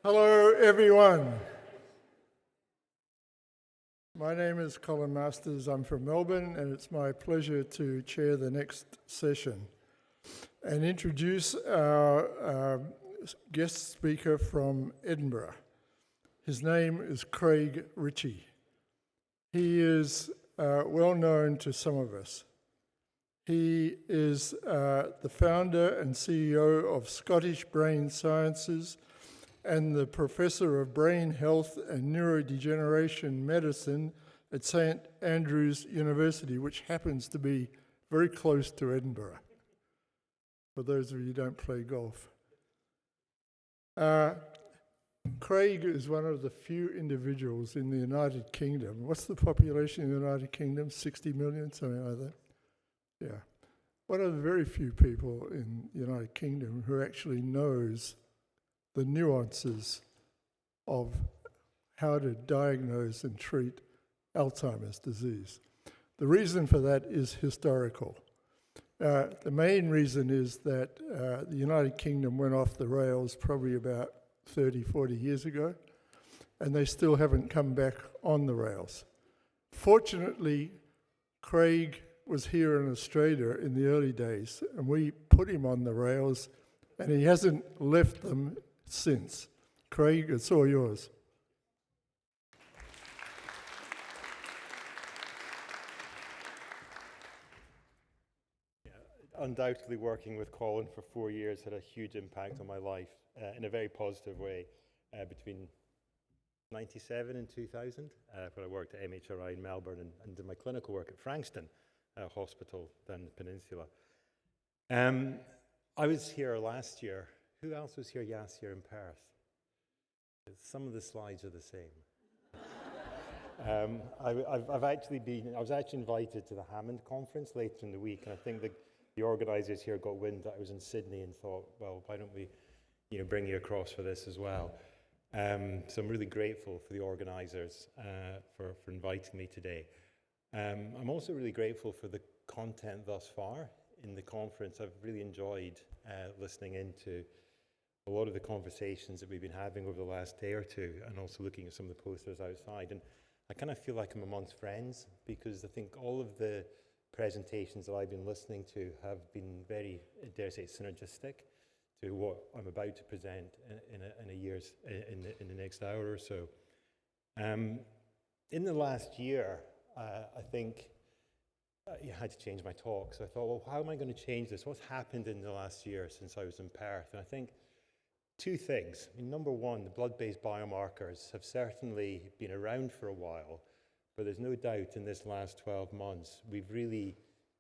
Hello, everyone. My name is Colin Masters. I'm from Melbourne, and it's my pleasure to chair the next session and introduce our guest speaker from Edinburgh. His name is Craig Ritchie. He is well known to some of us. He is the founder and CEO of Scottish Brain Sciences and the Professor of Brain Health and Neurodegeneration Medicine at St Andrews University, which happens to be very close to Edinburgh, for those of you who don't play golf. Craig is one of the few individuals in the United Kingdom. What's the population in the United Kingdom? 60 million, something like that? Yeah. One of the very few people in the United Kingdom who actually knows the nuances of how to diagnose and treat Alzheimer's disease. The reason for that is historical. The main reason is that the United Kingdom went off the rails probably about 30, 40 years ago, and they still haven't come back on the rails. Fortunately, Craig was here in Australia in the early days, and we put him on the rails, and he hasn't left them since. Craig, it's all yours. Yeah, undoubtedly working with Colin for 4 years had a huge impact on my life in a very positive way between 1997 and 2000, when I worked at MHRI in Melbourne and did my clinical work at Frankston Hospital down in the peninsula. I was here last year. Who else was here last year in Perth? Some of the slides are the same. I was actually invited to the Hammond conference later in the week, and I think the organisers here got wind that I was in Sydney and thought, well, why don't we, bring you across for this as well? So I'm really grateful for the organisers for inviting me today. I'm also really grateful for the content thus far in the conference. I've really enjoyed listening into a lot of the conversations that we've been having over the last day or two, and also looking at some of the posters outside. And I kind of feel like I'm amongst friends, because I think all of the presentations that I've been listening to have been very, dare I say, synergistic to what I'm about to present in the next hour or so. In the last year, I think I had to change my talk. So I thought, well, how am I going to change this? What's happened in the last year since I was in Perth? And I think two things. Number one, the blood-based biomarkers have certainly been around for a while, but there's no doubt in this last 12 months, we've really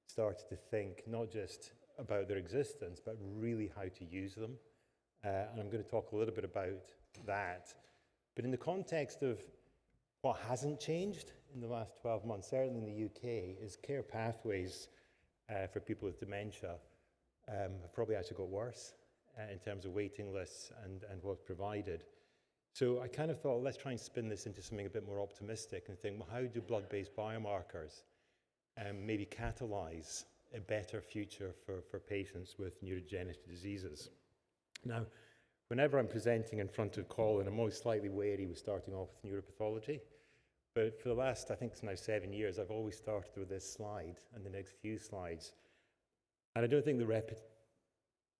started to think not just about their existence, but really how to use them. And I'm going to talk a little bit about that. But in the context of what hasn't changed in the last 12 months, certainly in the UK, is care pathways for people with dementia have probably actually got worse in terms of waiting lists and what's provided. So I kind of thought, let's try and spin this into something a bit more optimistic and think, well, how do blood-based biomarkers maybe catalyze a better future for patients with neurodegenerative diseases? Now, whenever I'm presenting in front of Colin, I'm always slightly wary with starting off with neuropathology. But for the last, I think it's now 7 years, I've always started with this slide and the next few slides. And I don't think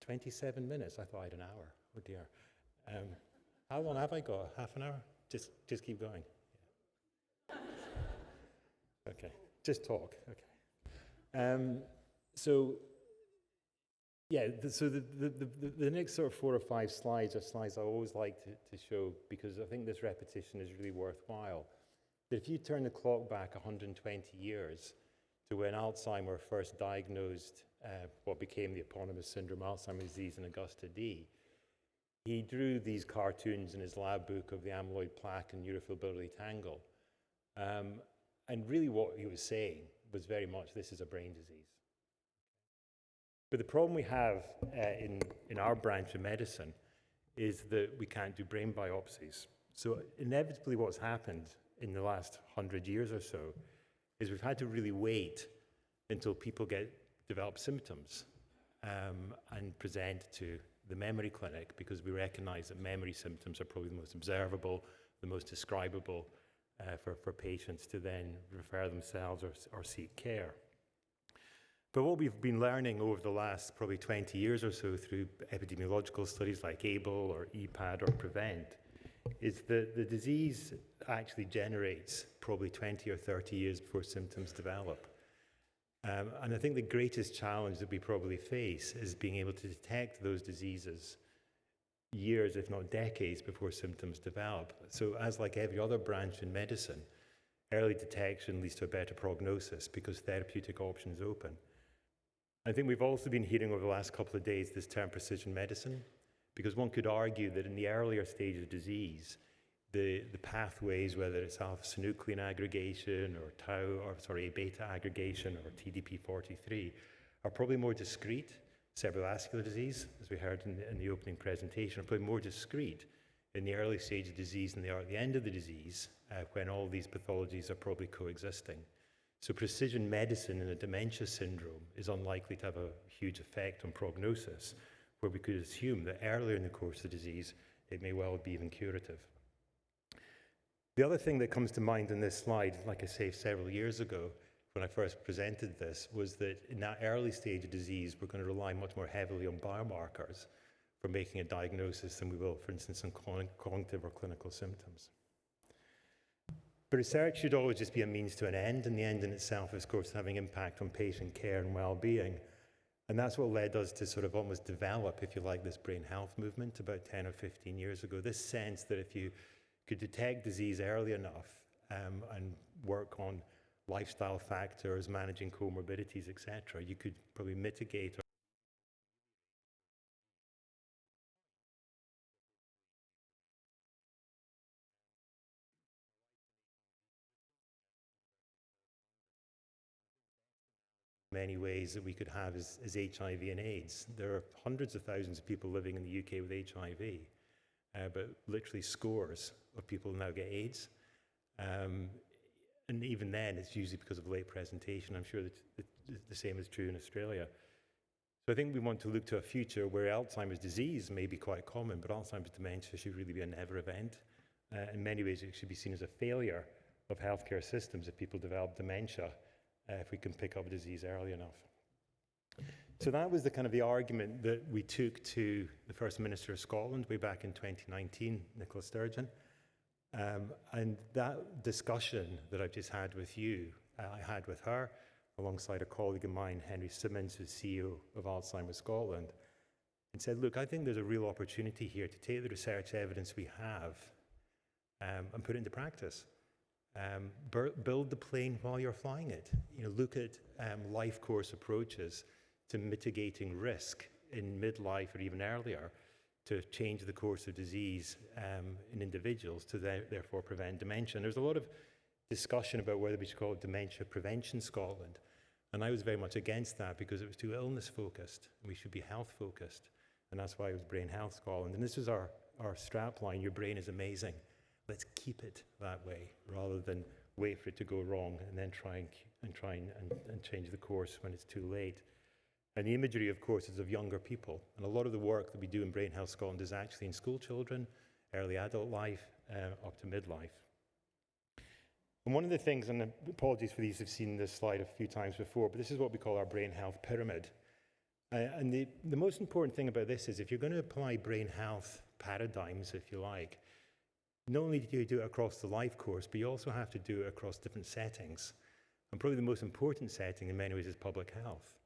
27 minutes, I thought I had an hour. Oh dear. How long have I got? Half an hour? Just keep going. Yeah. Okay, just talk. Okay. So the next sort of 4 or 5 slides are slides I always like to show, because I think this repetition is really worthwhile. That if you turn the clock back 120 years to when Alzheimer first diagnosed what became the eponymous syndrome, Alzheimer's disease, in Augusta D., he drew these cartoons in his lab book of the amyloid plaque and neurofibrillary tangle. And really what he was saying was very much, this is a brain disease. But the problem we have in our branch of medicine is that we can't do brain biopsies. So inevitably what's happened in the last 100 years or so is we've had to really wait until people develop symptoms and present to the memory clinic because we recognize that memory symptoms are probably the most observable, the most describable for patients to then refer themselves or seek care. But what we've been learning over the last probably 20 years or so through epidemiological studies like ABLE or EPAD or PREVENT is that the disease actually generates probably 20 or 30 years before symptoms develop. And I think the greatest challenge that we probably face is being able to detect those diseases years, if not decades, before symptoms develop. So as like every other branch in medicine, early detection leads to a better prognosis because therapeutic options open. I think we've also been hearing over the last couple of days this term precision medicine, because one could argue that in the earlier stage of disease, the pathways, whether it's alpha-synuclein aggregation or beta aggregation or TDP43, are probably more discrete. Cerebrovascular disease, as we heard in the opening presentation, are probably more discrete in the early stage of disease than they are at the end of the disease, when all these pathologies are probably coexisting. So precision medicine in a dementia syndrome is unlikely to have a huge effect on prognosis, where we could assume that earlier in the course of the disease, it may well be even curative. The other thing that comes to mind in this slide, like I say, several years ago, when I first presented this, was that in that early stage of disease, we're going to rely much more heavily on biomarkers for making a diagnosis than we will, for instance, on cognitive or clinical symptoms. But research should always just be a means to an end, and the end in itself is, of course, having impact on patient care and well-being. And that's what led us to sort of almost develop, if you like, this brain health movement about 10 or 15 years ago. This sense that if you could detect disease early enough and work on lifestyle factors, managing comorbidities, etc., you could probably mitigate many ways that we could have is HIV and AIDS. There are hundreds of thousands of people living in the UK with HIV, but literally scores of people now get AIDS. And even then, it's usually because of late presentation. I'm sure that the same is true in Australia. So I think we want to look to a future where Alzheimer's disease may be quite common, but Alzheimer's dementia should really be a never event. In many ways, it should be seen as a failure of healthcare systems if people develop dementia, if we can pick up disease early enough. So that was the kind of the argument that we took to the First Minister of Scotland way back in 2019, Nicola Sturgeon. And that discussion that I've just had with you, I had with her, alongside a colleague of mine, Henry Simmons, who's CEO of Alzheimer's Scotland, and said, look, I think there's a real opportunity here to take the research evidence we have and put it into practice. Build the plane while you're flying it. Look at life course approaches to mitigating risk in midlife or even earlier to change the course of disease in individuals to therefore prevent dementia. And there's a lot of discussion about whether we should call it Dementia Prevention Scotland. And I was very much against that because it was too illness focused. We should be health focused. And that's why it was Brain Health Scotland. And this was our strap line, your brain is amazing. Let's keep it that way rather than wait for it to go wrong and then try and change the course when it's too late. And the imagery, of course, is of younger people. And a lot of the work that we do in Brain Health Scotland is actually in school children, early adult life, up to midlife. And one of the things, and apologies for these, I've seen this slide a few times before, but this is what we call our brain health pyramid. And the most important thing about this is if you're going to apply brain health paradigms, if you like, not only do you do it across the life course, but you also have to do it across different settings. And probably the most important setting in many ways is public health.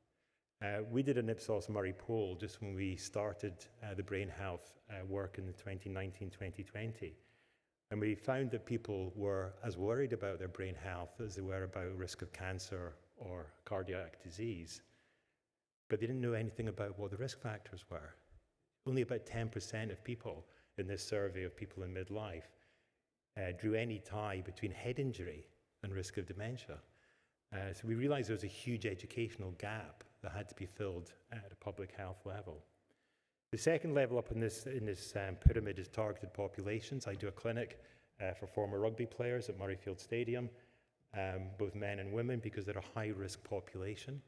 We did an Ipsos Murray poll just when we started the brain health work in the 2019-2020. And we found that people were as worried about their brain health as they were about risk of cancer or cardiac disease. But they didn't know anything about what the risk factors were. Only about 10% of people in this survey of people in midlife drew any tie between head injury and risk of dementia. So we realized there was a huge educational gap that had to be filled at a public health level. The second level up in this pyramid is targeted populations. I do a clinic for former rugby players at Murrayfield Stadium, both men and women, because they're a high-risk population.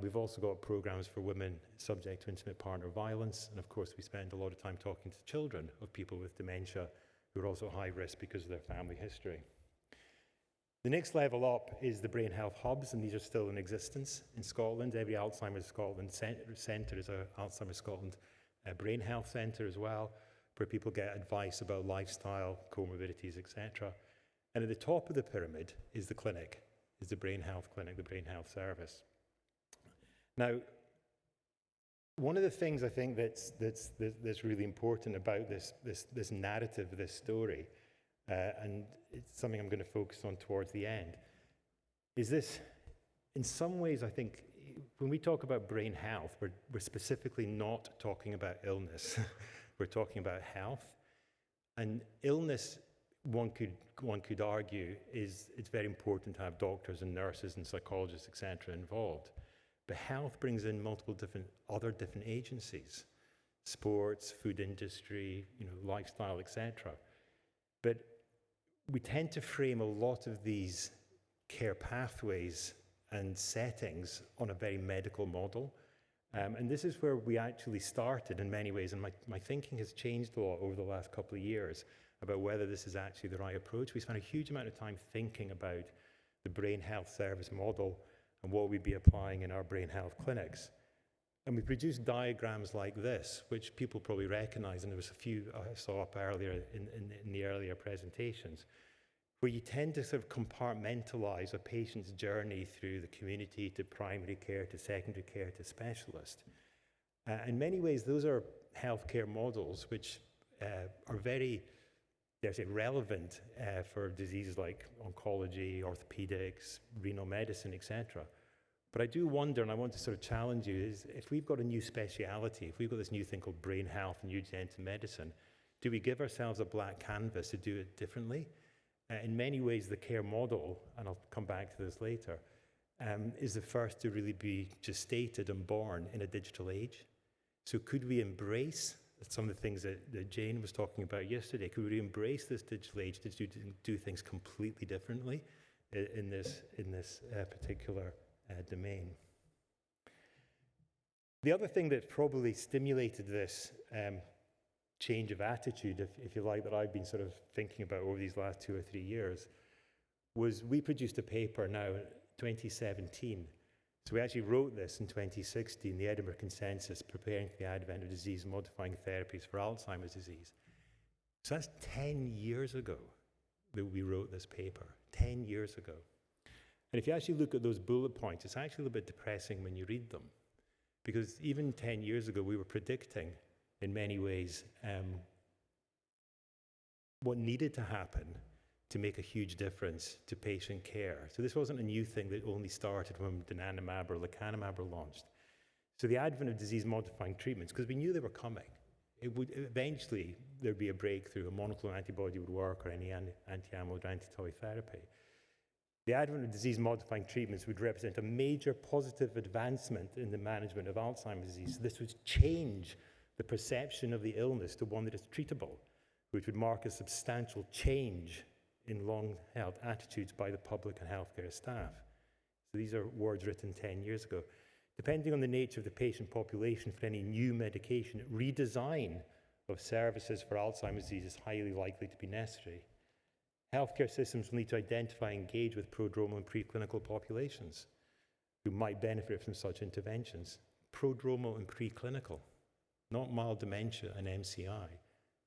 We've also got programs for women subject to intimate partner violence. And of course, we spend a lot of time talking to children of people with dementia who are also high risk because of their family history. The next level up is the brain health hubs, and these are still in existence in Scotland. Every Alzheimer's Scotland centre is an Alzheimer's Scotland brain health centre as well, where people get advice about lifestyle, comorbidities, etc. And at the top of the pyramid is the clinic, is the brain health clinic, the brain health service. Now, one of the things I think that's really important about this narrative, this story, and it's something I'm going to focus on towards the end, is this, in some ways, I think, when we talk about brain health, we're specifically not talking about illness. We're talking about health. And illness, one could argue, it's very important to have doctors and nurses and psychologists, etc., involved. But health brings in multiple other different agencies, sports, food industry, lifestyle, etc. But we tend to frame a lot of these care pathways and settings on a very medical model. And this is where we actually started in many ways, and my thinking has changed a lot over the last couple of years about whether this is actually the right approach. We spent a huge amount of time thinking about the brain health service model and what we'd be applying in our brain health clinics. And we produced diagrams like this, which people probably recognize, and there was a few I saw up earlier in the earlier presentations, where you tend to sort of compartmentalize a patient's journey through the community to primary care, to secondary care, to specialist. In many ways, those are healthcare models which are very, dare I say, relevant for diseases like oncology, orthopedics, renal medicine, etc. But I do wonder, and I want to sort of challenge you, is if we've got a new speciality, if we've got this new thing called brain health and eugenetic medicine, do we give ourselves a blank canvas to do it differently? In many ways, the care model, and I'll come back to this later, is the first to really be gestated and born in a digital age. So could we embrace some of the things that Jane was talking about yesterday? Could we embrace this digital age to do things completely differently in this particular domain? The other thing that probably stimulated this change of attitude, if you like, that I've been sort of thinking about over these last 2 or 3 years, was we produced a paper now in 2017. So we actually wrote this in 2016, the Edinburgh Consensus, Preparing for the Advent of Disease-Modifying Therapies for Alzheimer's Disease. So that's 10 years ago that we wrote this paper, 10 years ago. And if you actually look at those bullet points, it's actually a little bit depressing when you read them. Because even 10 years ago, we were predicting, in many ways, what needed to happen to make a huge difference to patient care. So this wasn't a new thing that only started when donanemab or lecanemab were launched. So the advent of disease-modifying treatments, because we knew they were coming, eventually there'd be a breakthrough, a monoclonal antibody would work, or any anti-amyloid or anti-tau therapy. The advent of disease-modifying treatments would represent a major positive advancement in the management of Alzheimer's disease. So this would change the perception of the illness to one that is treatable, which would mark a substantial change in long-held attitudes by the public and healthcare staff. So these are words written 10 years ago. Depending on the nature of the patient population for any new medication, redesign of services for Alzheimer's disease is highly likely to be necessary. Healthcare systems will need to identify and engage with prodromal and preclinical populations who might benefit from such interventions. Prodromal and preclinical, not mild dementia and MCI,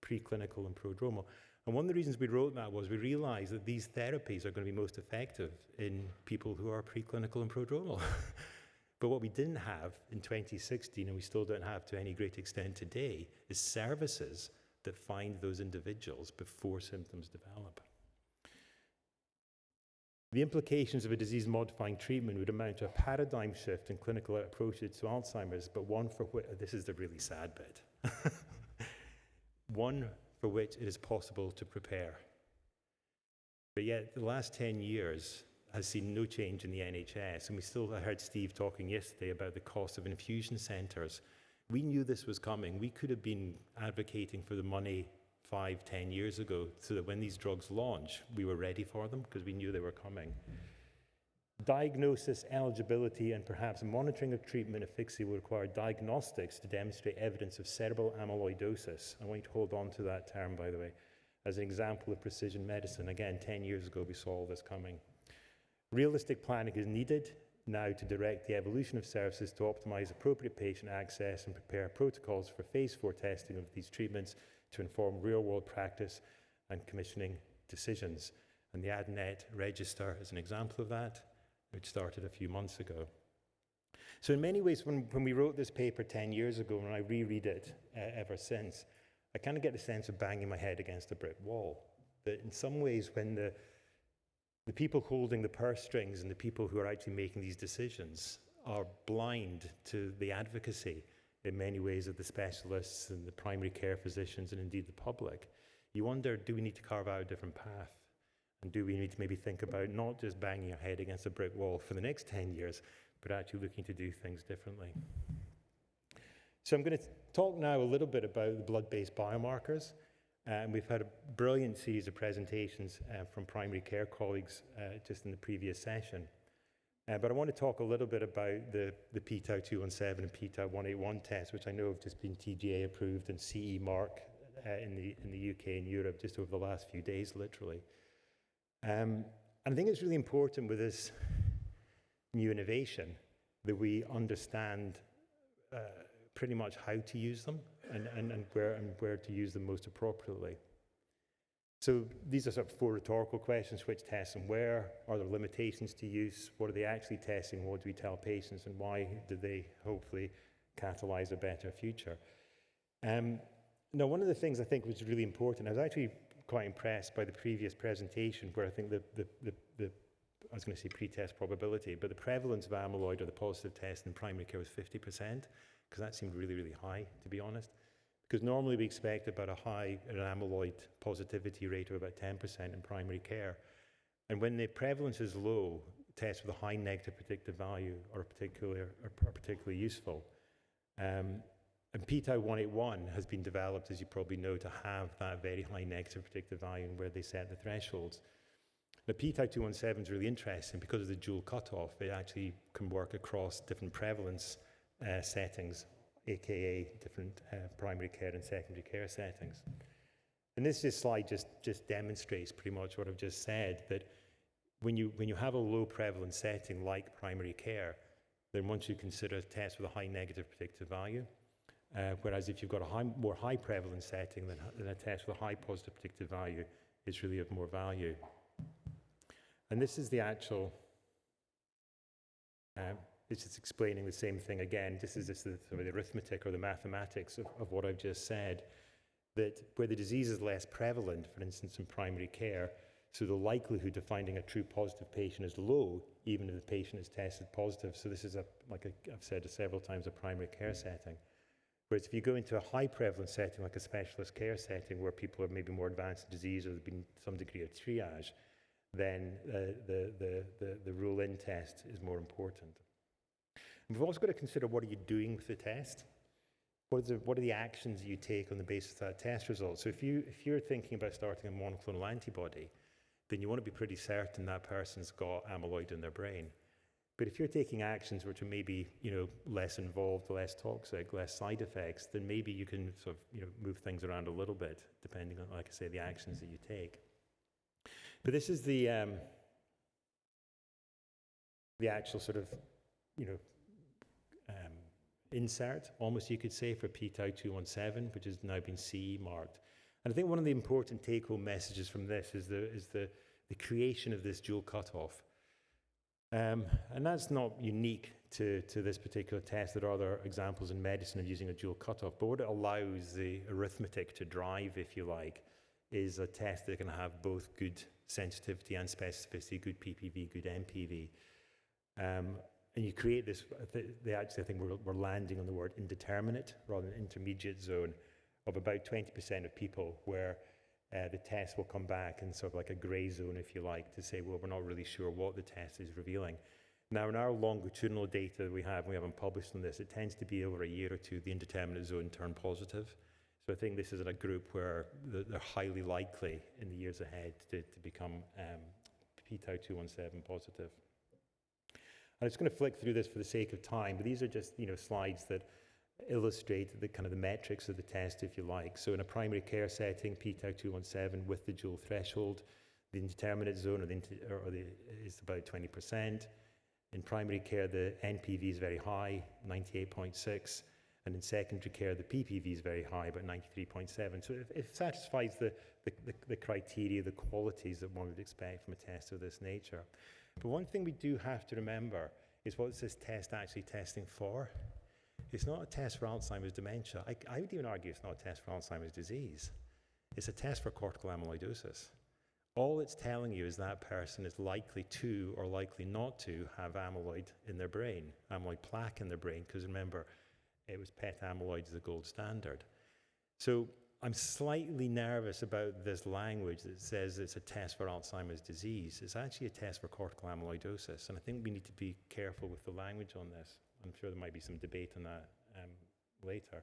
preclinical and prodromal. And one of the reasons we wrote that was we realized that these therapies are going to be most effective in people who are preclinical and prodromal. But what we didn't have in 2016, and we still don't have to any great extent today, is services that find those individuals before symptoms develop. The implications of a disease-modifying treatment would amount to a paradigm shift in clinical approaches to Alzheimer's, but one for which, this is the really sad bit, one for which it is possible to prepare. But yet, the last 10 years has seen no change in the NHS, and I heard Steve talking yesterday about the cost of infusion centres. We knew this was coming. We could have been advocating for the money 5-10 years ago so that when these drugs launch, we were ready for them because we knew they were coming. Diagnosis, eligibility, and perhaps monitoring of treatment efficacy will require diagnostics to demonstrate evidence of cerebral amyloidosis. I want you to hold on to that term, by the way, as an example of precision medicine. Again, 10 years ago, we saw all this coming. Realistic planning is needed now to direct the evolution of services to optimize appropriate patient access and prepare protocols for phase 4 testing of these treatments to inform real-world practice and commissioning decisions. And the ADNET register is an example of that, which started a few months ago. So in many ways, when we wrote this paper 10 years ago, and I reread it ever since, I kind of get the sense of banging my head against a brick wall. That in some ways, when the people holding the purse strings and the people who are actually making these decisions are blind to the advocacy in many ways of the specialists and the primary care physicians and indeed the public, you wonder, do we need to carve out a different path? And do we need to maybe think about not just banging our head against a brick wall for the next 10 years, but actually looking to do things differently? So I'm going to talk now a little bit about the blood-based biomarkers. And we've had a brilliant series of presentations from primary care colleagues just in the previous session. But I want to talk a little bit about the p-tau217 and p-tau181 tests, which I know have just been TGA approved and CE mark in the UK and Europe just over the last few days, literally. And I think it's really important with this new innovation that we understand pretty much how to use them and where to use them most appropriately. So these are sort of 4 rhetorical questions: which tests and where? Are there limitations to use? What are they actually testing? What do we tell patients? And why do they hopefully catalyze a better future? Now, one of the things I think was really important, I was actually quite impressed by the previous presentation where I think I was going to say pre-test probability, but the prevalence of amyloid or the positive test in primary care was 50%, because that seemed really, really high, to be honest. Because normally we expect about an amyloid positivity rate of about 10% in primary care. And when the prevalence is low, tests with a high negative predictive value are particularly useful. And p-tau181 has been developed, as you probably know, to have that very high negative predictive value and where they set the thresholds. The p-tau217 is really interesting because of the dual cutoff. It actually can work across different prevalence settings, aka different primary care and secondary care settings. And this slide just demonstrates pretty much what I've just said, that when you have a low prevalence setting like primary care, then once you consider a test with a high negative predictive value, whereas if you've got a more high prevalence setting, then a test with a high positive predictive value is really of more value. And this is the actual, it's just explaining the same thing again. This is just the arithmetic or the mathematics of what I've just said, that where the disease is less prevalent, for instance, in primary care, so the likelihood of finding a true positive patient is low, even if the patient is tested positive. So this is, like I've said several times, a primary care setting. Whereas if you go into a high prevalence setting, like a specialist care setting, where people are maybe more advanced in disease or there's been some degree of triage, then the rule-in test is more important. And we've also got to consider, what are you doing with the test? What are the actions you take on the basis of that test result? So if you're thinking about starting a monoclonal antibody, then you want to be pretty certain that person's got amyloid in their brain. But if you're taking actions which are maybe less involved, less toxic, less side effects, then maybe you can sort of move things around a little bit, depending on, like I say, the actions that you take. But this is the actual sort of insert, almost you could say, for p-tau217, which has now been CE marked. And I think one of the important take-home messages from this is the creation of this dual cutoff. And that's not unique to this particular test. There are other examples in medicine of using a dual cutoff, but what it allows the arithmetic to drive, if you like, is a test that can have both good sensitivity and specificity, good PPV, good MPV. And you create this, I think we're landing on the word indeterminate rather than intermediate zone of about 20% of people where the test will come back in sort of like a gray zone, if you like, to say, well, we're not really sure what the test is revealing. Now, in our longitudinal data we haven't published on this, it tends to be over a year or two, the indeterminate zone turn positive. So I think this is in a group where they're highly likely in the years ahead to become p-tau217 positive. I'm just going to flick through this for the sake of time, but these are just slides that illustrate the kind of the metrics of the test, if you like. So in a primary care setting, p-tau217 with the dual threshold, the indeterminate zone is about 20%. In primary care, the NPV is very high, 98.6, and in secondary care, the PPV is very high, about 93.7. So it satisfies the criteria, the qualities that one would expect from a test of this nature. But one thing we do have to remember is what is this test actually testing for? It's not a test for Alzheimer's dementia. I would even argue it's not a test for Alzheimer's disease. It's a test for cortical amyloidosis. All it's telling you is that person is likely to or likely not to have amyloid in their brain, amyloid plaque in their brain, because remember, it was PET amyloid as the gold standard. So I'm slightly nervous about this language that says it's a test for Alzheimer's disease. It's actually a test for cortical amyloidosis, and I think we need to be careful with the language on this. I'm sure there might be some debate on that later.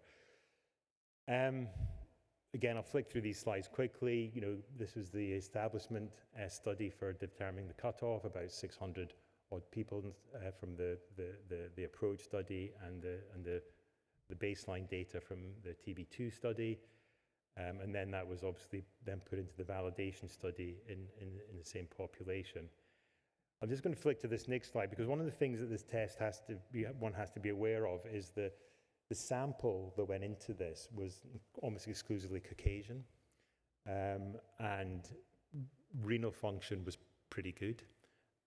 Again, I'll flick through these slides quickly. This was the establishment study for determining the cutoff, about 600 odd people from the approach study and the baseline data from the TB2 study. And then that was obviously then put into the validation study in the same population. I'm just going to flick to this next slide because one of the things that this test one has to be aware of is the sample that went into this was almost exclusively Caucasian, and renal function was pretty good,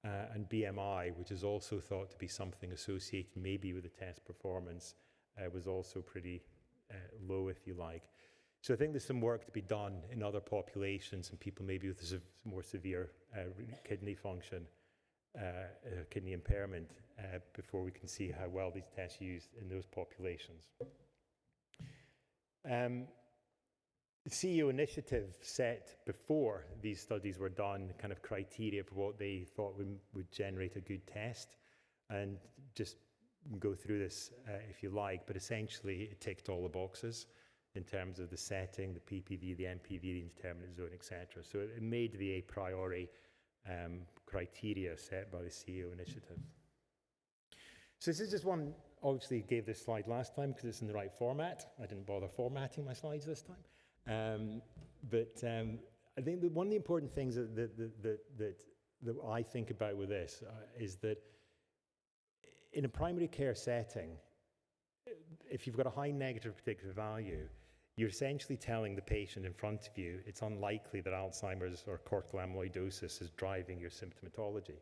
and BMI, which is also thought to be something associated maybe with the test performance, was also pretty low, if you like. So I think there's some work to be done in other populations and people maybe with more severe kidney function, kidney impairment, before we can see how well these tests are used in those populations. The CEO initiative set before these studies were done kind of criteria for what they thought would generate a good test, and just go through this if you like, but essentially it ticked all the boxes in terms of the setting, the PPV, the NPV, the indeterminate zone, etc. So it made the a priori criteria set by the CEO initiative. So this is just one, obviously gave this slide last time because it's in the right format. I didn't bother formatting my slides this time. But I think that one of the important things that I think about with this is that in a primary care setting, if you've got a high negative predictive value, you're essentially telling the patient in front of you it's unlikely that Alzheimer's or cortical amyloidosis is driving your symptomatology.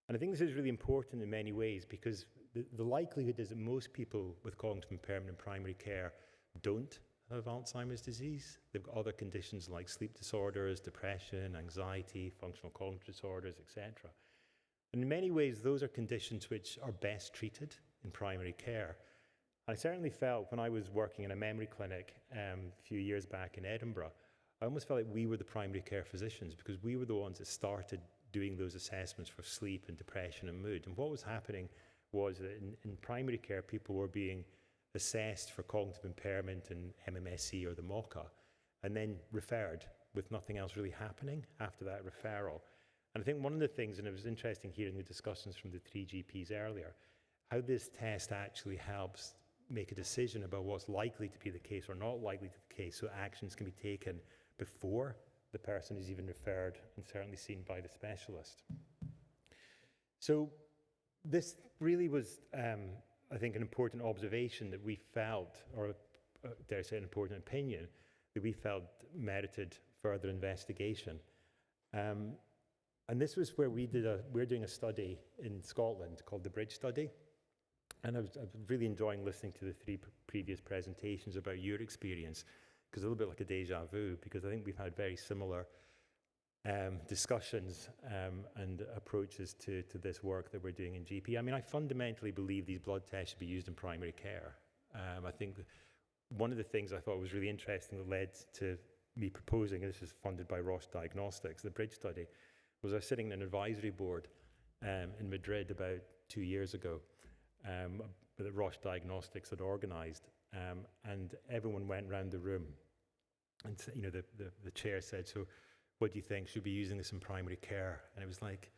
And I think this is really important in many ways because the likelihood is that most people with cognitive impairment in primary care don't have Alzheimer's disease. They've got other conditions like sleep disorders, depression, anxiety, functional cognitive disorders, etc. And in many ways, those are conditions which are best treated in primary care. I certainly felt when I was working in a memory clinic a few years back in Edinburgh, I almost felt like we were the primary care physicians because we were the ones that started doing those assessments for sleep and depression and mood. And what was happening was that in primary care, people were being assessed for cognitive impairment and MMSE or the MOCA, and then referred with nothing else really happening after that referral. And I think one of the things, and it was interesting hearing the discussions from the 3 GPs earlier, how this test actually helps make a decision about what's likely to be the case or not likely to be the case, so actions can be taken before the person is even referred and certainly seen by the specialist. So this really was, I think, an important observation that we felt, or dare I say an important opinion, that we felt merited further investigation. And this was where we're doing a study in Scotland called the Bridge Study. And I've really enjoying listening to the 3 previous presentations about your experience, because a little bit like a deja vu, because I think we've had very similar discussions and approaches to this work that we're doing in GP. I mean, I fundamentally believe these blood tests should be used in primary care. I think one of the things I thought was really interesting that led to me proposing, and this is funded by Roche Diagnostics, the Bridge Study, was I was sitting in an advisory board in Madrid about 2 years ago, that Roche Diagnostics had organized, and everyone went around the room, and the chair said, "So what do you think? Should we be using this in primary care?" And it was like,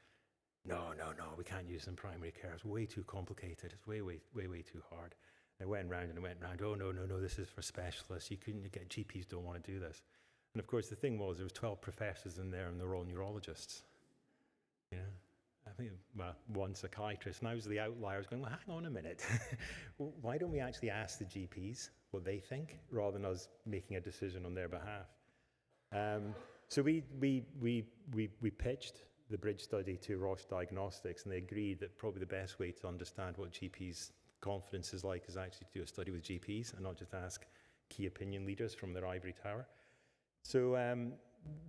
no, we can't use it in primary care. It's way too complicated. It's way too hard. And it went round and it went round. Oh, no, this is for specialists. You couldn't get, GPs don't want to do this. And of course, the thing was, there was 12 professors in there and they're all neurologists. You know, I think, well, one psychiatrist. And I was the outlier. I was going, well, hang on a minute. Why don't we actually ask the GPs what they think, rather than us making a decision on their behalf? So we pitched the bridge study to Roche Diagnostics, and they agreed that probably the best way to understand what GPs' confidence is like is actually to do a study with GPs and not just ask key opinion leaders from their ivory tower. So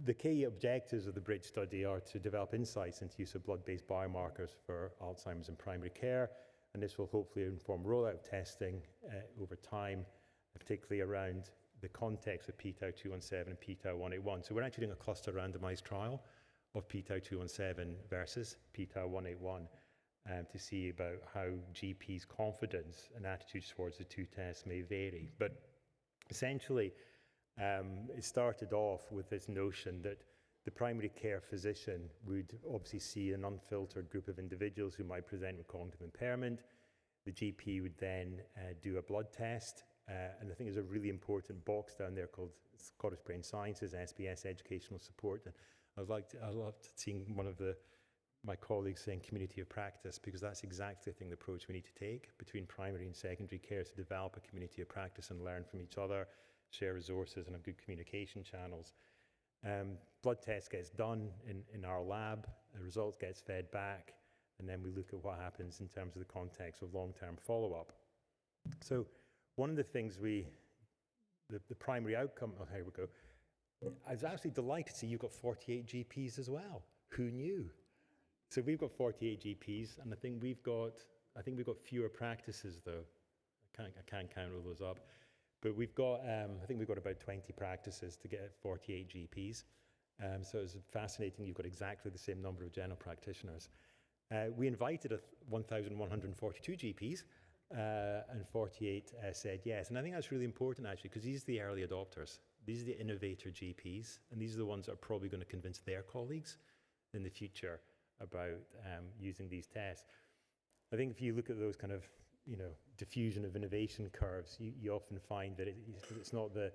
the key objectives of the bridge study are to develop insights into use of blood-based biomarkers for Alzheimer's in primary care, and this will hopefully inform rollout of testing over time, particularly around the context of p-tau217 and p-tau181. So we're actually doing a cluster randomized trial of p-tau217 versus p-tau181 to see about how GPs' confidence and attitudes towards the two tests may vary. But essentially, it started off with this notion that the primary care physician would obviously see an unfiltered group of individuals who might present with cognitive impairment. The GP would then do a blood test, and I think there's a really important box down there called Scottish Brain Sciences, SBS Educational Support. And I loved seeing one of my colleagues saying community of practice, because that's exactly the approach we need to take between primary and secondary care, to develop a community of practice and learn from each other, share resources and have good communication channels. Blood test gets done in our lab, the results gets fed back, and then we look at what happens in terms of the context of long-term follow-up. So one of the things the primary outcome, oh, here we go. I was actually delighted to see you've got 48 GPs as well. Who knew? So we've got 48 GPs, and I think we've got fewer practices though. I can't count all those up. But we've got, I think we've got about 20 practices to get 48 GPs. So it's fascinating, you've got exactly the same number of general practitioners. We invited 1,142 GPs, and 48 said yes. And I think that's really important actually, because these are the early adopters. These are the innovator GPs, and these are the ones that are probably going to convince their colleagues in the future about using these tests. I think if you look at those kind of, diffusion of innovation curves, you often find that it's not the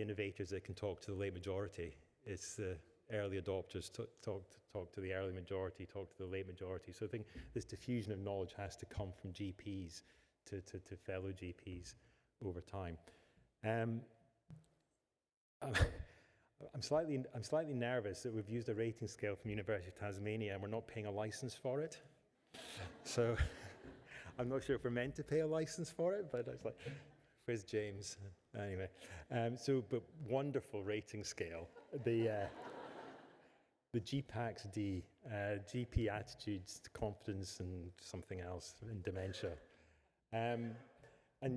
innovators that can talk to the late majority. It's the early adopters talk to the early majority, talk to the late majority. So I think this diffusion of knowledge has to come from GPs to fellow GPs over time. I'm slightly nervous that we've used a rating scale from University of Tasmania and we're not paying a license for it. So I'm not sure if we're meant to pay a license for it, but I was like, where's James? Anyway, but wonderful rating scale. The GPAX-D, GP attitudes, confidence, and something else in dementia. And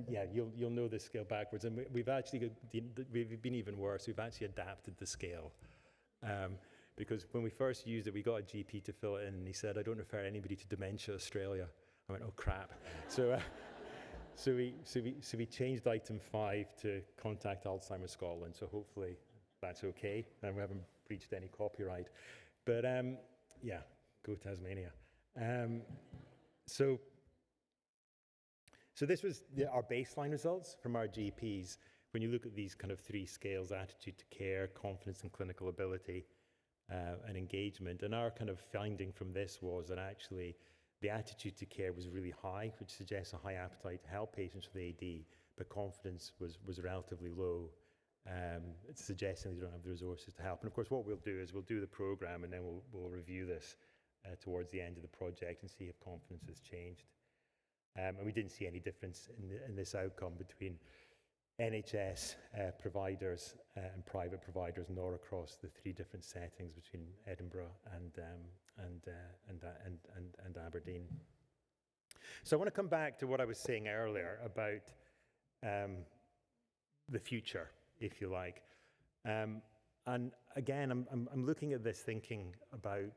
yeah, you'll know this scale backwards. And we've been even worse. We've actually adapted the scale. Because when we first used it, we got a GP to fill it in, and he said, I don't refer anybody to Dementia Australia. I went, oh crap. So we changed item 5 to contact Alzheimer's Scotland. So hopefully that's okay, and we haven't breached any copyright. But yeah, go Tasmania. So this was our baseline results from our GPs. When you look at these kind of 3 scales, attitude to care, confidence and clinical ability, and engagement. And our kind of finding from this was that actually the attitude to care was really high, which suggests a high appetite to help patients with AD, but confidence was relatively low. It's suggesting they don't have the resources to help. And of course, what we'll do is we'll do the program and then we'll review this towards the end of the project and see if confidence has changed. And we didn't see any difference in this outcome between NHS providers and private providers, nor across the 3 different settings between Edinburgh and Aberdeen. So I want to come back to what I was saying earlier about the future, if you like. And again, I'm looking at this thinking about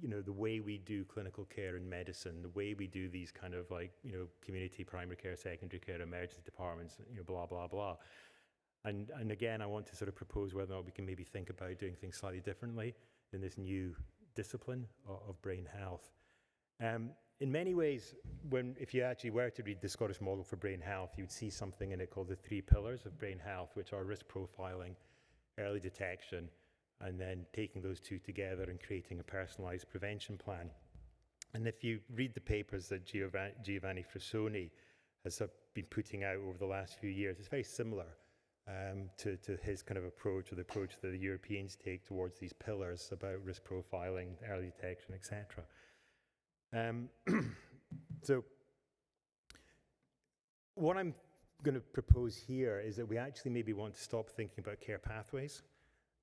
the way we do clinical care in medicine, the way we do these kind of community, primary care, secondary care, emergency departments, blah, blah, blah. And again, I want to sort of propose whether or not we can maybe think about doing things slightly differently in this new discipline of brain health. In many ways, if you actually were to read the Scottish Model for Brain Health, you would see something in it called the 3 pillars of brain health, which are risk profiling, early detection, and then taking those two together and creating a personalized prevention plan. And if you read the papers that Giovanni Frassoni has been putting out over the last few years, it's very similar to his kind of approach, or the approach that the Europeans take towards these pillars about risk profiling, early detection, etc. So what I'm going to propose here is that we actually maybe want to stop thinking about care pathways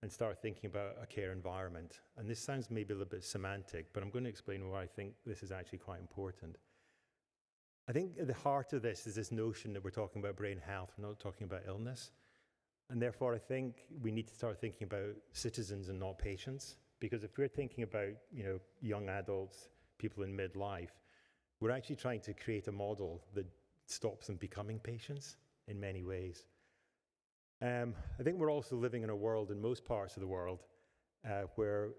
and start thinking about a care environment. And this sounds maybe a little bit semantic, but I'm going to explain why I think this is actually quite important. I think at the heart of this is this notion that we're talking about brain health, we're not talking about illness. And therefore, I think we need to start thinking about citizens and not patients. Because if we're thinking about, young adults, people in midlife, we're actually trying to create a model that stops them becoming patients in many ways. I think we're also living in a world, in most parts of the world, where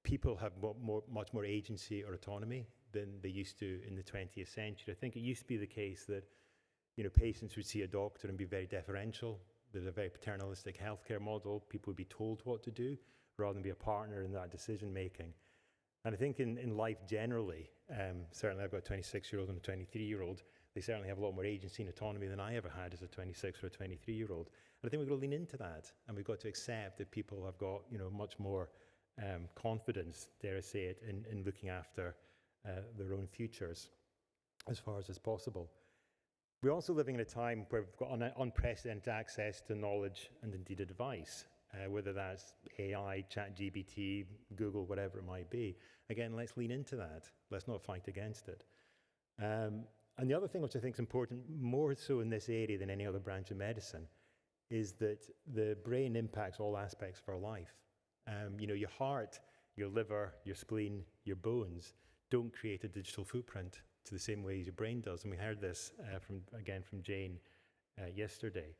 people have much more agency or autonomy than they used to in the 20th century. I think it used to be the case that, patients would see a doctor and be very deferential. There's a very paternalistic healthcare model. People would be told what to do rather than be a partner in that decision making. And I think in life generally, certainly I've got a 26-year-old and a 23-year-old, they certainly have a lot more agency and autonomy than I ever had as a 26 or a 23-year-old. And I think we've got to lean into that, and we've got to accept that people have got, much more confidence, dare I say it, in looking after their own futures as far as is possible. We're also living in a time where we've got unprecedented access to knowledge and indeed advice, whether that's AI, ChatGPT, Google, whatever it might be. Again, let's lean into that. Let's not fight against it. And the other thing which I think is important, more so in this area than any other branch of medicine, is that the brain impacts all aspects of our life. Your heart, your liver, your spleen, your bones don't create a digital footprint to the same way as your brain does. And we heard this from Jane yesterday.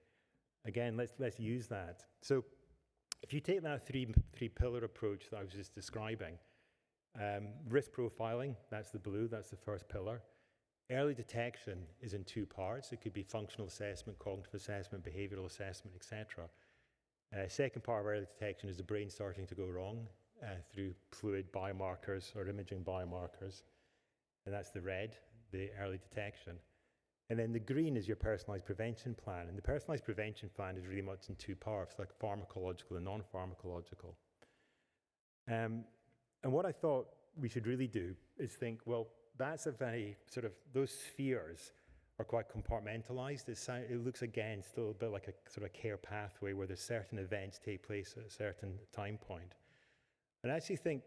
Again, let's use that. So if you take that three-pillar approach that I was just describing, risk profiling, that's the blue, that's the first pillar. Early detection is in 2 parts. It could be functional assessment, cognitive assessment, behavioral assessment, etc. Second part of early detection is the brain starting to go wrong through fluid biomarkers or imaging biomarkers. And that's the red, the early detection. And then the green is your personalized prevention plan. And the personalized prevention plan is really much in 2 parts, like pharmacological and non-pharmacological. And what I thought we should really do is think, well, that's a very sort of, those spheres are quite compartmentalized. It looks again still a bit like a sort of care pathway where there's certain events take place at a certain time point. And I actually think,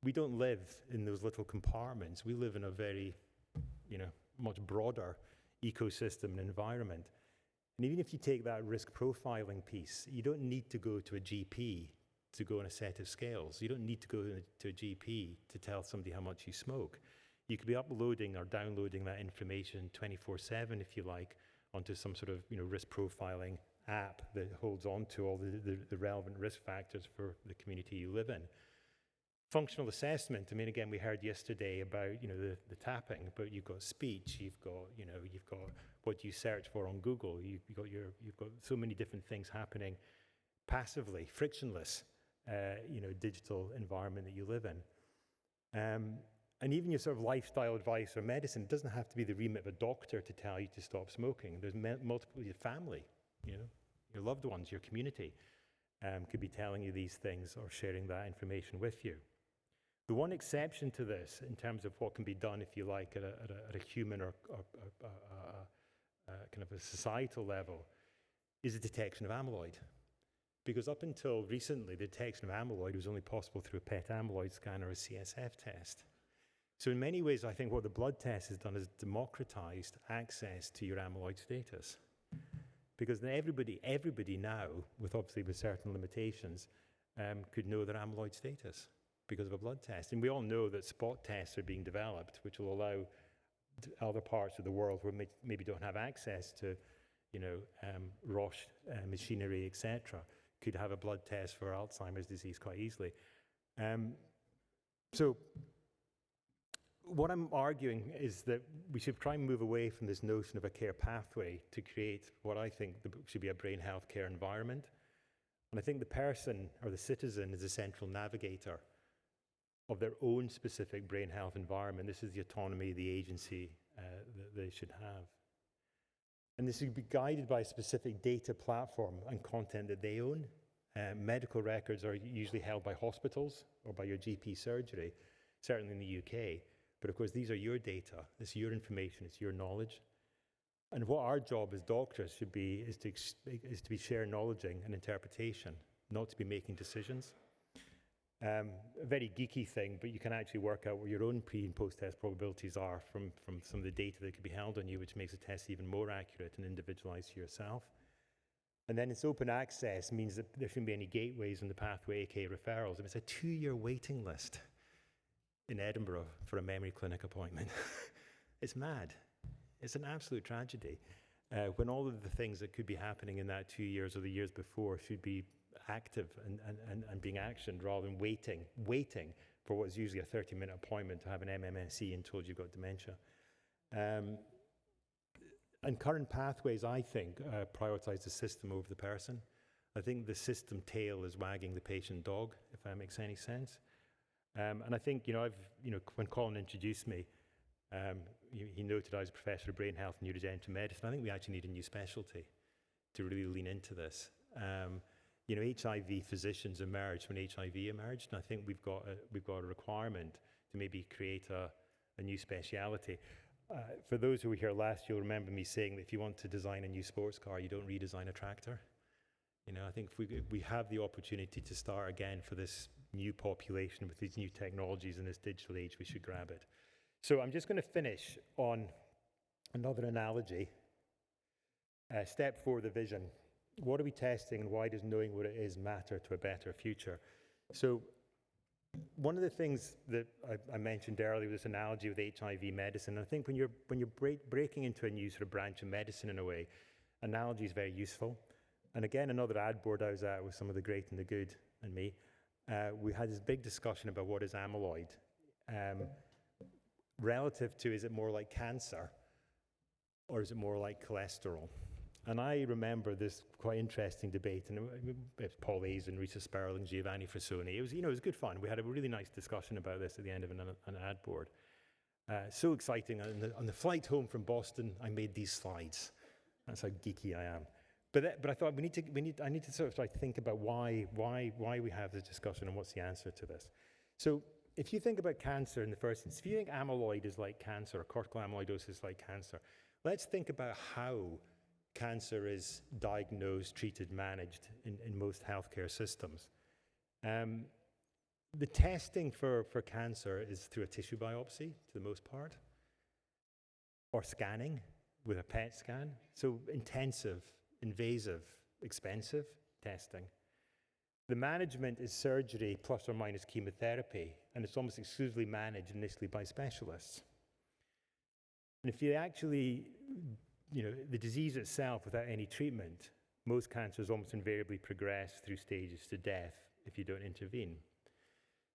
we don't live in those little compartments. We live in a very, much broader ecosystem and environment. And even if you take that risk profiling piece, you don't need to go to a GP to go on a set of scales. You don't need to go to a GP to tell somebody how much you smoke. You could be uploading or downloading that information 24/7, if you like, onto some sort of risk profiling app that holds on to all the relevant risk factors for the community you live in. Functional assessment, again, we heard yesterday about, the tapping, but you've got speech, you've got what you search for on Google, you've got so many different things happening passively, frictionless, digital environment that you live in. And even your sort of lifestyle advice or medicine, it doesn't have to be the remit of a doctor to tell you to stop smoking. There's multiple, your family, your loved ones, your community could be telling you these things or sharing that information with you. The one exception to this, in terms of what can be done, if you like, at a human or kind of a societal level, is the detection of amyloid. Because up until recently, the detection of amyloid was only possible through a PET amyloid scan or a CSF test. So in many ways, I think what the blood test has done is democratized access to your amyloid status. Because then everybody now, with certain limitations, could know their amyloid status because of a blood test. And we all know that spot tests are being developed, which will allow other parts of the world where maybe don't have access to, Roche machinery, etc., could have a blood test for Alzheimer's disease quite easily. So what I'm arguing is that we should try and move away from this notion of a care pathway to create what I think should be a brain health care environment. And I think the person or the citizen is a central navigator of their own specific brain health environment. This is the autonomy, the agency that they should have. And this should be guided by a specific data platform and content that they own. Medical records are usually held by hospitals or by your GP surgery, certainly in the UK. But of course, these are your data. It's your information. It's your knowledge. And what our job as doctors should be is to be sharing knowledge and interpretation, not to be making decisions. A very geeky thing, but you can actually work out what your own pre- and post-test probabilities are from some of the data that could be held on you, which makes a test even more accurate and individualized to yourself. And then it's open access means that there shouldn't be any gateways in the pathway, aka referrals. If it's a 2-year waiting list in Edinburgh for a memory clinic appointment, it's mad. It's an absolute tragedy. When all of the things that could be happening in that 2 years or the years before should be active and being actioned rather than waiting for what's usually a 30-minute appointment to have an MMSE and told you've got dementia. And current pathways, I think, prioritize the system over the person. I think the system tail is wagging the patient dog, if that makes any sense. And I think, when Colin introduced me, he noted I was a professor of brain health and neurodegenerative medicine. I think we actually need a new specialty to really lean into this. HIV physicians emerged when HIV emerged, and I think we've got a requirement to maybe create a new speciality. For those who were here last, you'll remember me saying that if you want to design a new sports car, you don't redesign a tractor. I think if we have the opportunity to start again for this new population with these new technologies in this digital age, we should grab it. So I'm just going to finish on another analogy. Step 4, the vision. What are we testing and why does knowing what it is matter to a better future? So one of the things that I mentioned earlier was this analogy with HIV medicine. I think when you're breaking into a new sort of branch of medicine in a way, analogy is very useful. And again, another ad board I was at with some of the great and the good and me, we had this big discussion about what is amyloid. Relative to, is it more like cancer or is it more like cholesterol? And I remember this quite interesting debate, and it was Paul Azen, Rita Sparrow, and Giovanni Frassoni. It was good fun. We had a really nice discussion about this at the end of an ad board. So exciting. On the flight home from Boston, I made these slides. That's how geeky I am. But I thought I need to sort of think about why we have this discussion and what's the answer to this. So if you think about cancer in the first instance, if you think amyloid is like cancer, or cortical amyloidosis is like cancer, let's think about how cancer is diagnosed, treated, managed in most healthcare systems. The testing for cancer is through a tissue biopsy, to the most part, or scanning with a PET scan. So intensive, invasive, expensive testing. The management is surgery plus or minus chemotherapy, and it's almost exclusively managed initially by specialists. And if you actually the disease itself without any treatment, most cancers almost invariably progress through stages to death if you don't intervene.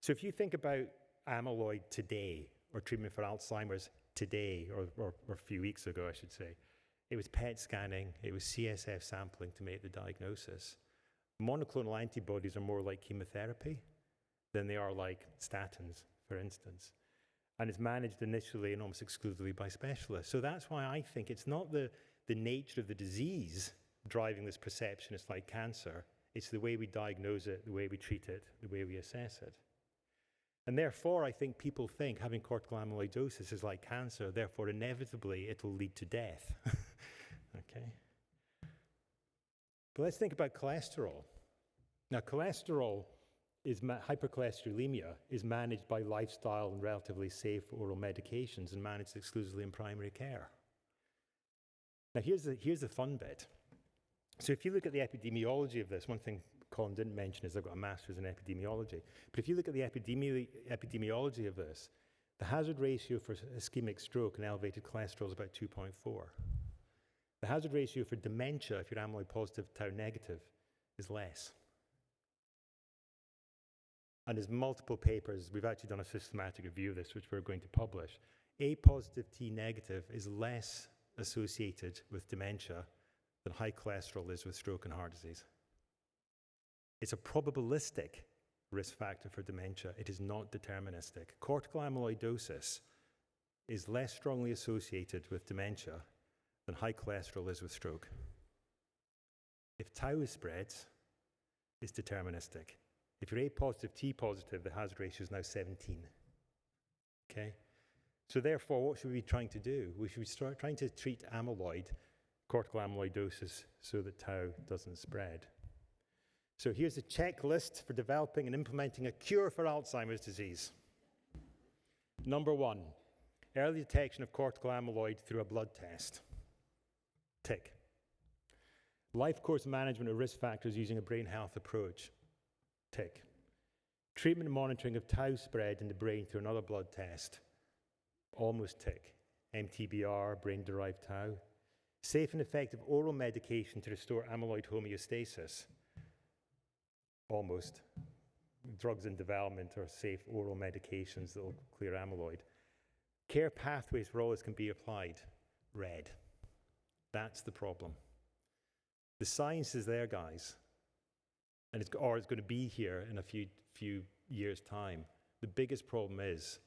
So if you think about amyloid today, or treatment for Alzheimer's today, or a few weeks ago, I should say, it was PET scanning, it was CSF sampling to make the diagnosis. Monoclonal antibodies are more like chemotherapy than they are like statins, for instance. And it's managed initially and almost exclusively by specialists. So that's why I think it's not the nature of the disease driving this perception it's like cancer. It's the way we diagnose it, the way we treat it, the way we assess it. And therefore, I think people think having cortical amyloidosis is like cancer, therefore inevitably it will lead to death. Okay? But let's think about cholesterol. Now, cholesterol hypercholesterolemia is managed by lifestyle and relatively safe oral medications and managed exclusively in primary care. Now, here's the fun bit. So if you look at the epidemiology of this, one thing Colin didn't mention is I've got a master's in epidemiology. But if you look at the epidemiology of this, the hazard ratio for ischemic stroke and elevated cholesterol is about 2.4. The hazard ratio for dementia, if you're amyloid positive, tau negative, is less. and there's multiple papers. We've actually done a systematic review of this, which we're going to publish. A positive, T negative is less associated with dementia than high cholesterol is with stroke and heart disease. It's a probabilistic risk factor for dementia. It is not deterministic. Cortical amyloidosis is less strongly associated with dementia than high cholesterol is with stroke. If tau spreads, it's deterministic. If you're A positive, T positive, the hazard ratio is now 17. Okay? So therefore, what should we be trying to do? We should be trying to treat amyloid, cortical amyloidosis, so that tau doesn't spread. So here's a checklist for developing and implementing a cure for Alzheimer's disease. Number 1, early detection of cortical amyloid through a blood test. Tick. Life course management of risk factors using a brain health approach. Tick. Treatment and monitoring of tau spread in the brain through another blood test. Almost tick. MTBR, brain-derived tau. Safe and effective oral medication to restore amyloid homeostasis. Almost. Drugs in development are safe oral medications that will clear amyloid. Care pathways for all this can be applied. Red. That's the problem. The science is there, guys. And it's going to be here in a few years' time. The biggest problem is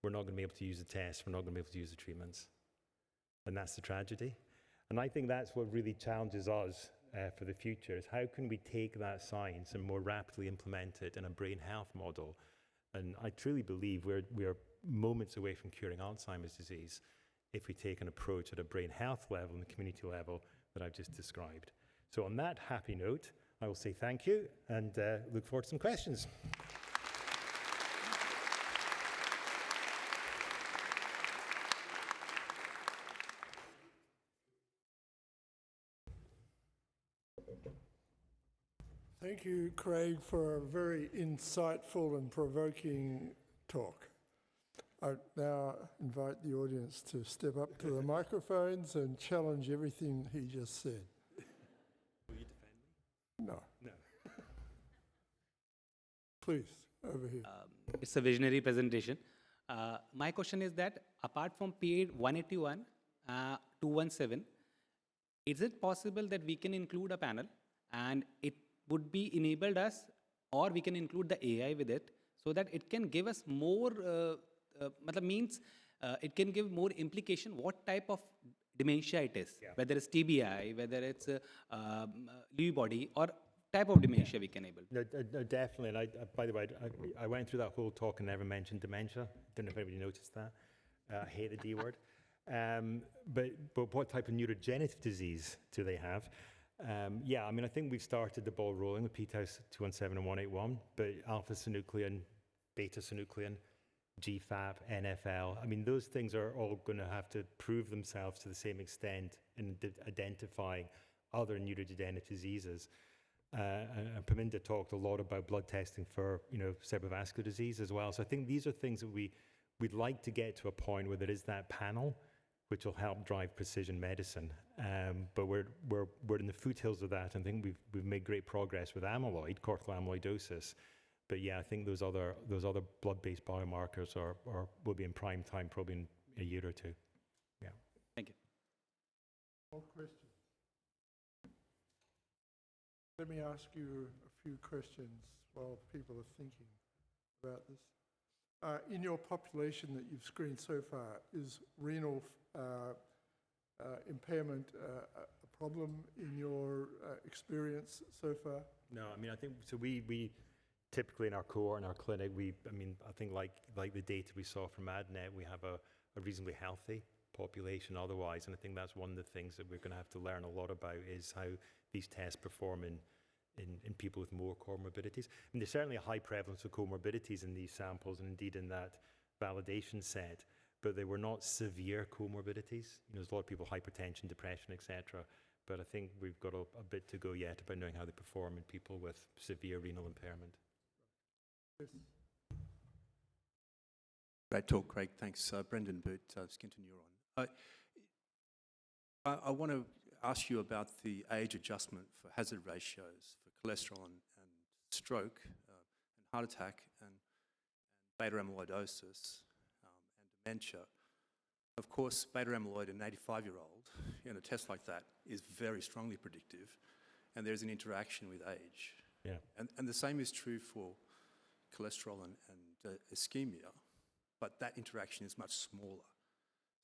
we're not going to be able to use the tests. We're not going to be able to use the treatments. And that's the tragedy. And I think that's what really challenges us for the future, is how can we take that science and more rapidly implement it in a brain health model. And I truly believe we are moments away from curing Alzheimer's disease if we take an approach at a brain health level and the community level that I've just described. So on that happy note, I will say thank you and look forward to some questions. Thank you, Craig, for a very insightful and provoking talk. I now invite the audience to step up to the microphones and challenge everything he just said. Will you defend me? No. No. Please, over here. It's a visionary presentation. My question is that apart from PA 181, 217, is it possible that we can include a panel and it would be enabled us, or we can include the AI with it, so that it can give us more, it can give more implication what type of dementia it is, whether it's TBI, whether it's Lewy body, or type of dementia we can enable. No, definitely. And by the way, I went through that whole talk and never mentioned dementia. Don't know if anybody noticed that. I hate the D word. But what type of neurodegenerative disease do they have? Yeah, I mean, I think we've started the ball rolling with p-tau217 and 181, but alpha-synuclein, beta-synuclein, GFAP, NFL, I mean, those things are all going to have to prove themselves to the same extent in identifying other neurodegenerative diseases. And Paminda talked a lot about blood testing for, cerebrobvascular disease as well. So I think these are things that we'd like to get to a point where there is that panel, which will help drive precision medicine. But we're in the foothills of that. I think we've made great progress with amyloid, cortical amyloidosis. But yeah, I think those other blood-based biomarkers will be in prime time probably in a year or two. Yeah. Thank you. More questions? Let me ask you a few questions while people are thinking about this. In your population that you've screened so far, is renal impairment a problem in your experience so far? No, I mean, I think, so we typically in our cohort, in our clinic, I think like the data we saw from ADNET, we have a reasonably healthy population otherwise, and I think that's one of the things that we're going to have to learn a lot about is how these tests perform in people with more comorbidities. I mean, there's certainly a high prevalence of comorbidities in these samples and indeed in that validation set, but they were not severe comorbidities. There's a lot of people, hypertension, depression, etc. But I think we've got a bit to go yet about knowing how they perform in people with severe renal impairment. Yes. Great talk, Craig. Thanks. Brendan Boot, Skin to Neuron. I want to ask you about the age adjustment for hazard ratios for cholesterol and stroke and heart attack. And beta amyloidosis and dementia. Of course, beta amyloid in an 85-year-old in a test like that is very strongly predictive, and there's an interaction with age. Yeah. And the same is true for cholesterol and ischemia, but that interaction is much smaller.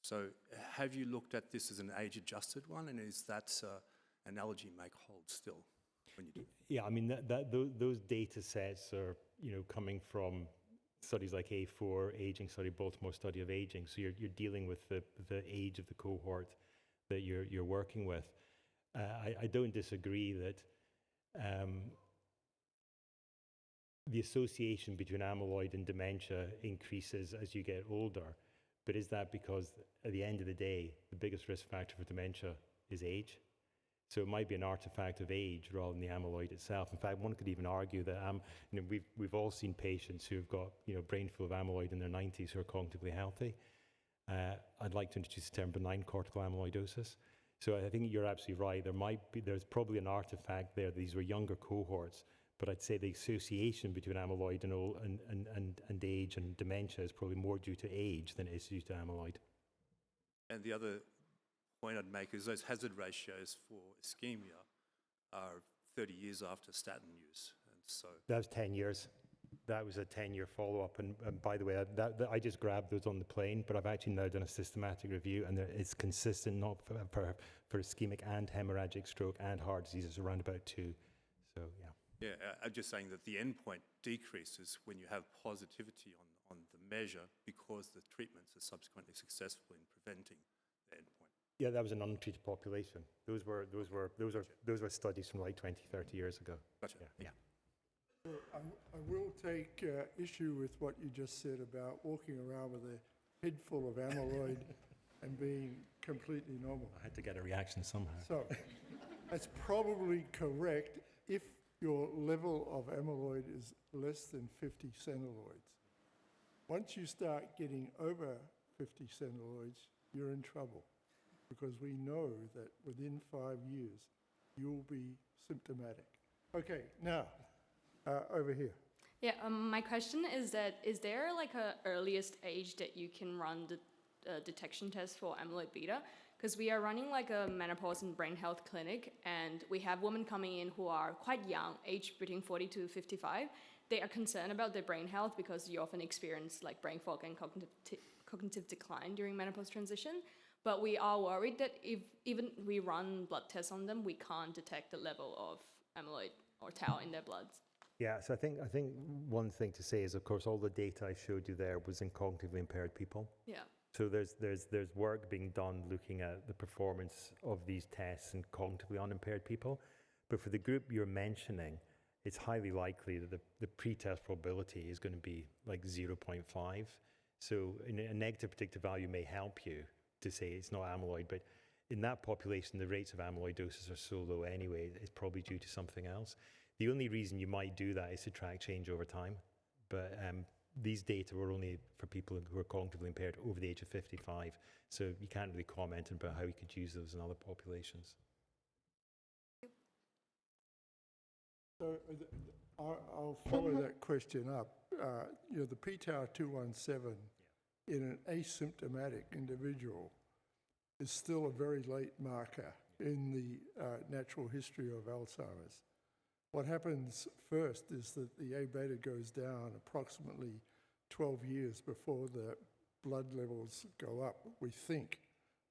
So have you looked at this as an age-adjusted one, and is that analogy make hold still when you do? Yeah, I mean, those data sets are, coming from studies like A4, aging study, Baltimore study of aging. So you're dealing with the age of the cohort that you're working with. I don't disagree that the association between amyloid and dementia increases as you get older. But is that because at the end of the day, the biggest risk factor for dementia is age? So it might be an artifact of age rather than the amyloid itself. In fact, one could even argue that we've all seen patients who've got brain full of amyloid in their 90s who are cognitively healthy. I'd like to introduce the term benign cortical amyloidosis. So I think you're absolutely right. There's probably an artifact there. These were younger cohorts, but I'd say the association between amyloid and age and dementia is probably more due to age than it is due to amyloid. And the other point I'd make is those hazard ratios for ischemia are 30 years after statin use. And so that was 10 years. That was a 10-year follow-up. And by the way, I just grabbed those on the plane, but I've actually now done a systematic review, and it's consistent not for ischemic and hemorrhagic stroke and heart diseases around about 2. So, yeah. yeah, I'm just saying that the endpoint decreases when you have positivity on the measure because the treatments are subsequently successful in preventing the endpoint. Yeah, that was an untreated population. Those were studies from like 20, 30 years ago. Gotcha. Yeah. I will take issue with what you just said about walking around with a head full of amyloid and being completely normal. I had to get a reaction somehow. So that's probably correct if your level of amyloid is less than 50 centiloids. Once you start getting over 50 centiloids, you're in trouble, because we know that within 5 years, you'll be symptomatic. Okay, now, over here. Yeah, my question is that, is there like a earliest age that you can run the detection test for amyloid beta? Because we are running like a menopause and brain health clinic, and we have women coming in who are quite young, aged between 40 to 55. They are concerned about their brain health because you often experience like brain fog and cognitive decline during menopause transition. But we are worried that if even we run blood tests on them, we can't detect the level of amyloid or tau in their bloods. Yeah, so I think one thing to say is, of course, all the data I showed you there was in cognitively impaired people. Yeah. So there's work being done looking at the performance of these tests in cognitively unimpaired people. But for the group you're mentioning, it's highly likely that the pre-test probability is going to be like 0.5. So a negative predictive value may help you to say it's not amyloid, but in that population, the rates of amyloidosis are so low anyway, it's probably due to something else. The only reason you might do that is to track change over time. But these data were only for people who are cognitively impaired over the age of 55. So you can't really comment about how you could use those in other populations. So I'll follow that question up. The p-tau217 in an asymptomatic individual is still a very late marker in the natural history of Alzheimer's. What happens first is that the A-beta goes down approximately 12 years before the blood levels go up, we think.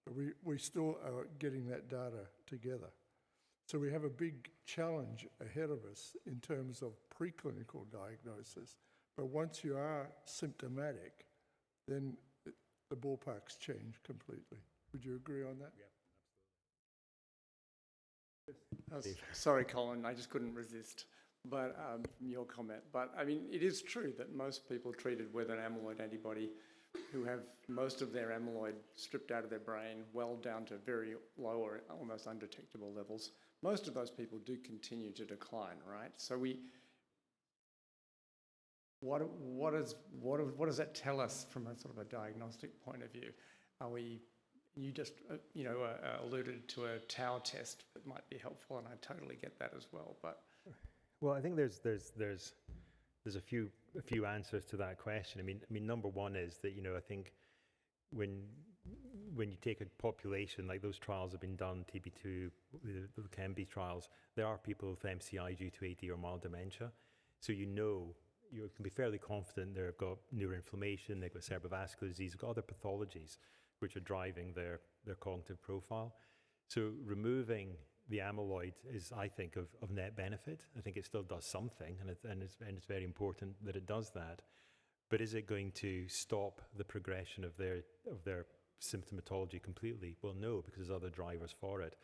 But we still are getting that data together. So we have a big challenge ahead of us in terms of preclinical diagnosis. But once you are symptomatic, then the ballparks change completely. Would you agree on that? Yeah. Sorry, Colin, I just couldn't resist but from your comment. But I mean, it is true that most people treated with an amyloid antibody who have most of their amyloid stripped out of their brain well down to very low or almost undetectable levels, most of those people do continue to decline, right? So what does that tell us from a sort of a diagnostic point of view? You just alluded to a tau test that might be helpful, and I totally get that as well. But well, I think there's there's a few answers to that question. I mean, number one is that, I think when you take a population, like those trials have been done, TB2, the Leqembi trials, there are people with MCI due to AD or mild dementia. So you can be fairly confident they've got neuroinflammation, they've got cerebrobvascular disease, they've got other pathologies which are driving their cognitive profile. So removing the amyloid is, I think, of net benefit. I think it still does something, and it's very important that it does that. But is it going to stop the progression of their symptomatology completely? Well, no, because there's other drivers for it.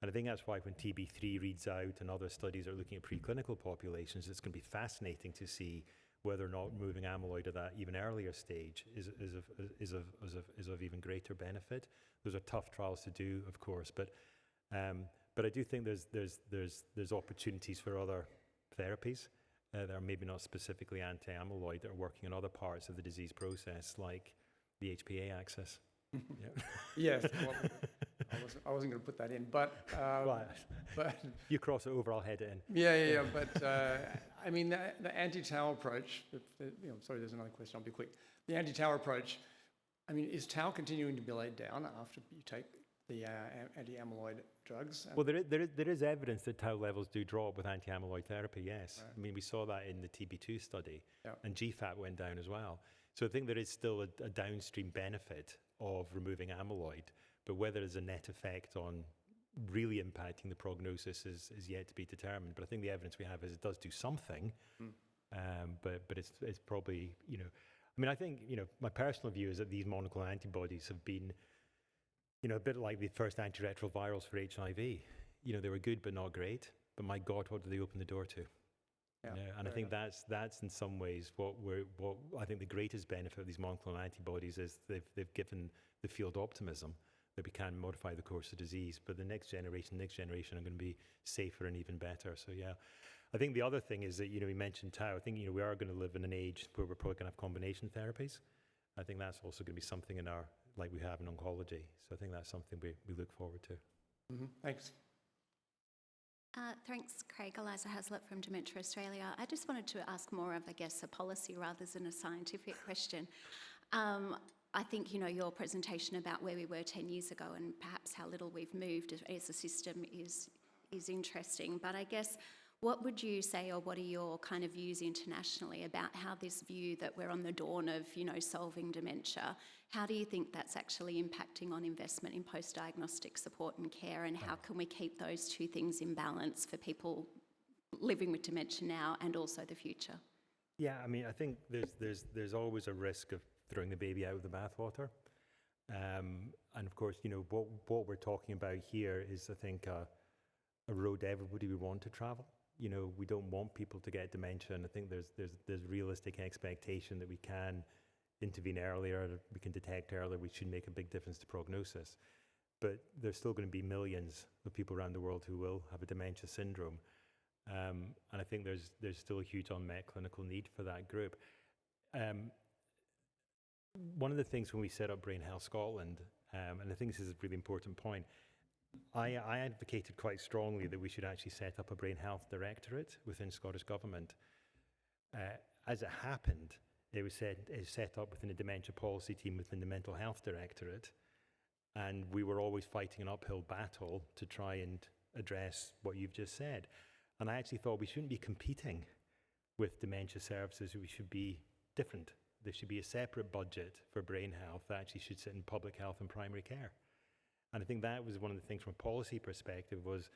And I think that's why when TB3 reads out and other studies are looking at preclinical populations, it's going to be fascinating to see whether or not removing amyloid at that even earlier stage is of even greater benefit. Those are tough trials to do, of course, but I do think there's opportunities for other therapies that are maybe not specifically anti-amyloid that are working on other parts of the disease process, like the HPA axis. Yeah. Yes, well, I wasn't going to put that in, but You cross it over, I'll head it in. Yeah. But I mean, the anti-tau approach. Sorry, there's another question. I'll be quick. The anti-tau approach. I mean, is tau continuing to be laid down after you take the anti-amyloid drugs? Well, there is evidence that tau levels do drop with anti-amyloid therapy, yes. Right. I mean, we saw that in the TB2 study, and GFAP went down as well. So I think there is still a downstream benefit of removing amyloid, but whether there's a net effect on really impacting the prognosis is yet to be determined. But I think the evidence we have is it does do something, but it's probably, I mean, I think, my personal view is that these monoclonal antibodies have been, a bit like the first antiretrovirals for HIV. They were good but not great, but my God, what did they open the door to? And I think that's in some ways what I think the greatest benefit of these monoclonal antibodies is they've given the field optimism that we can modify the course of disease, but the next generation are going to be safer and even better. So yeah, I think the other thing is that, we mentioned tau. I think, we are going to live in an age where we're probably going to have combination therapies. I think that's also going to be something like we have in oncology. So I think that's something we look forward to. Mm-hmm. Thanks. Thanks, Craig. Eliza Haslett from Dementia Australia. I just wanted to ask more of, I guess, a policy rather than a scientific question. I think, your presentation about where we were 10 years ago and perhaps how little we've moved as a system is interesting. But I guess, what would you say, or what are your kind of views internationally about how this view that we're on the dawn of, solving dementia, how do you think that's actually impacting on investment in post-diagnostic support and care, and how can we keep those two things in balance for people living with dementia now and also the future? Yeah, I mean, I think there's always a risk of throwing the baby out with the bathwater. And of course, what we're talking about here is, I think, a road everybody would want to travel. We don't want people to get dementia, and I think there's realistic expectation that we can intervene earlier, we can detect earlier, we should make a big difference to prognosis. But there's still going to be millions of people around the world who will have a dementia syndrome. And I think there's still a huge unmet clinical need for that group. One of the things when we set up Brain Health Scotland, and I think this is a really important point, I advocated quite strongly that we should actually set up a Brain Health Directorate within Scottish Government. As it happened, it was set up within a dementia policy team within the Mental Health Directorate, and we were always fighting an uphill battle to try and address what you've just said. And I actually thought we shouldn't be competing with dementia services, we should be different. There should be a separate budget for brain health that actually should sit in public health and primary care. And I think that was one of the things from a policy perspective was,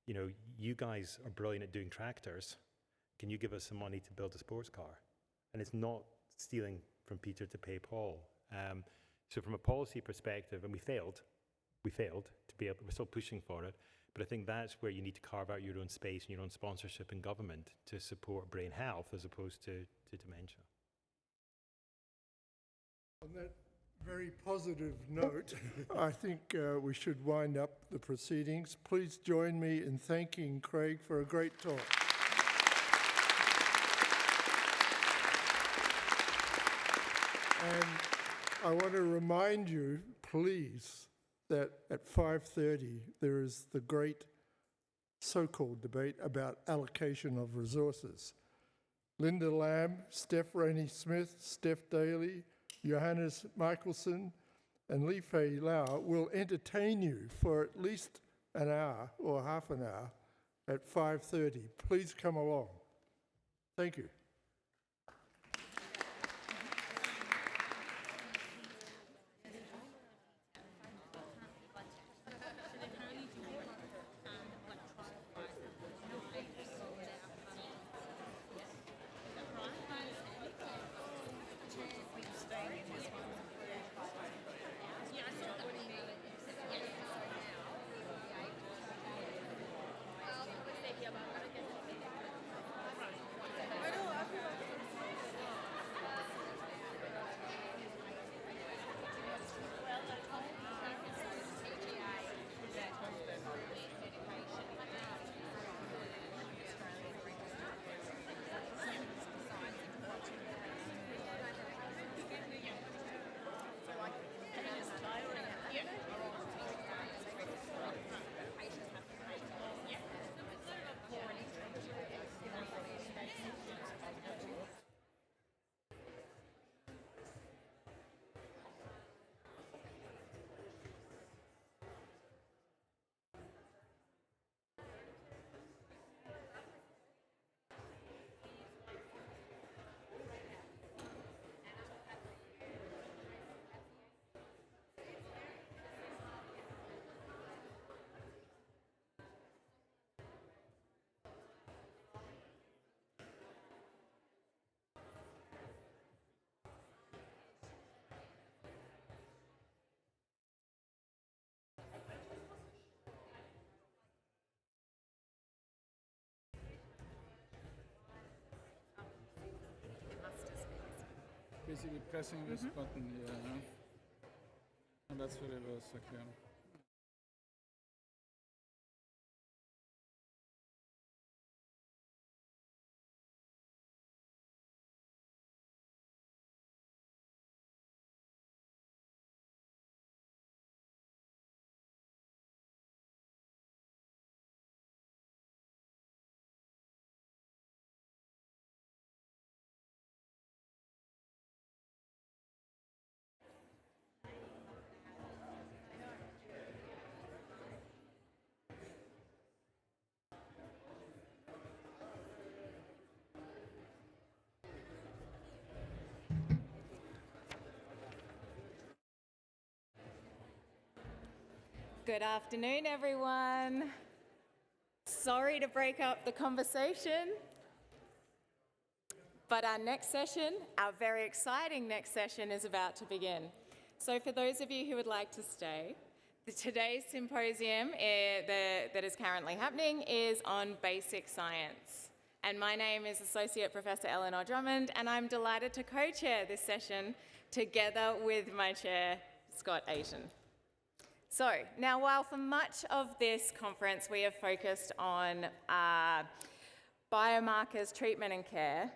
you guys are brilliant at doing tractors. Can you give us some money to build a sports car? And it's not stealing from Peter to pay Paul. So from a policy perspective, and we failed to be able, we're still pushing for it, but I think that's where you need to carve out your own space and your own sponsorship in government to support brain health as opposed to dementia. On that very positive note, I think we should wind up the proceedings. Please join me in thanking Craig for a great talk. And I want to remind you, please, that at 5:30 there is the great so-called debate about allocation of resources. Linda Lamb, Steph Rainey-Smith, Steph Daly, Johannes Michelson, and Li Fei Lau will entertain you for at least an hour or half an hour at 5:30. Please come along. Thank you. Basically pressing this button here, huh? And that's the reverse, okay. Good afternoon, everyone. Sorry to break up the conversation, but our next session, our very exciting next session, is about to begin. So for those of you who would like to stay, today's symposium that is currently happening is on basic science. And my name is Associate Professor Eleanor Drummond, and I'm delighted to co-chair this session together with my chair, Scott Ayton. So, now while for much of this conference we have focused on biomarkers, treatment and care,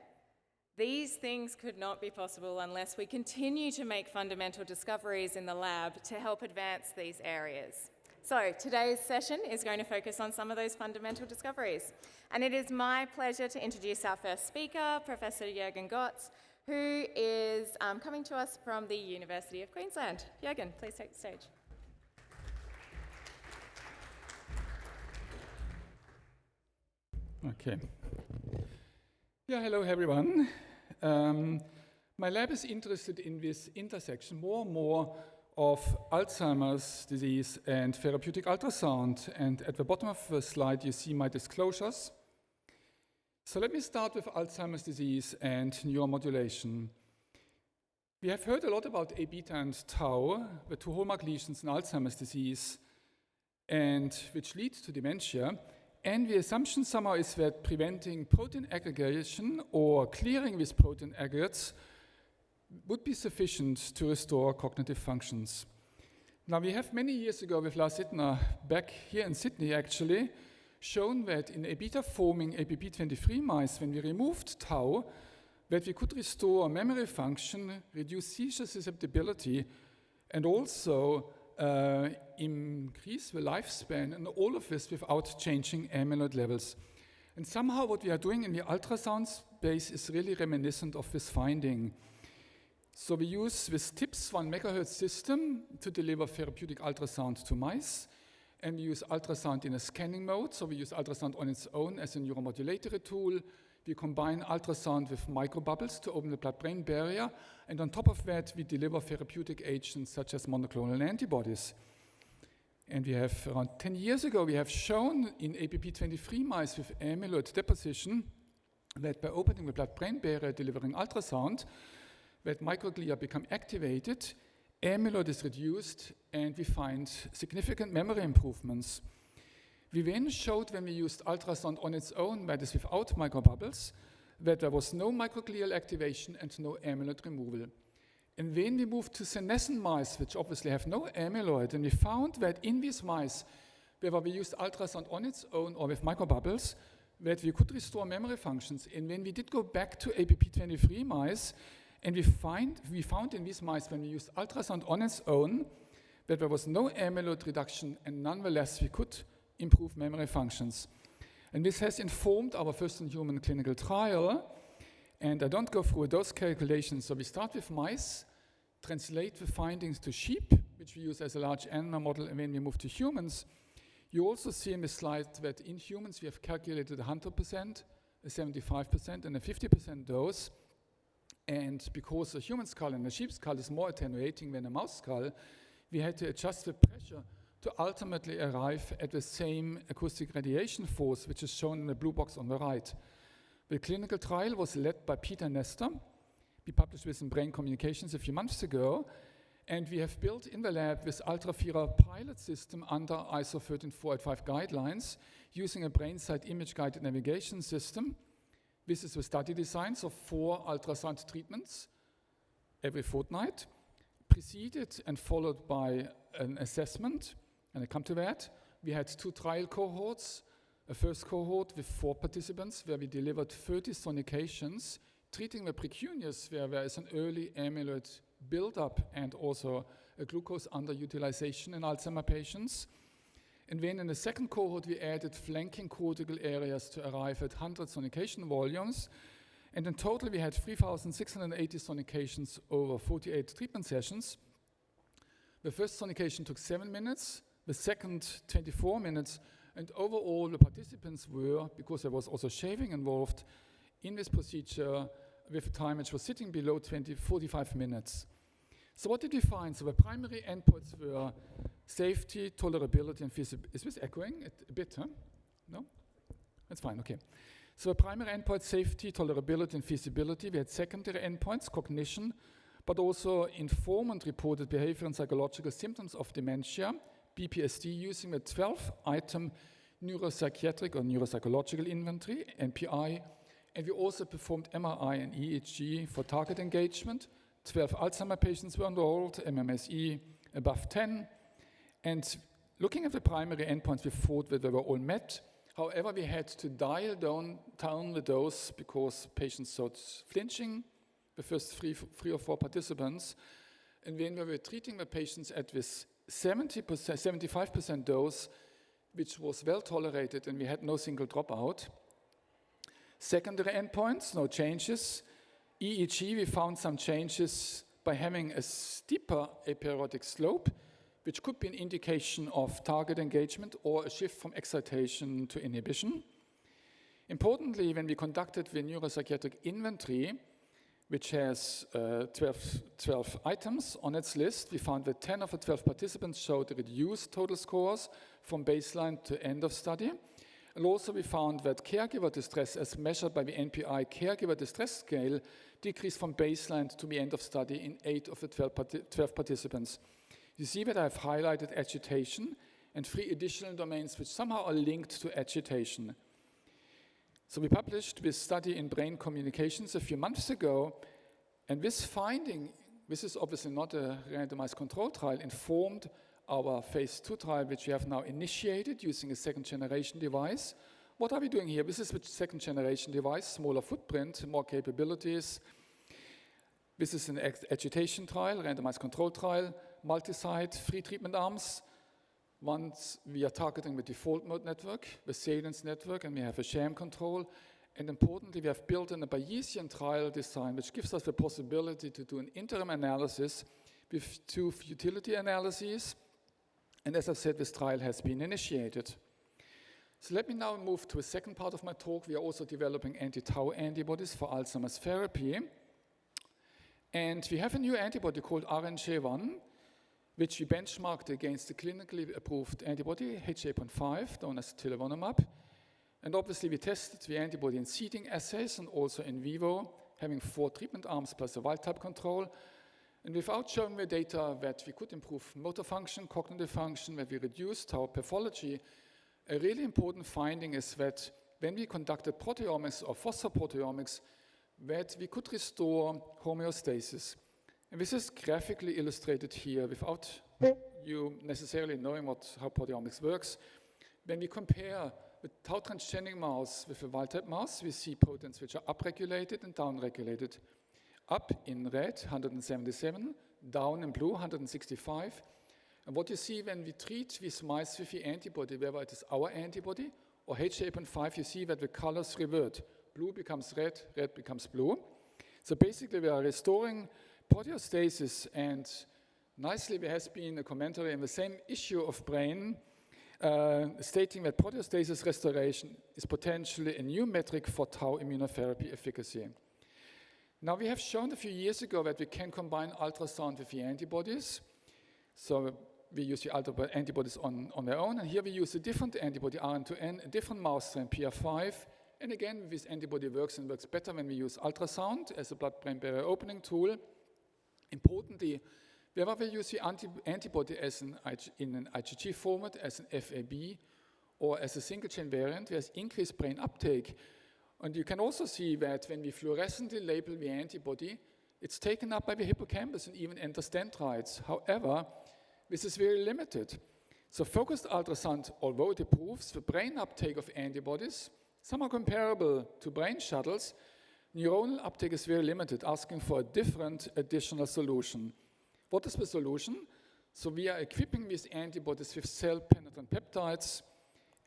these things could not be possible unless we continue to make fundamental discoveries in the lab to help advance these areas. So, today's session is going to focus on some of those fundamental discoveries. And it is my pleasure to introduce our first speaker, Professor Jurgen Gotz, who is coming to us from the University of Queensland. Jurgen, please take the stage. Okay. Yeah, hello everyone. My lab is interested in this intersection more and more of Alzheimer's disease and therapeutic ultrasound. And at the bottom of the slide, you see my disclosures. So let me start with Alzheimer's disease and neuromodulation. We have heard a lot about A-beta and tau, the two hallmark lesions in Alzheimer's disease, and which lead to dementia. And the assumption somehow is that preventing protein aggregation or clearing these protein aggregates would be sufficient to restore cognitive functions. Now, we have many years ago with Lars Ittner, back here in Sydney actually, shown that in A-beta forming APP23 mice, when we removed tau, that we could restore memory function, reduce seizure susceptibility, and also increase the lifespan, and all of this without changing amyloid levels. And somehow what we are doing in the ultrasounds base is really reminiscent of this finding. So we use this TIPS 1 megahertz system to deliver therapeutic ultrasound to mice. And we use ultrasound in a scanning mode. So we use ultrasound on its own as a neuromodulatory tool. We combine ultrasound with microbubbles to open the blood-brain barrier. And on top of that, we deliver therapeutic agents such as monoclonal antibodies. And we have, around 10 years ago, we have shown in APP23 mice with amyloid deposition that by opening the blood-brain barrier delivering ultrasound, that microglia become activated, amyloid is reduced, and we find significant memory improvements. We then showed when we used ultrasound on its own, that is without microbubbles, that there was no microglial activation and no amyloid removal. And then we moved to senescent mice, which obviously have no amyloid, and we found that in these mice, whether we used ultrasound on its own or with microbubbles, that we could restore memory functions. And when we did go back to APP23 mice, and we found in these mice, when we used ultrasound on its own, that there was no amyloid reduction, and nonetheless we could improve memory functions. And this has informed our first-in-human clinical trial. And I don't go through those calculations. So we start with mice, translate the findings to sheep, which we use as a large animal model, and then we move to humans. You also see in the slide that in humans we have calculated 100%, a 75%, and a 50% dose. And because a human skull and a sheep skull is more attenuating than a mouse skull, we had to adjust the pressure to ultimately arrive at the same acoustic radiation force, which is shown in the blue box on the right. The clinical trial was led by Peter Nestor. We published this in Brain Communications a few months ago, and we have built in the lab this ultra-FIRA pilot system under ISO 13485 guidelines using a brain-side image-guided navigation system. This is the study design, so 4 ultrasound treatments every fortnight, preceded and followed by an assessment, and I come to that. We had 2 trial cohorts. A first cohort with 4 participants where we delivered 30 sonications, treating the precuneus where there is an early amyloid buildup and also a glucose underutilization in Alzheimer patients. And then in the second cohort, we added flanking cortical areas to arrive at 100 sonication volumes. And in total, we had 3,680 sonications over 48 treatment sessions. The first sonication took 7 minutes, the second 24 minutes, and overall, the participants were, because there was also shaving involved, in this procedure with a time which was sitting below 45 minutes. So what did we find? So the primary endpoints were safety, tolerability, and feasibility. Is this echoing a bit, huh? No? That's fine, okay. So the primary endpoint, safety, tolerability, and feasibility. We had secondary endpoints, cognition, but also informant-reported behavior and psychological symptoms of dementia, BPSD, using the 12-item neuropsychiatric or neuropsychological inventory, NPI, and we also performed MRI and EEG for target engagement. 12 Alzheimer patients were enrolled, MMSE above 10, and looking at the primary endpoints, we thought that they were all met. However, we had to dial down the dose because patients started flinching, the first three or four participants, and when we were treating the patients at this 75% dose, which was well tolerated, and we had no single dropout. Secondary endpoints, no changes. EEG, we found some changes by having a steeper aperiodic slope, which could be an indication of target engagement or a shift from excitation to inhibition. Importantly, when we conducted the neuropsychiatric inventory, which has 12 items on its list, we found that 10 of the 12 participants showed reduced total scores from baseline to end of study. And also we found that caregiver distress, as measured by the NPI caregiver distress scale, decreased from baseline to the end of study in 8 of the 12 participants. You see that I've highlighted agitation and 3 additional domains which somehow are linked to agitation. So we published this study in Brain Communications a few months ago, and this finding, this is obviously not a randomized control trial, informed our phase 2 trial, which we have now initiated using a second-generation device. What are we doing here? This is the second-generation device, smaller footprint, more capabilities. This is an agitation trial, randomized control trial, multi-site, 3 treatment arms. Once we are targeting the default mode network, the salience network, and we have a sham control. And importantly, we have built in a Bayesian trial design, which gives us the possibility to do an interim analysis with 2 futility analyses. And as I said, this trial has been initiated. So let me now move to a second part of my talk. We are also developing anti-tau antibodies for Alzheimer's therapy. And we have a new antibody called RNJ1, which we benchmarked against the clinically approved antibody, HA.5, known as tilevonomab. And obviously, we tested the antibody in seeding assays and also in vivo, having 4 treatment arms plus a wild-type control. And without showing the data that we could improve motor function, cognitive function, that we reduced tau pathology, a really important finding is that when we conducted proteomics or phosphoproteomics, that we could restore homeostasis. And this is graphically illustrated here without you necessarily knowing how proteomics works. When we compare the tau transgenic mouse with a wild-type mouse, we see proteins which are upregulated and downregulated. Up in red, 177, down in blue, 165. And what you see when we treat these mice with the antibody, whether it is our antibody or HA.5, you see that the colors revert. Blue becomes red, red becomes blue. So basically, we are restoring proteostasis, and nicely there has been a commentary in the same issue of Brain stating that proteostasis restoration is potentially a new metric for tau immunotherapy efficacy. Now, we have shown a few years ago that we can combine ultrasound with the antibodies. So we use the antibodies on their own, and here we use a different antibody, RN2N, a different mouse strain, PR5. And again, this antibody works and works better when we use ultrasound as a blood-brain barrier opening tool. Importantly, whether we use the antibody as in an IgG format, as an FAB, or as a single-chain variant, there's increased brain uptake. And you can also see that when we fluorescently label the antibody, it's taken up by the hippocampus and even enters dendrites. However, this is very limited. So focused ultrasound, although it improves the brain uptake of antibodies, some are comparable to brain shuttles, neuronal uptake is very limited, asking for a different additional solution. What is the solution? So we are equipping these antibodies with cell-penetrant peptides.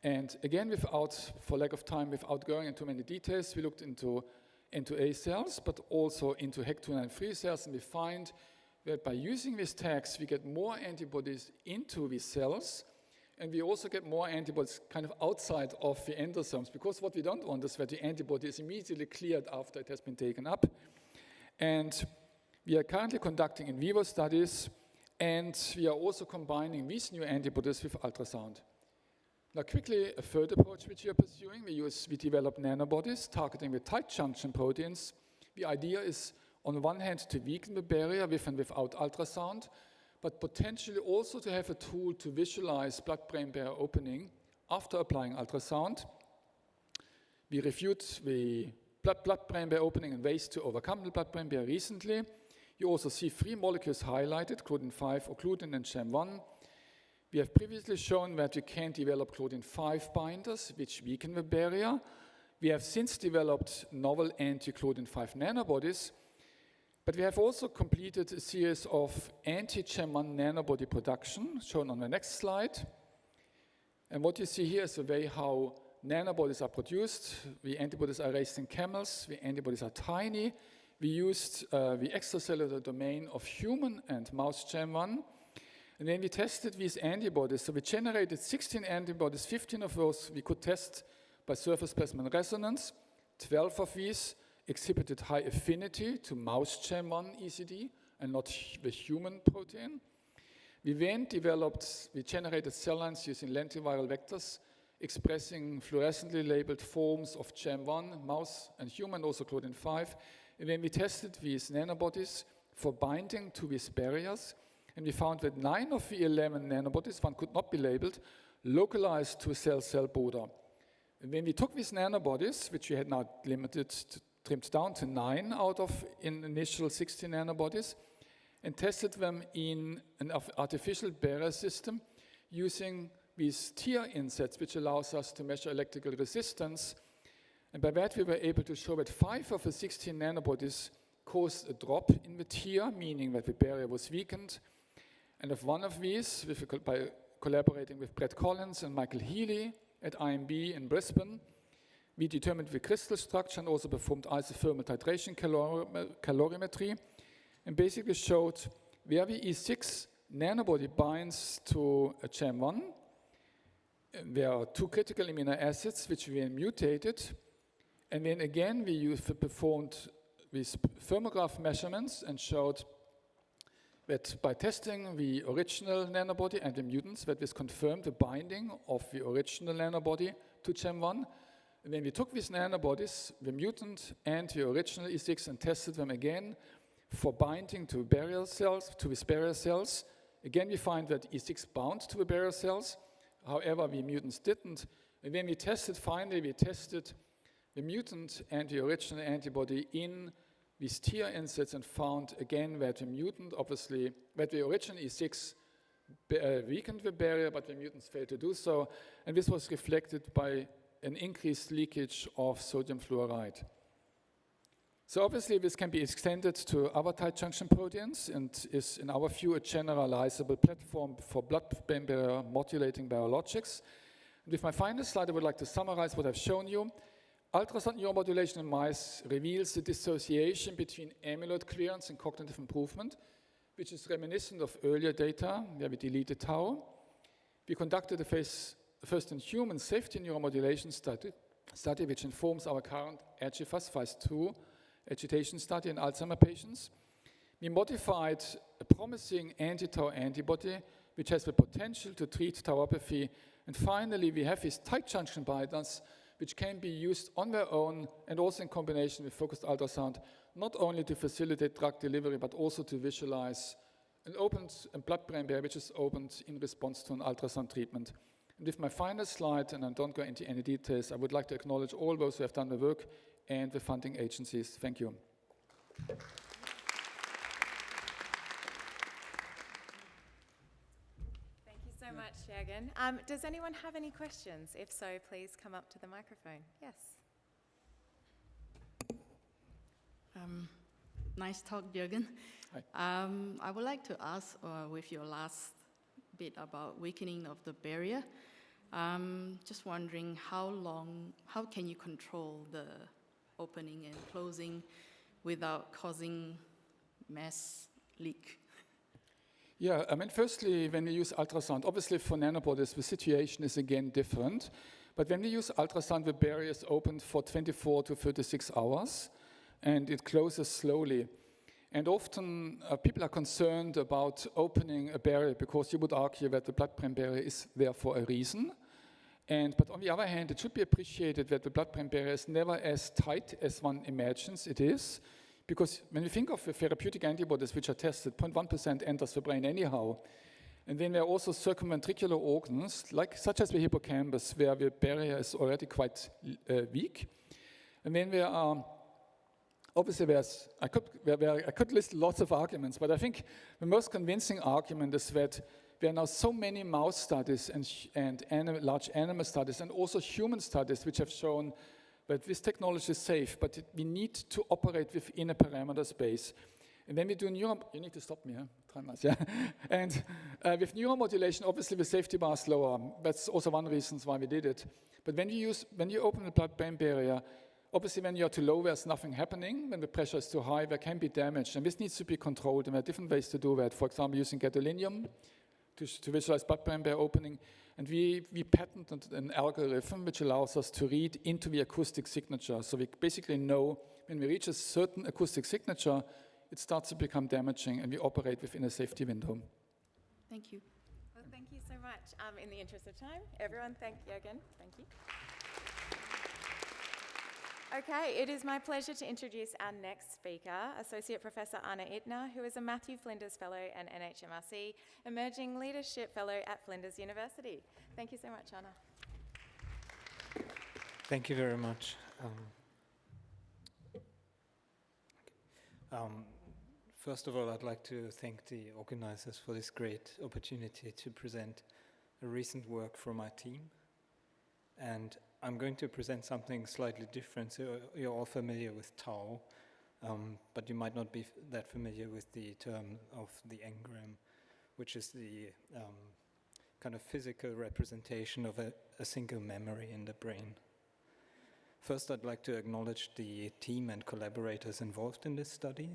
And again, for lack of time, without going into many details, we looked into N2A cells, but also into HEC293 cells, and we find that by using these tags, we get more antibodies into these cells, and we also get more antibodies kind of outside of the endosomes, because what we don't want is that the antibody is immediately cleared after it has been taken up. And we are currently conducting in vivo studies, and we are also combining these new antibodies with ultrasound. Now, quickly, a third approach which we are pursuing, we develop nanobodies targeting the tight junction proteins. The idea is, on one hand, to weaken the barrier with and without ultrasound, but potentially also to have a tool to visualize blood-brain barrier opening after applying ultrasound. We reviewed the blood-brain barrier opening and ways to overcome the blood-brain barrier recently. You also see 3 molecules highlighted, Claudin-5, occludin, and SHAM1. We have previously shown that we can develop Claudin-5 binders, which weaken the barrier. We have since developed novel anti-Claudin-5 nanobodies, but we have also completed a series of anti-SHAM1 nanobody production, shown on the next slide. And what you see here is the way how nanobodies are produced. The antibodies are raised in camels. The antibodies are tiny. We used the extracellular domain of human and mouse SHAM1. And then we tested these antibodies. So we generated 16 antibodies, 15 of those we could test by surface plasmon resonance. 12 of these exhibited high affinity to mouse SHAM1 ECD and not the human protein. We then generated cell lines using lentiviral vectors expressing fluorescently labeled forms of SHAM1, mouse and human, also Claudin-5. And then we tested these nanobodies for binding to these barriers. And we found that 9 of the 11 nanobodies, one could not be labeled, localized to cell-cell border. And when we took these nanobodies, which we had now trimmed down to 9 out of initial 16 nanobodies, and tested them in an artificial barrier system using these tear insets, which allows us to measure electrical resistance. And by that, we were able to show that 5 of the 16 nanobodies caused a drop in the tear, meaning that the barrier was weakened. And of one of these, by collaborating with Brett Collins and Michael Healy at IMB in Brisbane, We determined the crystal structure and also performed isothermal titration calorimetry, and basically showed where the E6 nanobody binds to a CHAM1. There are 2 critical amino acids which were mutated, and then again we performed these thermograph measurements and showed that by testing the original nanobody and the mutants, that this confirmed the binding of the original nanobody to CHAM1. And then we took these nanobodies, the mutant and the original E6, and tested them again for binding to burial cells, to these burial cells. Again, we find that E6 bound to the burial cells. However, the mutants didn't. And then we tested the mutant and the original antibody in these tear insets and found again that the mutant, obviously, that the original E6 weakened the barrier, but the mutants failed to do so. And this was reflected by an increased leakage of sodium fluoride. So obviously this can be extended to other tight junction proteins and is, in our view, a generalizable platform for blood-brain barrier modulating biologics. And with my final slide, I would like to summarize what I've shown you. Ultrasound neuromodulation in mice reveals the dissociation between amyloid clearance and cognitive improvement, which is reminiscent of earlier data where we deleted tau. We conducted a first-in-human safety neuromodulation study which informs our current ADRF phase 2 agitation study in Alzheimer patients. We modified a promising anti-tau antibody which has the potential to treat tauopathy. And finally, we have these tight junction binders which can be used on their own and also in combination with focused ultrasound, not only to facilitate drug delivery, but also to visualize an opened blood-brain barrier which is opened in response to an ultrasound treatment. And with my final slide, and I don't go into any details, I would like to acknowledge all those who have done the work and the funding agencies. Thank you. Thank you so much, Jurgen. Does anyone have any questions? If so, please come up to the microphone. Yes. Nice talk, Jurgen. Hi. I would like to ask, with your last bit about weakening of the barrier, just wondering how can you control the opening and closing without causing mass leak? Yeah, I mean, firstly, when we use ultrasound, obviously for nanobodies, the situation is again different. But when we use ultrasound, the barrier is opened for 24 to 36 hours, and it closes slowly. And often people are concerned about opening a barrier because you would argue that the blood-brain barrier is there for a reason. But on the other hand, it should be appreciated that the blood-brain barrier is never as tight as one imagines it is. Because when you think of the therapeutic antibodies which are tested, 0.1% enters the brain anyhow. And then there are also circumventricular organs, such as the hippocampus, where the barrier is already quite weak. And then there are, obviously I could list lots of arguments, but I think the most convincing argument is that there are now so many mouse studies and large animal studies and also human studies which have shown that this technology is safe, but we need to operate within a parameter space. And when we do you need to stop me, yeah? And with neuromodulation, obviously the safety bar is lower. That's also one reason why we did it. But when you open the blood-brain barrier, obviously when you're too low, there's nothing happening. When the pressure is too high, there can be damage. And this needs to be controlled, and there are different ways to do that. For example, using gadolinium to visualize blood-brain barrier opening. And we patented an algorithm which allows us to read into the acoustic signature. So we basically know when we reach a certain acoustic signature, it starts to become damaging, and we operate within a safety window. Thank you. Well, thank you so much. In the interest of time, everyone, thank Jurgen. Thank you. Okay, it is my pleasure to introduce our next speaker, Associate Professor Arne Ittner, who is a Matthew Flinders Fellow and NHMRC Emerging Leadership Fellow at Flinders University. Thank you so much, Arne. Thank you very much. First of all, I'd like to thank the organizers for this great opportunity to present a recent work from my team. And I'm going to present something slightly different. So you're all familiar with tau, but you might not be that familiar with the term of the engram, which is the kind of physical representation of a single memory in the brain. First, I'd like to acknowledge the team and collaborators involved in this study.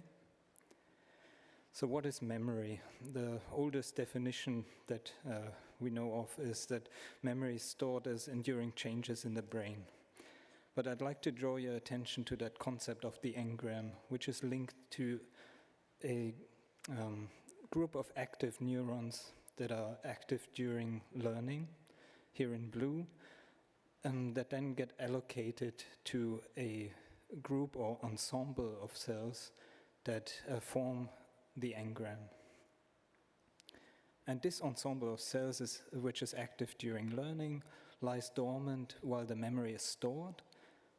So what is memory? The oldest definition that we know of is that memory is stored as enduring changes in the brain. But I'd like to draw your attention to that concept of the engram, which is linked to a group of active neurons that are active during learning, here in blue, that then get allocated to a group or ensemble of cells that form the engram. And this ensemble of cells, which is active during learning, lies dormant while the memory is stored,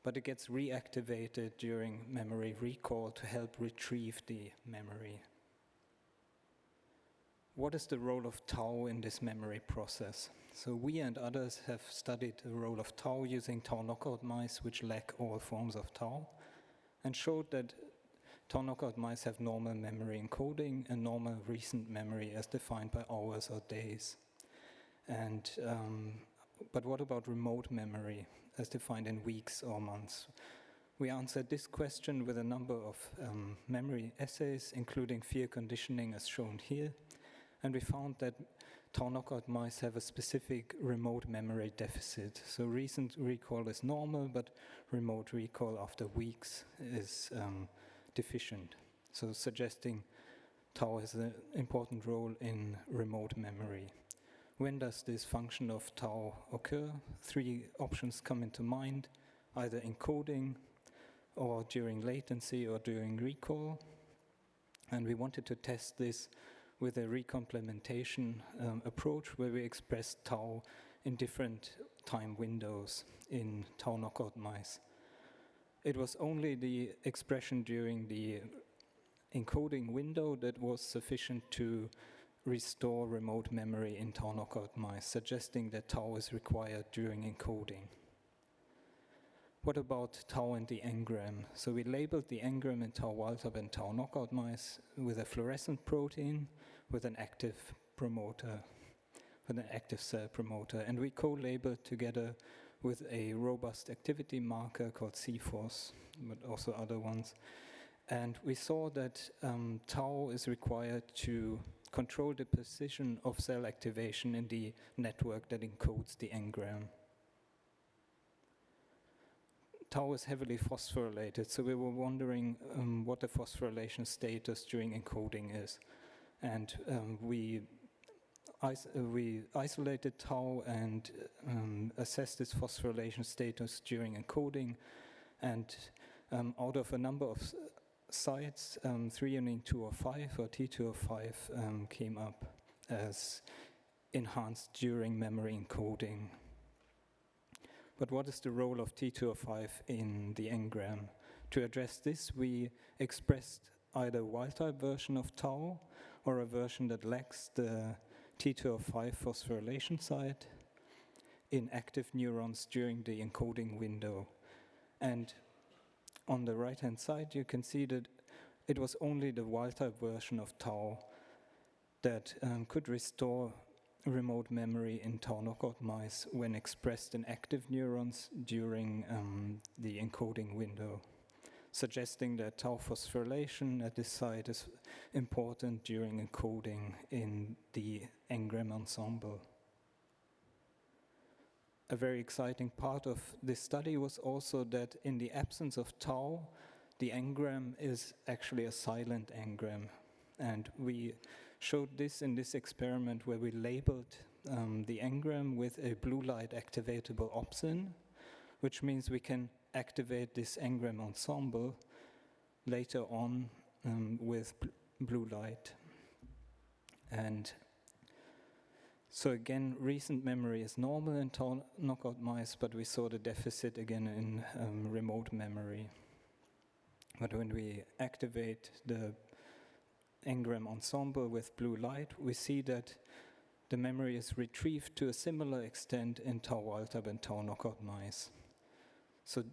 but it gets reactivated during memory recall to help retrieve the memory. What is the role of tau in this memory process? So we and others have studied the role of tau using tau knockout mice, which lack all forms of tau, and showed that tau knockout mice have normal memory encoding and normal recent memory as defined by hours or days. And but what about remote memory as defined in weeks or months? We answered this question with a number of memory assays, including fear conditioning as shown here. And we found that tau knockout mice have a specific remote memory deficit. So recent recall is normal, but remote recall after weeks is deficient. So suggesting tau has an important role in remote memory. When does this function of tau occur? 3 options come into mind, either encoding or during latency or during recall. And we wanted to test this with a recomplementation approach where we express tau in different time windows in tau knockout mice. It was only the expression during the encoding window that was sufficient to restore remote memory in tau knockout mice, suggesting that tau is required during encoding. What about tau and the engram? So we labeled the engram in tau wild-type and tau knockout mice with a fluorescent protein with an active promoter, with an active cell promoter, and we co-labeled together with a robust activity marker called CFOS, but also other ones. And we saw that tau is required to control the precision of cell activation in the network that encodes the engram. Tau is heavily phosphorylated, so we were wondering what the phosphorylation status during encoding is. And we isolated tau and assessed its phosphorylation status during encoding. And out of a number of sites, threonine 205 or T205 came up as enhanced during memory encoding. But what is the role of T205 in the engram? To address this, we expressed either a wild-type version of tau or a version that lacks the T205 phosphorylation site in active neurons during the encoding window. And on the right-hand side, you can see that it was only the wild-type version of tau that could restore remote memory in tau knockout mice when expressed in active neurons during the encoding window, suggesting that tau phosphorylation at this site is important during encoding in the engram ensemble. A very exciting part of this study was also that in the absence of tau, the engram is actually a silent engram. And we showed this in this experiment where we labeled the engram with a blue light activatable opsin, which means we can activate this engram ensemble later on with blue light. And so again, recent memory is normal in tau knockout mice, but we saw the deficit again in remote memory. But when we activate the engram ensemble with blue light, we see that the memory is retrieved to a similar extent in tau wild-type and tau knockout mice. So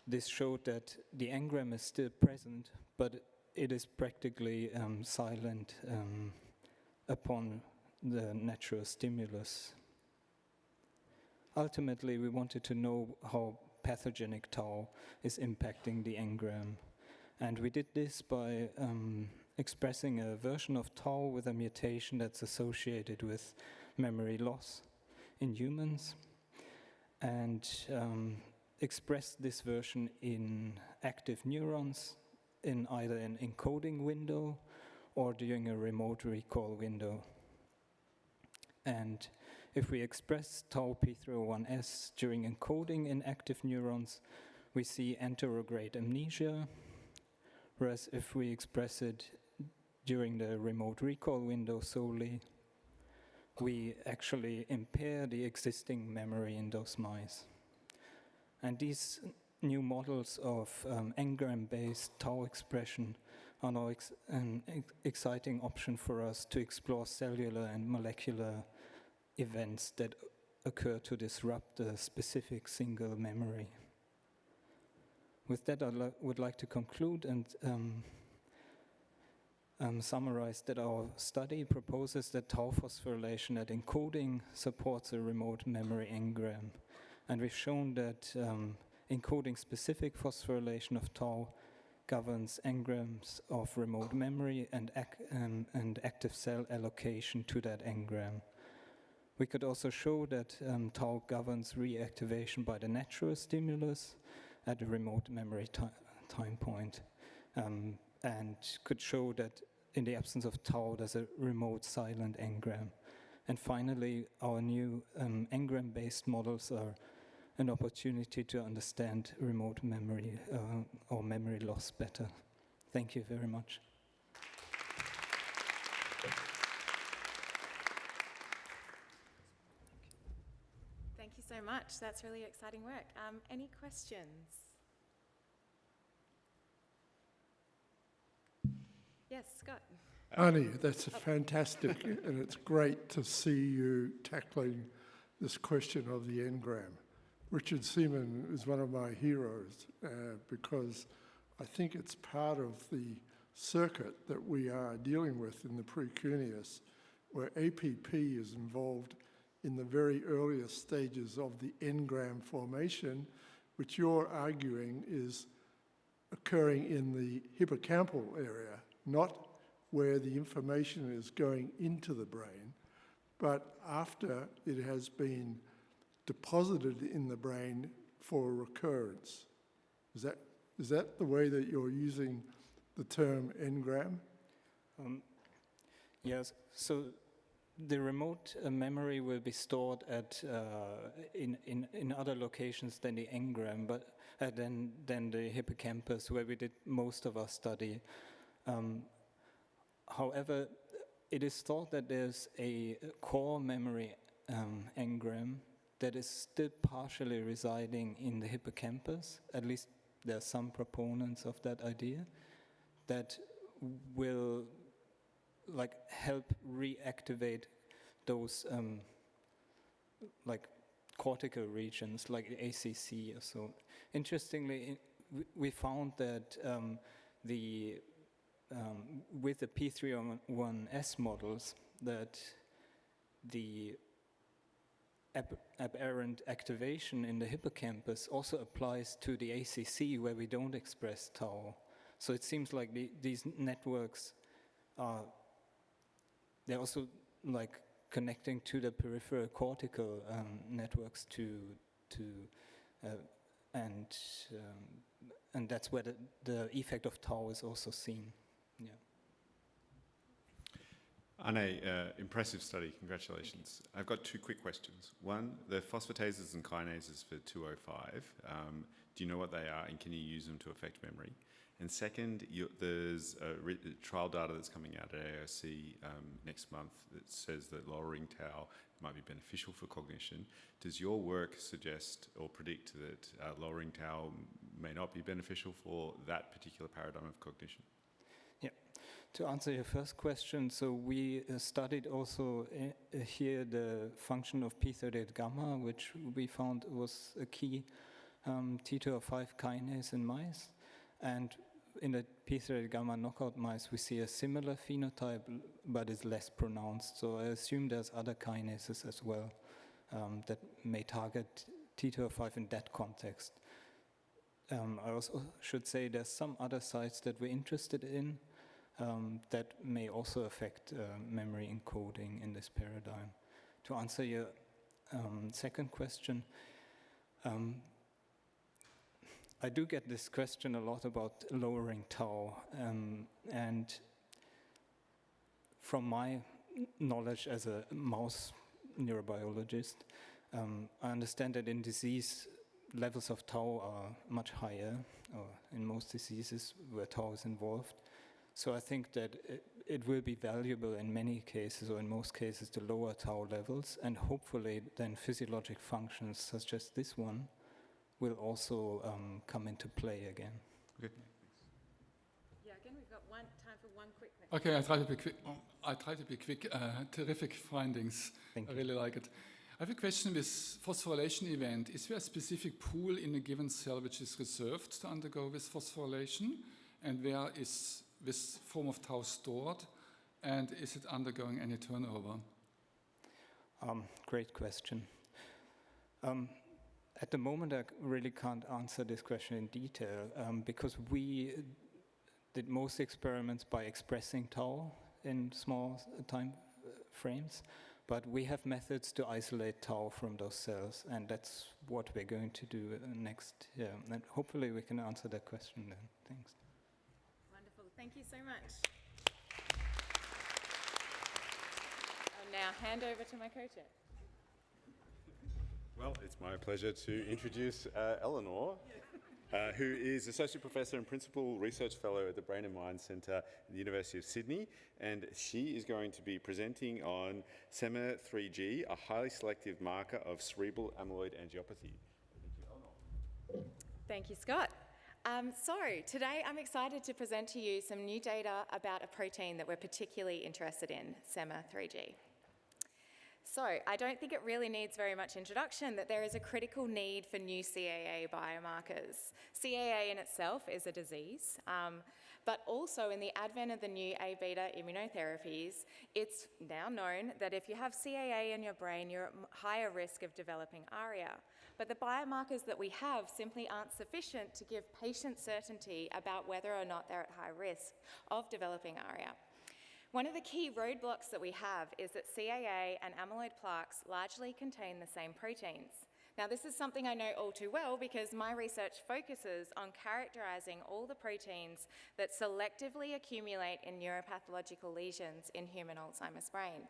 this showed that the engram is still present, but it is practically silent upon the natural stimulus. Ultimately, we wanted to know how pathogenic tau is impacting the engram. And we did this by expressing a version of tau with a mutation that's associated with memory loss in humans, and expressed this version in active neurons in either an encoding window or during a remote recall window. And if we express tau P301S during encoding in active neurons, we see anterograde amnesia, whereas if we express it during the remote recall window solely, we actually impair the existing memory in those mice. And these new models of engram-based tau expression are now an exciting option for us to explore cellular and molecular events that occur to disrupt a specific single memory. With that, I would like to conclude and summarize that our study proposes that tau phosphorylation at encoding supports a remote memory engram. And we've shown that encoding specific phosphorylation of tau governs engrams of remote memory and active cell allocation to that engram. We could also show that tau governs reactivation by the natural stimulus at a remote memory time point, and could show that in the absence of tau, there's a remote silent engram. And finally, our new engram-based models are an opportunity to understand remote memory or memory loss better. Thank you very much. Thank you so much. That's really exciting work. Any questions? Yes, Scott. Arne, that's fantastic, and it's great to see you tackling this question of the engram. Richard Seaman is one of my heroes because I think it's part of the circuit that we are dealing with in the precuneus, where APP is involved in the very earliest stages of the engram formation, which you're arguing is occurring in the hippocampal area, not where the information is going into the brain, but after it has been deposited in the brain for recurrence. Is that the way that you're using the term engram? Yes, so the remote memory will be stored at in other locations than the engram, but than the hippocampus, where we did most of our study. However, it is thought that there's a core memory engram that is still partially residing in the hippocampus. At least there are some proponents of that idea that will help reactivate those cortical regions like the ACC or so. Interestingly, we found that with the P301S models, that the aberrant activation in the hippocampus also applies to the ACC, where we don't express tau. So it seems like these networks they're also connecting to the peripheral cortical networks and that's where the effect of tau is also seen. Yeah. Arne, impressive study, congratulations. I've got two quick questions. One, the phosphatases and kinases for 205, do you know what they are and can you use them to affect memory? And second, there's trial data that's coming out at AOC next month that says that lowering tau might be beneficial for cognition. Does your work suggest or predict that lowering tau may not be beneficial for that particular paradigm of cognition? Yeah. To answer your first question, so we studied also here the function of P38 gamma, which we found was a key T205 kinase in mice. And in the P38 gamma knockout mice, we see a similar phenotype, but it's less pronounced. So I assume there's other kinases as well that may target T205 in that context. I also should say there's some other sites that we're interested in that may also affect memory encoding in this paradigm. To answer your second question, I do get this question a lot about lowering tau, and from my knowledge as a mouse neurobiologist, I understand that in disease, levels of tau are much higher, or in most diseases where tau is involved. So I think that it will be valuable in many cases, or in most cases, to lower tau levels, and hopefully then physiologic functions such as this one will also come into play again. Okay. Yeah, again, we've got time for one quick question. Okay, I try to be quick. Terrific findings. Thank I you. really like it. I have a question with phosphorylation event. Is there a specific pool in a given cell which is reserved to undergo this phosphorylation? And where is this form of tau stored? And is it undergoing any turnover? Great question. At the moment, I really can't answer this question in detail because we did most experiments by expressing tau in small time frames, but we have methods to isolate tau from those cells, and that's what we're going to do next. Yeah, and hopefully we can answer that question then. Thanks. Wonderful. Thank you so much. I'll now hand over to my co-chair. Well, it's my pleasure to introduce Eleanor, who is Associate Professor and Principal Research Fellow at the Brain and Mind Centre at the University of Sydney, and she is going to be presenting on SEMA3G, a highly selective marker of cerebral amyloid angiopathy. Thank you, Eleanor. Thank you, Scott. So today I'm excited to present to you some new data about a protein that we're particularly interested in, SEMA3G. So I don't think it really needs very much introduction that there is a critical need for new CAA biomarkers. CAA in itself is a disease, but also in the advent of the new A-beta immunotherapies, it's now known that if you have CAA in your brain, you're at higher risk of developing ARIA. But the biomarkers that we have simply aren't sufficient to give patient certainty about whether or not they're at high risk of developing ARIA. One of the key roadblocks that we have is that CAA and amyloid plaques largely contain the same proteins. Now, this is something I know all too well because my research focuses on characterizing all the proteins that selectively accumulate in neuropathological lesions in human Alzheimer's brain.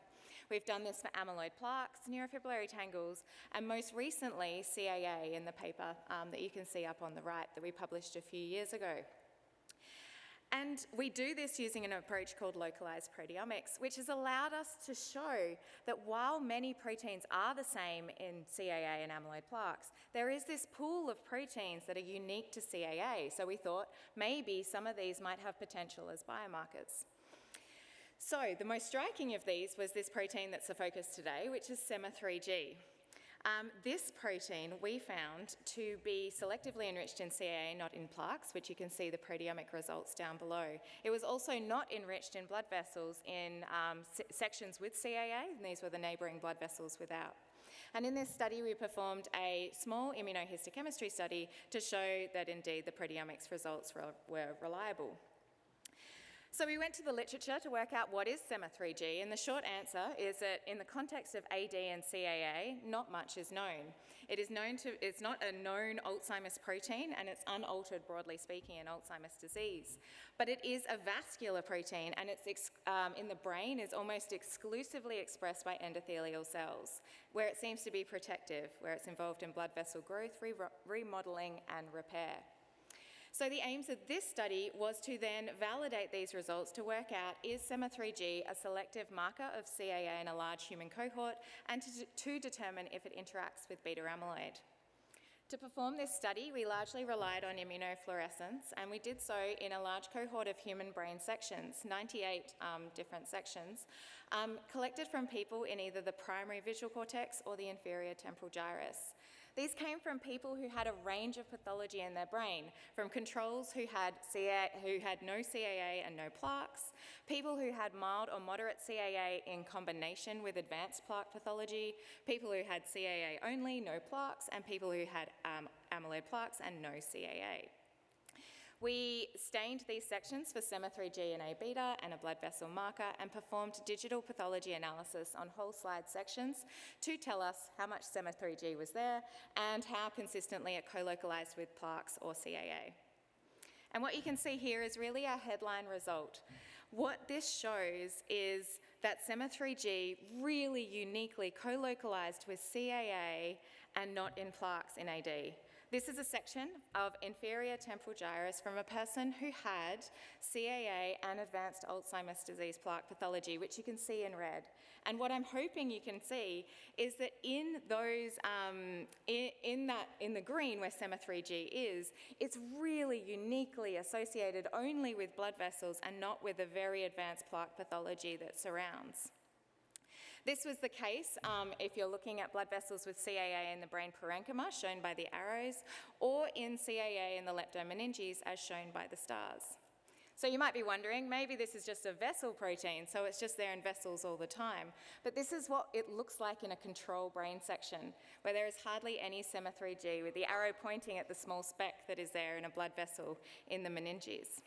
We've done this for amyloid plaques, neurofibrillary tangles, and most recently CAA in the paper that you can see up on the right that we published a few years ago. And we do this using an approach called localized proteomics, which has allowed us to show that while many proteins are the same in CAA and amyloid plaques, there is this pool of proteins that are unique to CAA. So we thought maybe some of these might have potential as biomarkers. So the most striking of these was this protein that's the focus today, which is SEMA3G. This protein we found to be selectively enriched in CAA, not in plaques, which you can see the proteomic results down below. It was also not enriched in blood vessels in sections with CAA, and these were the neighbouring blood vessels without. And in this study, we performed a small immunohistochemistry study to show that indeed the proteomics results were reliable. So we went to the literature to work out what is SEMA3G, and the short answer is that in the context of AD and CAA, not much is known. It's not a known Alzheimer's protein, and it's unaltered, broadly speaking, in Alzheimer's disease. But it is a vascular protein, and it's in the brain is almost exclusively expressed by endothelial cells, where it seems to be protective, where it's involved in blood vessel growth, remodeling, and repair. So the aims of this study was to then validate these results to work out, is SEMA3G a selective marker of CAA in a large human cohort, and to determine if it interacts with beta amyloid. To perform this study, we largely relied on immunofluorescence, and we did so in a large cohort of human brain sections, 98 different sections, collected from people in either the primary visual cortex or the inferior temporal gyrus. These came from people who had a range of pathology in their brain, from controls who had no CAA and no plaques, people who had mild or moderate CAA in combination with advanced plaque pathology, people who had CAA only, no plaques, and people who had amyloid plaques and no CAA. We stained these sections for SEMA3G and A-beta and a blood vessel marker and performed digital pathology analysis on whole slide sections to tell us how much SEMA3G was there and how consistently it co-localized with plaques or CAA. And what you can see here is really our headline result. What this shows is that SEMA3G really uniquely co-localized with CAA and not in plaques in AD. This is a section of inferior temporal gyrus from a person who had CAA and advanced Alzheimer's disease plaque pathology, which you can see in red. And what I'm hoping you can see is that in those, in the green where SEMA3G is, it's really uniquely associated only with blood vessels and not with the very advanced plaque pathology that surrounds. This was the case if you're looking at blood vessels with CAA in the brain parenchyma, shown by the arrows, or in CAA in the leptomeninges, as shown by the stars. So you might be wondering, maybe this is just a vessel protein, so it's just there in vessels all the time. But this is what it looks like in a control brain section, where there is hardly any SEMA3G, with the arrow pointing at the small speck that is there in a blood vessel in the meninges.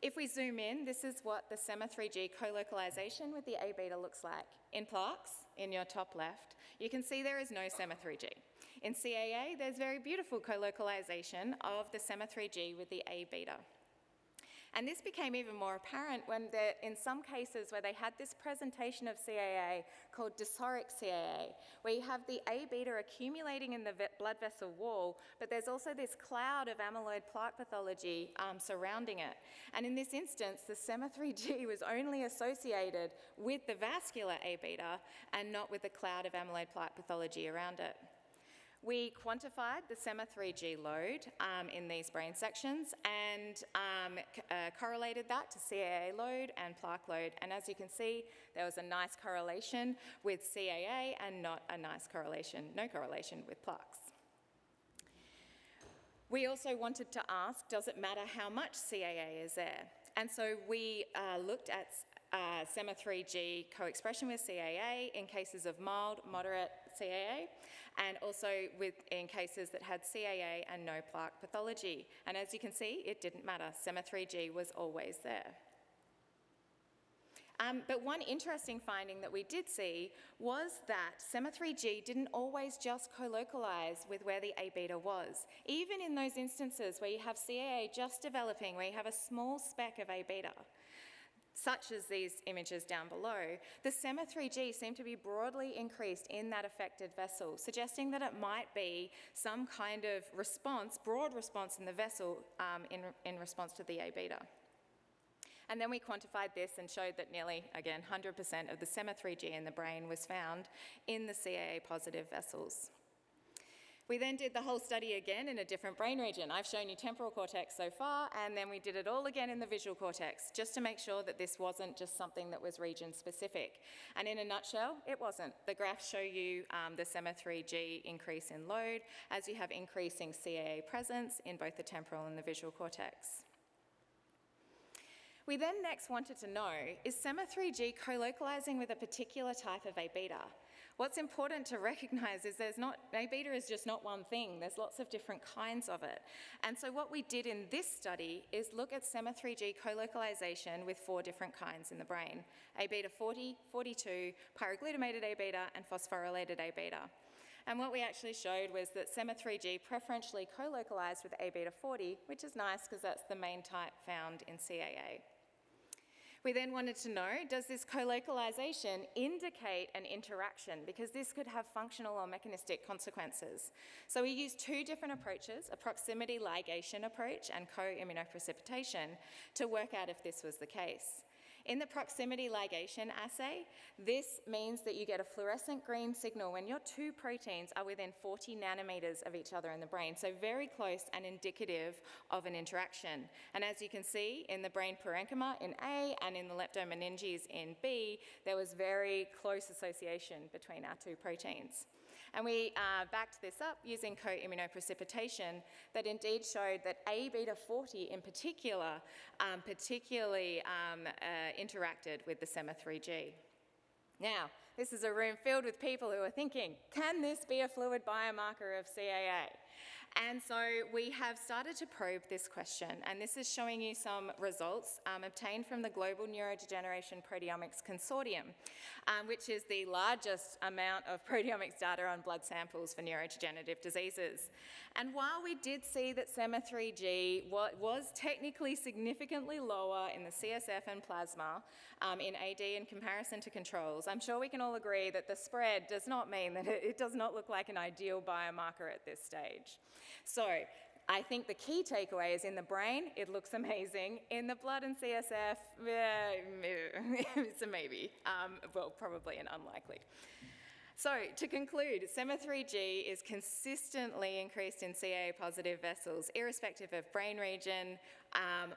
If we zoom in, this is what the SEMA3G co-localization with the A-beta looks like. In plaques, in your top left, you can see there is no SEMA3G. In CAA, there's very beautiful co-localization of the SEMA3G with the A-beta. And this became even more apparent when in some cases where they had this presentation of CAA called dysphoric CAA, where you have the A-beta accumulating in the blood vessel wall, but there's also this cloud of amyloid plaque pathology surrounding it. And in this instance, the SEMA3G was only associated with the vascular A-beta and not with the cloud of amyloid plaque pathology around it. We quantified the SEMA3G load in these brain sections and correlated that to CAA load and plaque load. And as you can see, there was a nice correlation with CAA and not a nice correlation, no correlation with plaques. We also wanted to ask, does it matter how much CAA is there? And so we looked at SEMA3G co-expression with CAA in cases of mild, moderate CAA, and also in cases that had CAA and no plaque pathology. And as you can see, it didn't matter. SEMA3G was always there. But one interesting finding that we did see was that SEMA3G didn't always just co-localize with where the A-beta was. Even in those instances where you have CAA just developing, where you have a small speck of A-beta, such as these images down below, the SEMA3G seemed to be broadly increased in that affected vessel, suggesting that it might be some kind of response, broad response in the vessel in response to the A-beta. And then we quantified this and showed that nearly, again, 100% of the SEMA3G in the brain was found in the CAA-positive vessels. We then did the whole study again in a different brain region. I've shown you temporal cortex so far, and then we did it all again in the visual cortex, just to make sure that this wasn't just something that was region-specific. And in a nutshell, it wasn't. The graphs show you the SEMA3G increase in load as you have increasing CAA presence in both the temporal and the visual cortex. We then next wanted to know, is SEMA3G co-localizing with a particular type of A-beta? What's important to recognize is A-beta is just not one thing. There's lots of different kinds of it. And so what we did in this study is look at SEMA3G co-localization with 4 different kinds in the brain: A-beta 40, 42, pyroglutamated A-beta, and phosphorylated A-beta. And what we actually showed was that SEMA3G preferentially co-localized with A-beta 40, which is nice because that's the main type found in CAA. We then wanted to know, does this co-localization indicate an interaction? Because this could have functional or mechanistic consequences. So we used 2 different approaches, a proximity ligation approach and co-immunoprecipitation, to work out if this was the case. In the proximity ligation assay, this means that you get a fluorescent green signal when your 2 proteins are within 40 nanometers of each other in the brain, so very close and indicative of an interaction. And as you can see, in the brain parenchyma in A and in the leptomeninges in B, there was very close association between our 2 proteins. And we backed this up using co-immunoprecipitation that indeed showed that A-beta-40 in particular particularly interacted with the SEMA3G. Now, this is a room filled with people who are thinking, can this be a fluid biomarker of CAA? And so we have started to probe this question, and this is showing you some results obtained from the Global Neurodegeneration Proteomics Consortium, which is the largest amount of proteomics data on blood samples for neurodegenerative diseases. And while we did see that SEMA3G was technically significantly lower in the CSF and plasma in AD in comparison to controls, I'm sure we can all agree that the spread does not mean that it does not look like an ideal biomarker at this stage. So I think the key takeaway is in the brain, it looks amazing. In the blood and CSF, it's a maybe. Well, probably an unlikely. So to conclude, SEMA3G is consistently increased in CAA-positive vessels, irrespective of brain region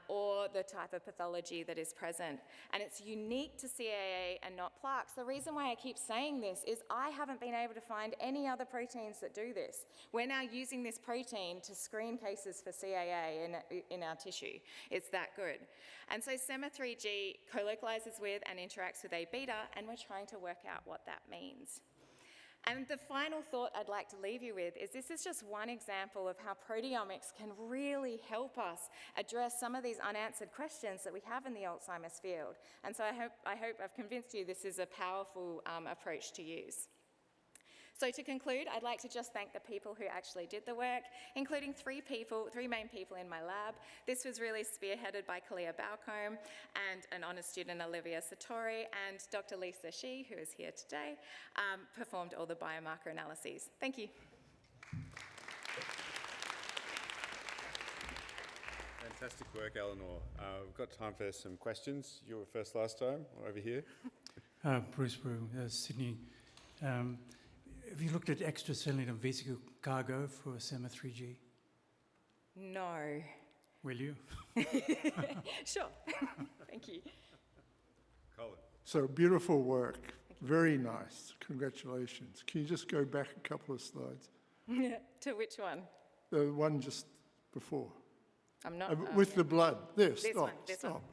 or the type of pathology that is present. And it's unique to CAA and not plaques. The reason why I keep saying this is I haven't been able to find any other proteins that do this. We're now using this protein to screen cases for CAA in our tissue. It's that good. And so SEMA3G colocalizes with and interacts with A-beta, and we're trying to work out what that means. And the final thought I'd like to leave you with is this is just one example of how proteomics can really help us address some of these unanswered questions that we have in the Alzheimer's field. And so I hope I've convinced you this is a powerful approach to use. So to conclude, I'd like to just thank the people who actually did the work, including three main people in my lab. This was really spearheaded by Kalia Balcombe and an honours student, Olivia Satori, and Dr. Lisa Shi, who is here today, performed all the biomarker analyses. Thank you. Fantastic work, Eleanor. We've got time for some questions. You were first last time, over here. Bruce Brew, Sydney. Have you looked at extracellular vesicle cargo for SEMA3G? No. Will you? Sure. Thank you. Colin. So beautiful work. Very nice. Congratulations. Can you just go back a couple of slides? To which one? The one just before. I'm not... with the blood. There, this stop, one, this stop.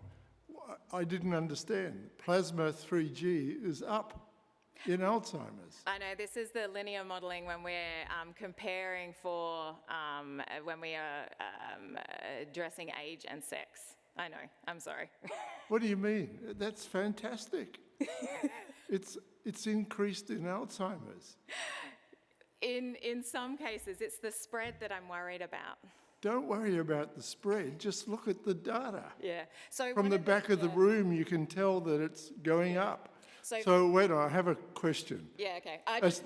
One. I didn't understand. Plasma 3G is up in Alzheimer's. I know, this is the linear modelling when we're comparing for, when we are addressing age and sex. I know, I'm sorry. What do you mean? That's fantastic. It's increased in Alzheimer's. In some cases, it's the spread that I'm worried about. Don't worry about the spread, just look at the data. Yeah. So from the back of the room, you can tell that it's going up. So wait, I have a question. Yeah, okay.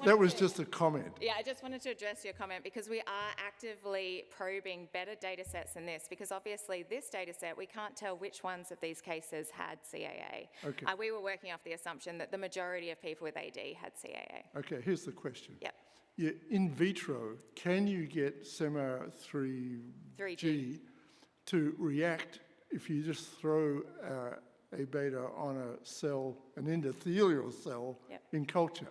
That was just a comment. Yeah, I just wanted to address your comment because we are actively probing better data sets than this because obviously this data set, we can't tell which ones of these cases had CAA. Okay. We were working off the assumption that the majority of people with AD had CAA. Okay, here's the question. Yep. Yeah, in vitro, can you get SEMA3G to react if you just throw A-beta on a cell, an endothelial cell, in culture?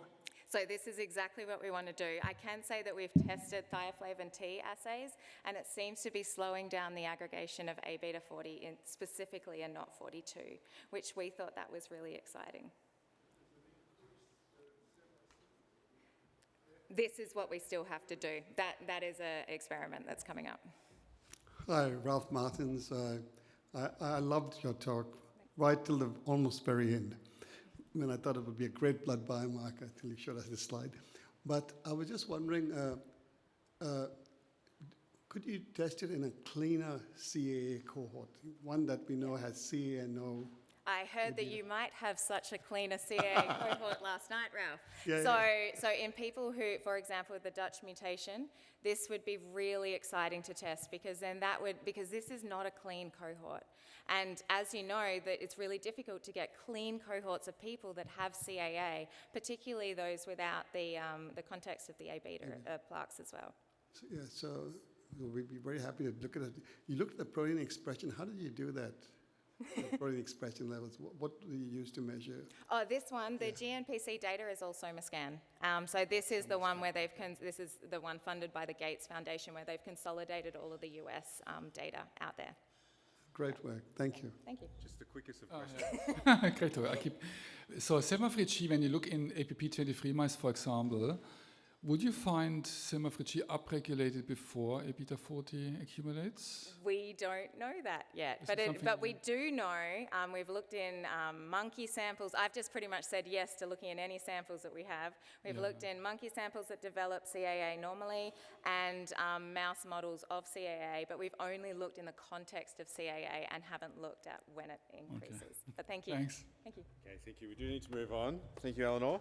So this is exactly what we want to do. I can say that we've tested thioflavin T assays, and it seems to be slowing down the aggregation of A-beta-40 specifically and not 42, which we thought that was really exciting. This is what we still have to do. That is an experiment that's coming up. Hi, Ralph Martins. I loved your talk right till the almost very end. I mean, I thought it would be a great blood biomarker till you showed us this slide. But I was just wondering, could you test it in a cleaner CAA cohort, one that we know has CAA and no? I heard that you might have such a cleaner CAA cohort last night, Ralph. So in people who, for example, with the Dutch mutation, this would be really exciting to test because then because this is not a clean cohort. And as you know, that it's really difficult to get clean cohorts of people that have CAA, particularly those without the context of the A-beta plaques as well. So we'd be very happy to look at it. You looked at the protein expression. How did you do that? protein expression levels. What do you use to measure? Oh, this one, the GNPC data is all SomaScan. So this is the one where this is the one funded by the Gates Foundation, where they've consolidated all of the US data out there. Great work. Thank you. Thank you. Just the quickest of questions. Yeah. Great work. So SEMA3G, when you look in APP23 mice, for example, would you find SEMA3G upregulated before A-beta40 accumulates? We don't know that yet, but we do know, we've looked in monkey samples. I've just pretty much said yes to looking in any samples that we have. We've looked in monkey samples that develop CAA normally and mouse models of CAA, but we've only looked in the context of CAA and haven't looked at when it increases. Okay. But thank you. Thanks. Thank you. Okay, thank you. We do need to move on. Thank you, Eleanor.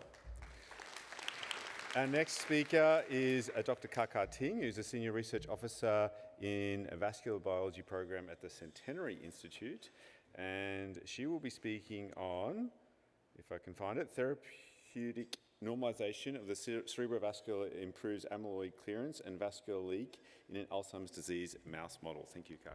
Our next speaker is Dr. Ka Ting, who's a Senior Research Officer in a Vascular Biology program at the Centenary Institute. And she will be speaking on, if I can find it, therapeutic normalisation of the cerebrobvascular improves amyloid clearance and vascular leak in an Alzheimer's disease mouse model. Thank you, Ka.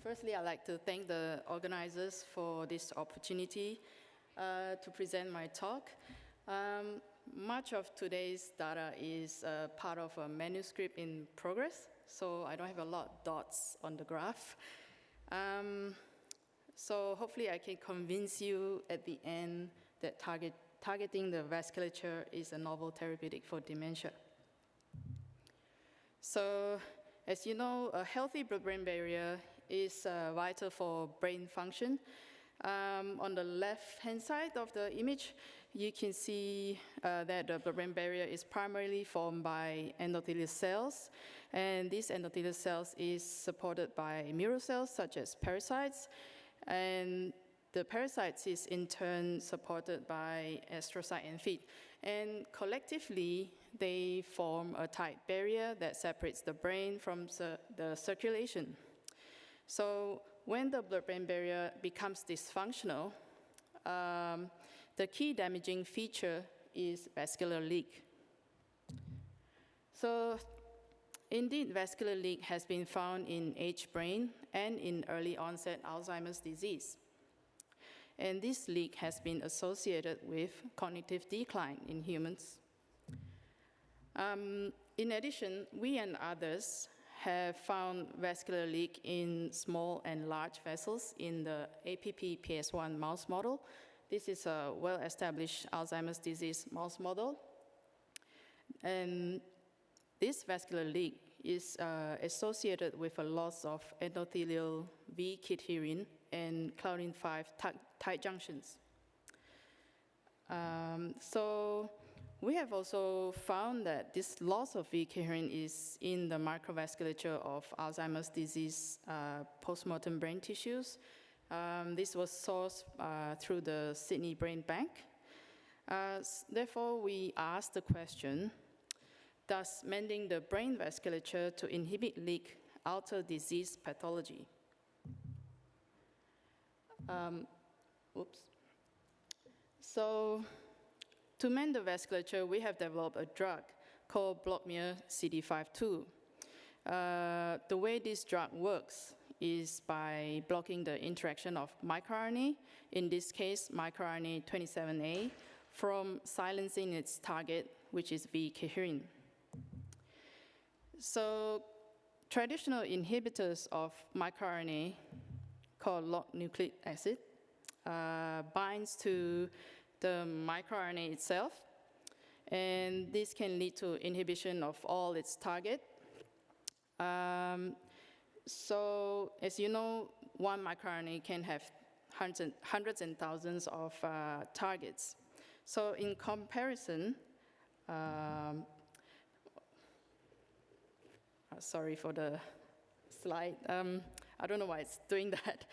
Firstly, I'd like to thank the organizers for this opportunity to present my talk. Much of today's data is part of a manuscript in progress, so I don't have a lot of dots on the graph. So hopefully I can convince you at the end that targeting the vasculature is a novel therapeutic for dementia. So, as you know, a healthy blood-brain barrier is vital for brain function. On the left-hand side of the image, you can see that the blood-brain barrier is primarily formed by endothelial cells, and these endothelial cells is supported by mirror cells such as pericytes, and the pericytes is in turn supported by astrocyte and feet. And collectively, they form a tight barrier that separates the brain from the circulation. So when the blood-brain barrier becomes dysfunctional, the key damaging feature is vascular leak. So indeed, vascular leak has been found in aged brain and in early onset Alzheimer's disease. And this leak has been associated with cognitive decline in humans. In addition, we and others have found vascular leak in small and large vessels in the APP-PS1 mouse model. This is a well-established Alzheimer's disease mouse model. And this vascular leak is associated with a loss of endothelial V-cadherin and claudin 5 tight junctions. So we have also found that this loss of V-cadherin is in the microvasculature of Alzheimer's disease postmortem brain tissues. This was sourced through the Sydney Brain Bank. Therefore, we asked the question, does mending the brain vasculature to inhibit leak alter disease pathology? So, to mend the vasculature, we have developed a drug called blockMIR CD52. The way this drug works is by blocking the interaction of microRNA, in this case, microRNA 27A, from silencing its target, which is V-cadherin. So, traditional inhibitors of microRNA, called log nucleic acid, binds to the microRNA itself, and this can lead to inhibition of all its target. So, as you know, one microRNA can have hundreds and thousands of targets. So, in comparison, sorry for the slide. I don't know why it's doing that.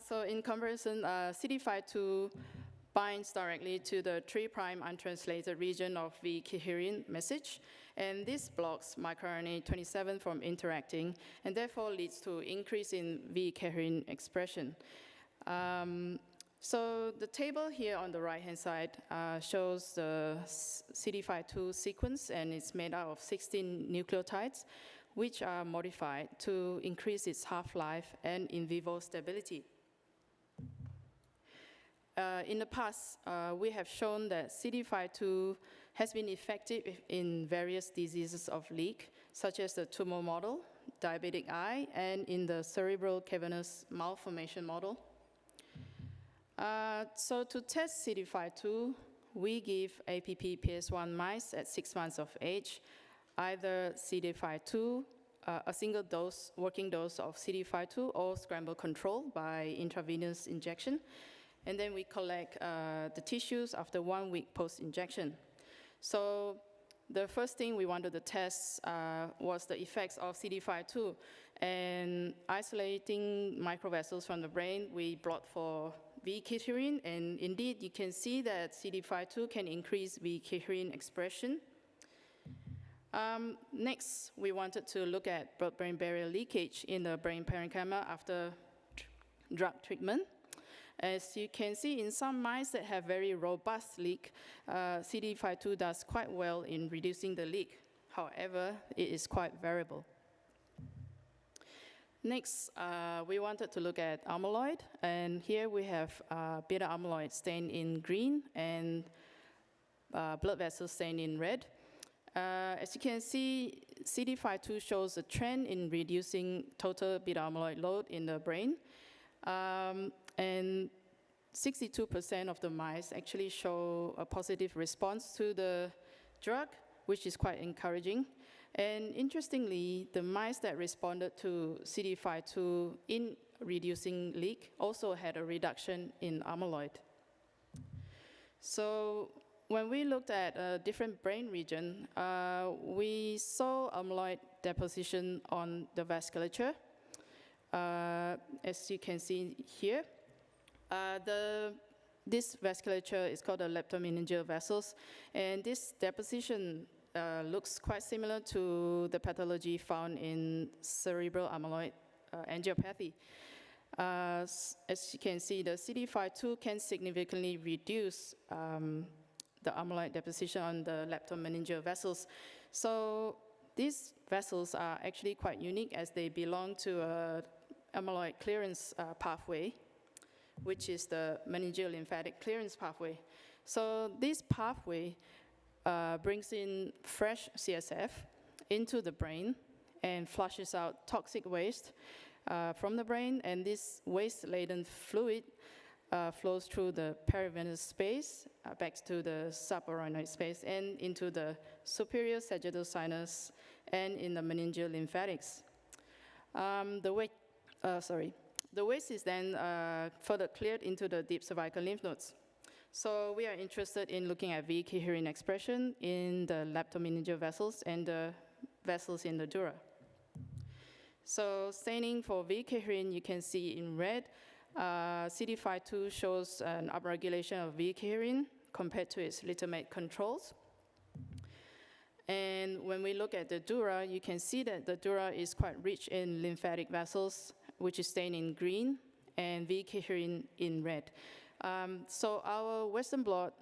So in comparison, CD52 binds directly to the 3' untranslated region of V-cadherin message, and this blocks microRNA 27 from interacting, and therefore leads to increase in V-cadherin expression. So the table here on the right-hand side shows the CD52 sequence, and it's made out of 16 nucleotides, which are modified to increase its half-life and in vivo stability. In the past, we have shown that CD52 has been effective in various diseases of leak, such as the tumor model, diabetic eye, and in the cerebral cavernous malformation model. So to test CD52, we give APP-PS1 mice at 6 months of age, either CD52, a single dose, working dose of CD52, or scramble control by intravenous injection. And then we collect the tissues after 1 week post-injection. So the first thing we wanted to test was the effects of CD52. And isolating microvessels from the brain, we plot for V-cadherin, and indeed you can see that CD52 can increase V-cadherin expression. Next, we wanted to look at blood-brain barrier leakage in the brain parenchyma after drug treatment. As you can see, in some mice that have very robust leak, CD52 does quite well in reducing the leak. However, it is quite variable. Next, we wanted to look at amyloid, and here we have beta amyloid stained in green and blood vessels stained in red. As you can see, CD52 shows a trend in reducing total beta amyloid load in the brain. And 62% of the mice actually show a positive response to the drug, which is quite encouraging. And interestingly, the mice that responded to CD52 in reducing leak also had a reduction in amyloid. So when we looked at a different brain region, we saw amyloid deposition on the vasculature. As you can see here, this vasculature is called the leptomeningeal vessels, and this deposition looks quite similar to the pathology found in cerebral amyloid angiopathy. As you can see, the CD52 can significantly reduce the amyloid deposition on the leptomeningeal vessels. So these vessels are actually quite unique as they belong to an amyloid clearance pathway, which is the meningeal lymphatic clearance pathway. So this pathway brings in fresh CSF into the brain and flushes out toxic waste from the brain, and this waste-laden fluid flows through the perivenous space, back to the subarachnoid space, and into the superior sagittal sinus and in the meningeal lymphatics. The waste is then further cleared into the deep cervical lymph nodes. So we are interested in looking at V-cadherin expression in the leptomeningeal vessels and the vessels in the dura. So staining for V-cadherin, you can see in red, CD52 shows an upregulation of V-cadherin compared to its littermate controls. And when we look at the dura, you can see that the dura is quite rich in lymphatic vessels, which is stained in green, and V-cadherin in red. So our Western blot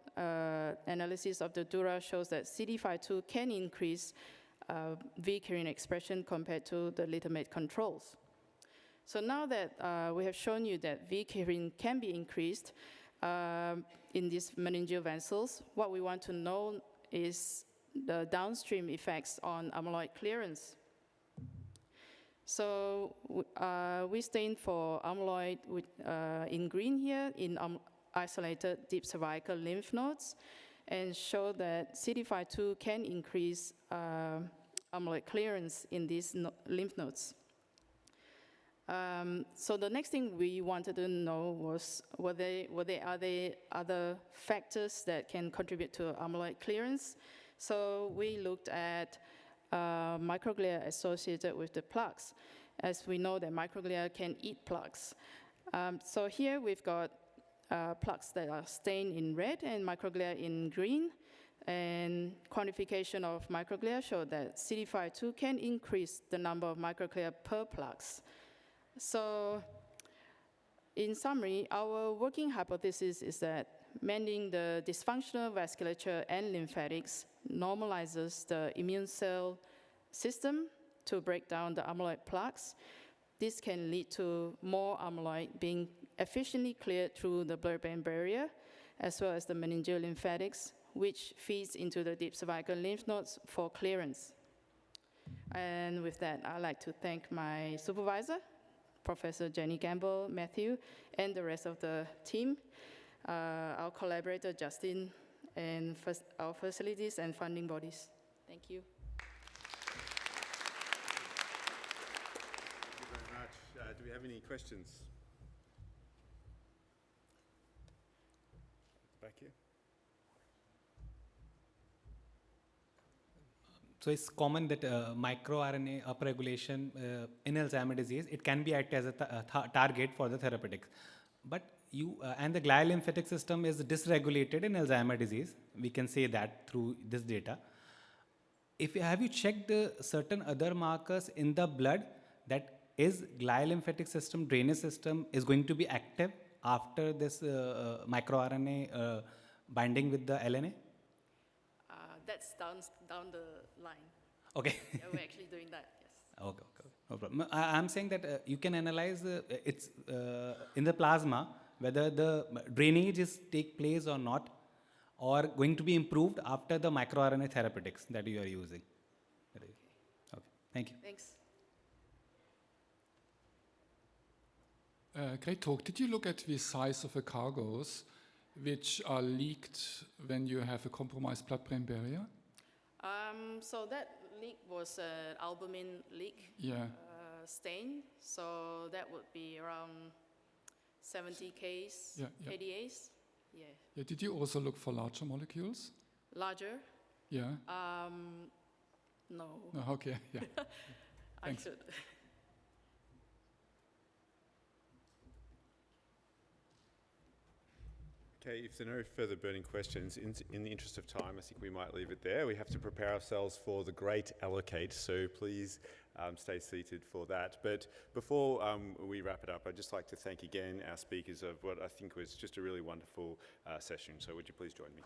analysis of the dura shows that CD52 can increase V-cadherin expression compared to the littermate controls. So now that we have shown you that V-cadherin can be increased in these meningeal vessels, what we want to know is the downstream effects on amyloid clearance. So we stained for amyloid with, in green here in isolated deep cervical lymph nodes and show that CD52 can increase amyloid clearance in these lymph nodes. So the next thing we wanted to know was are there other factors that can contribute to amyloid clearance? So we looked at microglia associated with the plaques, as we know that microglia can eat plaques. So here we've got plaques that are stained in red and microglia in green, and quantification of microglia showed that CD52 can increase the number of microglia per plaques. So in summary, our working hypothesis is that mending the dysfunctional vasculature and lymphatics normalizes the immune cell system to break down the amyloid plaques. This can lead to more amyloid being efficiently cleared through the blood-brain barrier, as well as the meningeal lymphatics, which feeds into the deep cervical lymph nodes for clearance. And with that, I'd like to thank my supervisor, Professor Jenny Gamble, Matthew, and the rest of the team, our collaborator, Justin, and our facilities and funding bodies. Thank you. Thank you very much. Do we have any questions? Back here. So it's common that microRNA upregulation in Alzheimer's disease, it can be acted as a target for the therapeutics. But and the glial lymphatic system is dysregulated in Alzheimer's disease. We can say that through this data. Have you checked certain other markers in the blood that is glial lymphatic system, drainage system is going to be active after this microRNA binding with the LNA? That's down the line. Okay. Yeah, we're actually doing that, yes. Okay, no problem. I'm saying that you can analyze it's in the plasma whether the drainage is take place or not, or going to be improved after the microRNA therapeutics that you are using. Okay, thank you. Thanks. Great talk. Did you look at the size of the cargoes which are leaked when you have a compromised blood-brain barrier? So that leak was an albumin leak stain. So that would be around 70 Ks, kDAs. Yeah. Yeah. Did you also look for larger molecules? Larger? Yeah. No. No, okay. Yeah. I should. Okay, if there are no further burning questions, in the interest of time, I think we might leave it there. We have to prepare ourselves for the great allocate, so please stay seated for that. But before we wrap it up, I'd just like to thank again our speakers of what I think was just a really wonderful session. So would you please join me?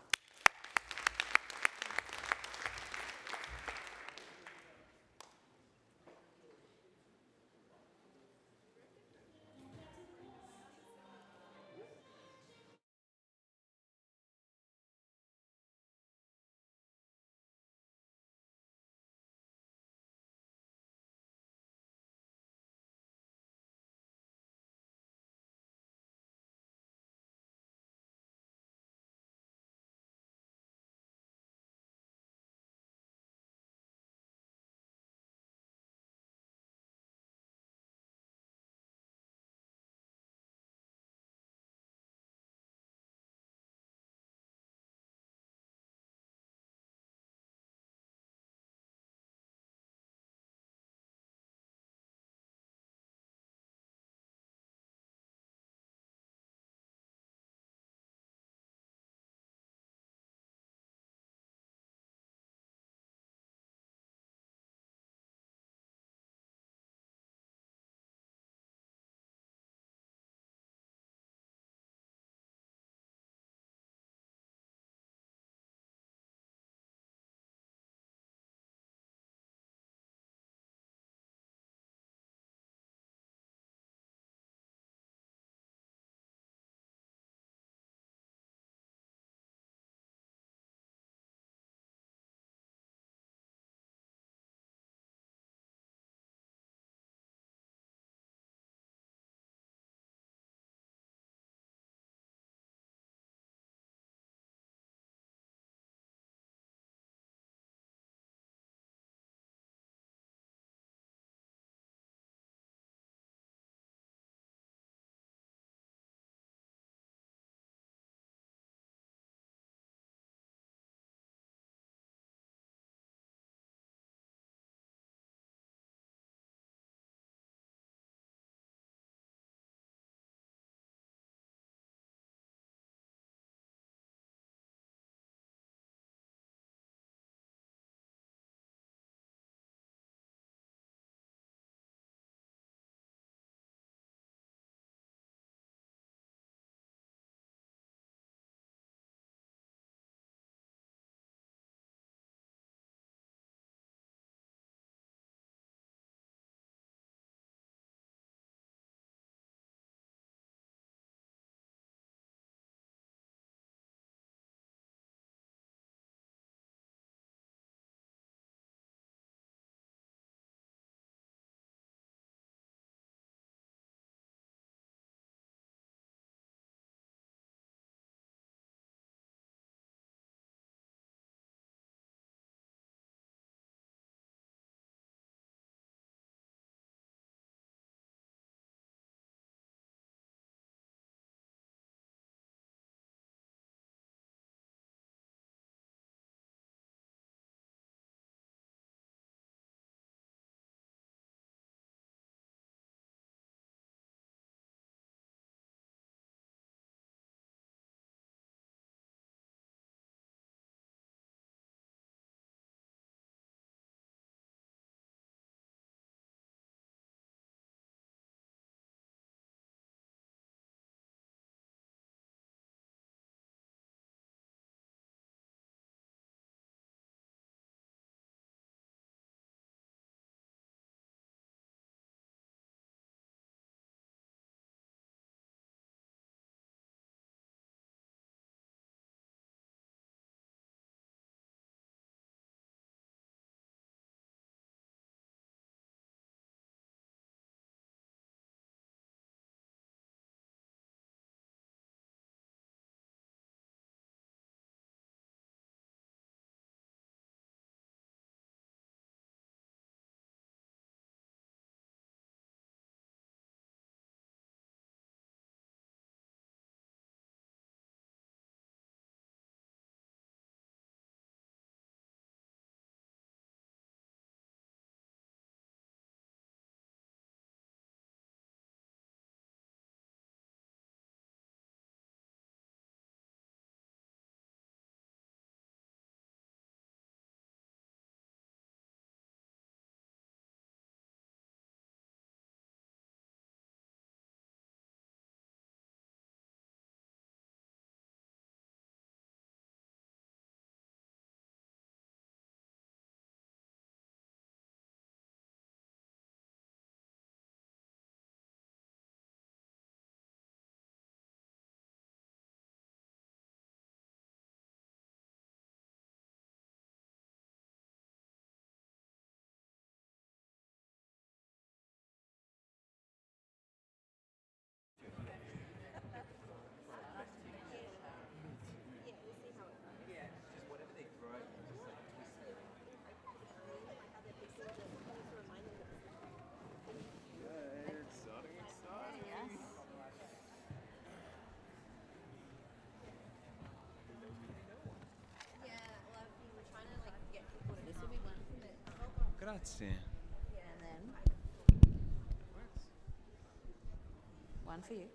Grazie. And then one for you.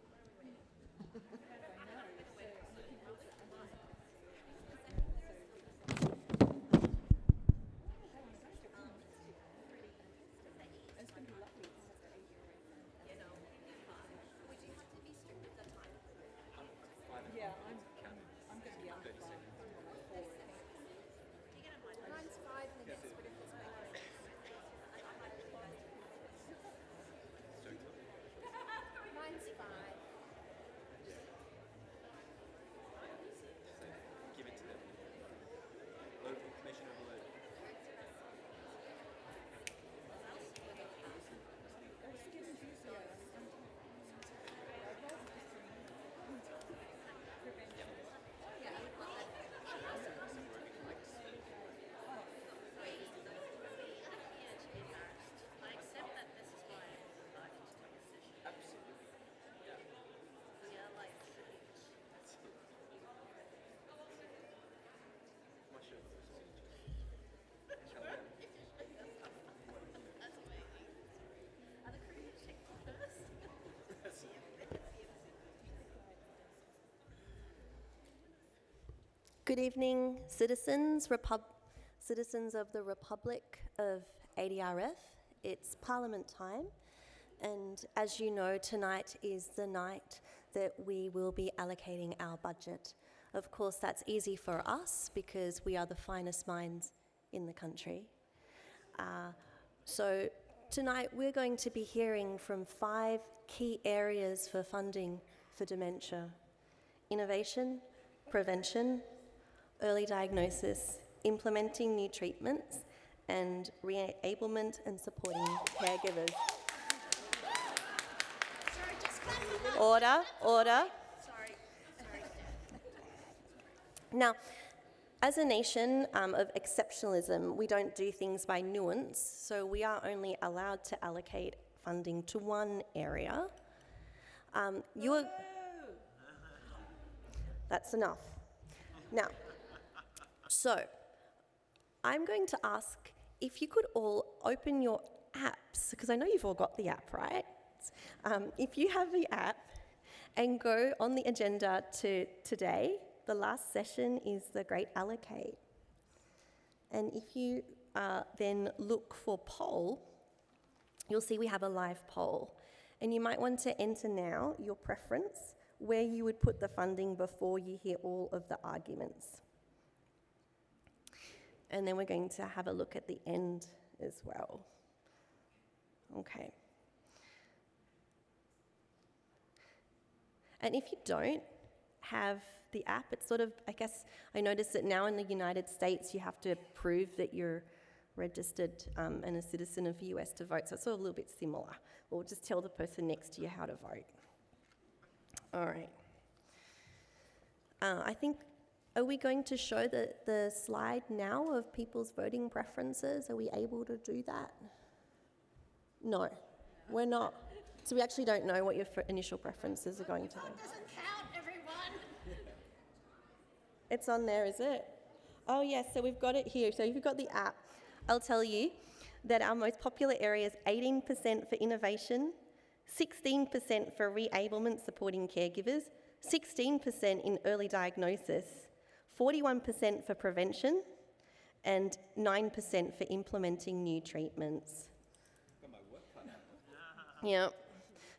Good evening, citizens of the Republic of ADRF. It's Parliament time, and as you know, tonight is the night that we will be allocating our budget. Of course, that's easy for us because we are the finest minds in the country. So tonight we're going to be hearing from 5 key areas for funding for dementia: innovation, prevention, early diagnosis, implementing new treatments, and re-enablement and supporting caregivers. Order, order. Now, as a nation of exceptionalism, we don't do things by nuance, so we are only allowed to allocate funding to one area. That's enough. Now, so I'm going to ask if you could all open your apps, because I know you've all got the app, right? If you have the app and go on the agenda to today, the last session is the Great Allocate. And if you then look for poll, you'll see we have a live poll. And you might want to enter now your preference where you would put the funding before you hear all of the arguments. And then we're going to have a look at the end as well. Okay. And if you don't have the app, it's sort of, I guess, I noticed that now in the United States you have to prove that you're registered and a citizen of the US to vote, so it's sort of a little bit similar. We'll just tell the person next to you how to vote. All right. I think, are we going to show the slide now of people's voting preferences? Are we able to do that? No, we're not. So we actually don't know what your initial preferences are going to be. Doesn't count, everyone. It's on there, is it? Oh yes, so we've got it here. So if you've got the app, I'll tell you that our most popular area is 18% for innovation, 16% for re-ablement supporting caregivers, 16% in early diagnosis, 41% for prevention, and 9% for implementing new treatments. Yeah.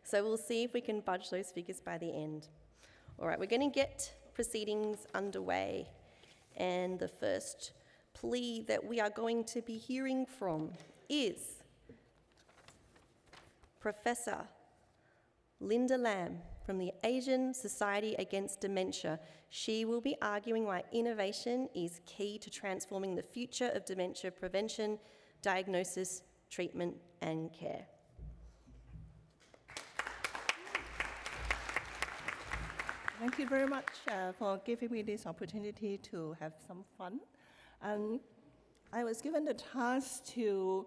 So we'll see if we can budge those figures by the end. All right, we're going to get proceedings underway. And the first plea that we are going to be hearing from is Professor Linda Lam from the Asian Society Against Dementia. She will be arguing why innovation is key to transforming the future of dementia prevention, diagnosis, treatment, and care. Thank you very much for giving me this opportunity to have some fun. I was given the task to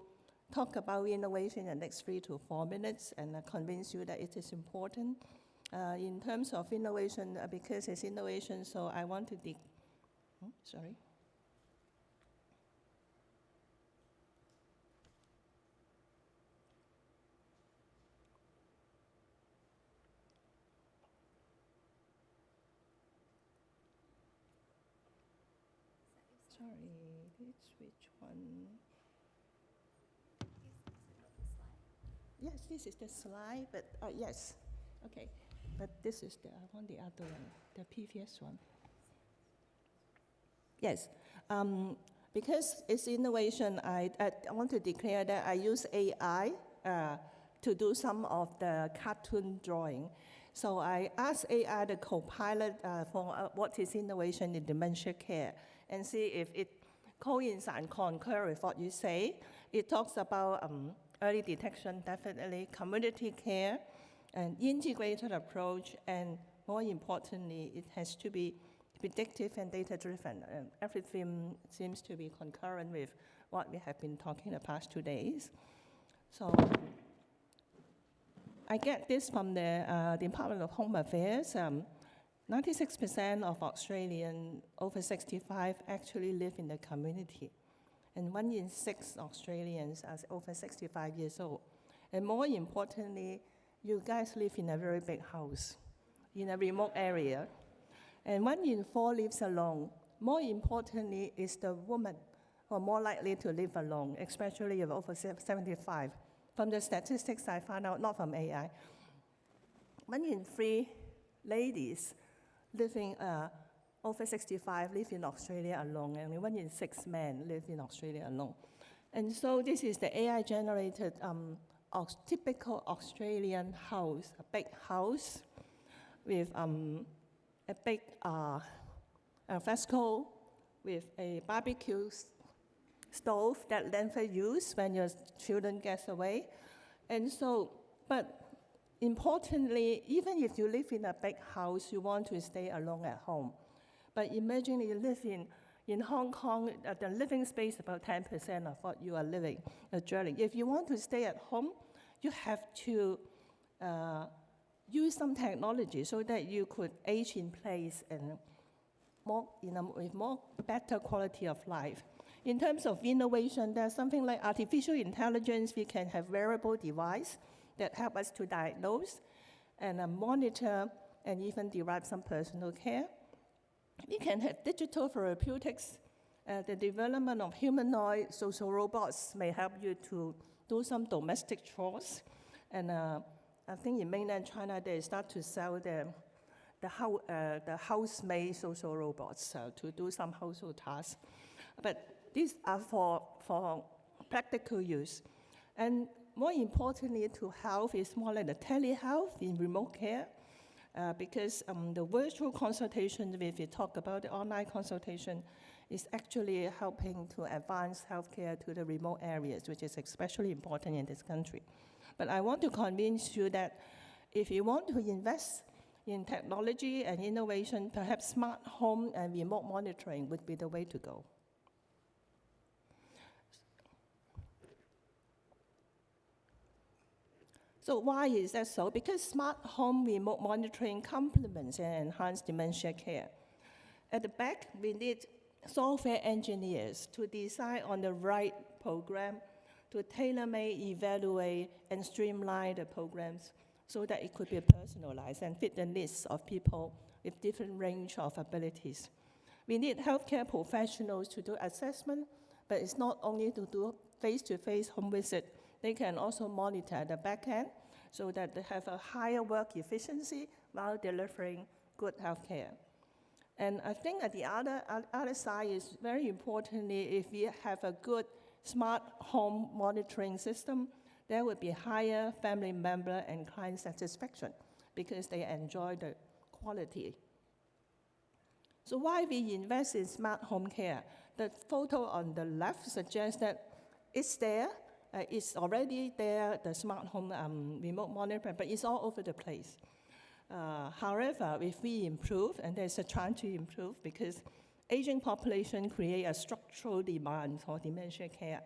talk about innovation in the next 3 to 4 minutes and convince you that it is important. In terms of innovation, because it's innovation, so I want to sorry, which one? Yes, this is the slide, but yes, okay. But this is I want the other one, the previous one. Yes, because it's innovation, I want to declare that I use AI to do some of the cartoon drawing. So I asked AI the co-pilot for what is innovation in dementia care and see if it coincides and concur with what you say. It talks about early detection, definitely, community care, an integrated approach, and more importantly, it has to be predictive and data-driven. Everything seems to be concurrent with what we have been talking the past 2 days. So I get this from the Department of Home Affairs. 96% of Australians over 65 actually live in the community. And 1 in 6 Australians are over 65 years old. And more importantly, you guys live in a very big house, in a remote area. And 1 in 4 lives alone. More importantly is the woman who are more likely to live alone, especially if over 75. From the statistics I found out, not from AI, 1 in 3 ladies living over 65 live in Australia alone, and 1 in 6 men live in Australia alone. And so this is the AI-generated typical Australian house, a big house with a big fresco with a barbecue stove that never use when your children get away. And so, but importantly, even if you live in a big house, you want to stay alone at home. But imagine you live in Hong Kong, the living space about 10% of what you are living, dwelling. If you want to stay at home, you have to use some technology so that you could age in place and more, with more better quality of life. In terms of innovation, there's something like artificial intelligence. We can have wearable device that help us to diagnose and monitor and even derive some personal care. We can have digital therapeutics. The development of humanoid social robots may help you to do some domestic chores. And I think in mainland China, they start to sell the housemaid social robots to do some household tasks. But these are for practical use. And more importantly to health is more like the telehealth in remote care, because the virtual consultation, if you talk about the online consultation, is actually helping to advance healthcare to the remote areas, which is especially important in this country. But I want to convince you that if you want to invest in technology and innovation, perhaps smart home and remote monitoring would be the way to go. So why is that so? Because smart home remote monitoring complements and enhances dementia care. At the back, we need software engineers to decide on the right program, to tailor-make, evaluate, and streamline the programs so that it could be personalized and fit the needs of people with different range of abilities. We need healthcare professionals to do assessment, but it's not only to do face-to-face home visit. They can also monitor the back end so that they have a higher work efficiency while delivering good healthcare. And I think at the other side is very importantly, if we have a good smart home monitoring system, there will be higher family member and client satisfaction because they enjoy the quality. So why we invest in smart home care? The photo on the left suggests that it's there, it's already there, the smart home remote monitoring, but it's all over the place. However, if we improve, and there's a chance to improve because aging population create a structural demand for dementia care.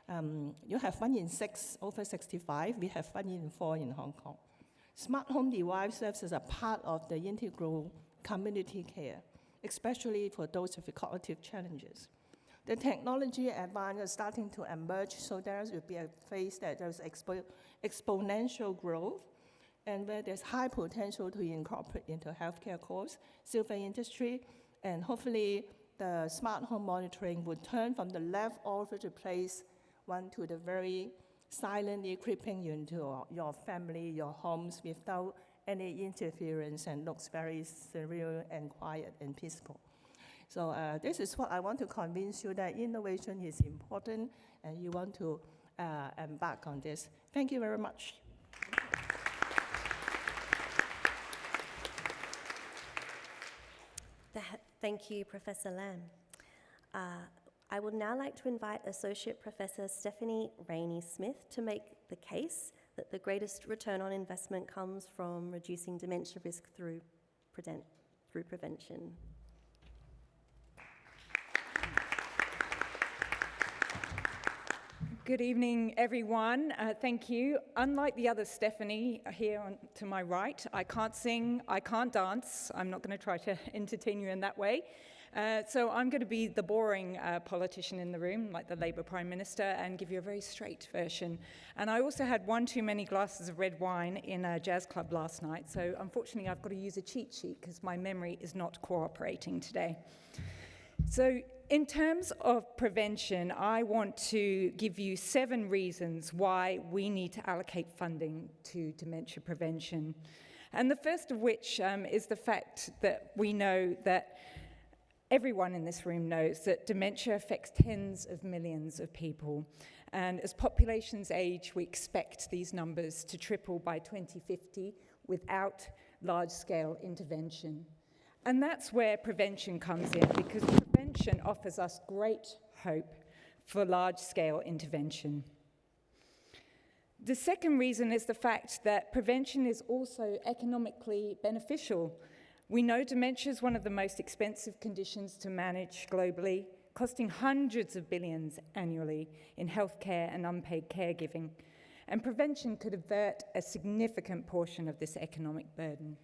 You have 1 in 6 over 65, we have 1 in 4 in Hong Kong. Smart home device serves as a part of the integral community care, especially for those with cognitive challenges. The technology advance is starting to emerge, so there will be a phase that there's exponential growth, and where there's high potential to incorporate into healthcare costs, silver industry, and hopefully the smart home monitoring would turn from the left all over the place, one to the very silently creeping into your family, your homes without any interference, and looks very serene and quiet and peaceful. So this is what I want to convince you, that innovation is important and you want to embark on this. Thank you very much. Thank you, Professor Lam. I would now like to invite Associate Professor Stephanie Rainey-Smith to make the case that the greatest return on investment comes from reducing dementia risk through prevention. Good evening, everyone. Thank you. Unlike the other Stephanie here to my right, I can't sing, I can't dance. I'm not going to try to entertain you in that way. So I'm going to be the boring politician in the room, like the Labour Prime Minister, and give you a very straight version. And I also had one too many glasses of red wine in a jazz club last night, so unfortunately I've got to use a cheat sheet because my memory is not cooperating today. So in terms of prevention, I want to give you 7 reasons why we need to allocate funding to dementia prevention. And the first of which is the fact that we know that everyone in this room knows that dementia affects tens of millions of people. And as populations age, we expect these numbers to triple by 2050 without large-scale intervention. And that's where prevention comes in, because prevention offers us great hope for large-scale intervention. The second reason is the fact that prevention is also economically beneficial. We know dementia is one of the most expensive conditions to manage globally, costing hundreds of billions annually in healthcare and unpaid caregiving. And prevention could avert a significant portion of this economic burden.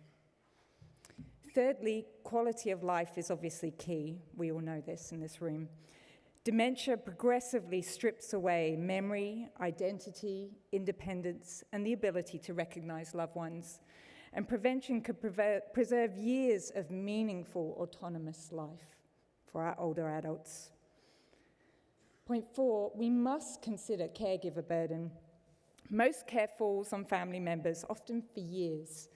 Thirdly, quality of life is obviously key. We all know this in this room. Dementia progressively strips away memory, identity, independence, and the ability to recognize loved ones. And prevention could preserve years of meaningful, autonomous life for our older adults. Point 4, we must consider caregiver burden. Most care falls on family members, often for years.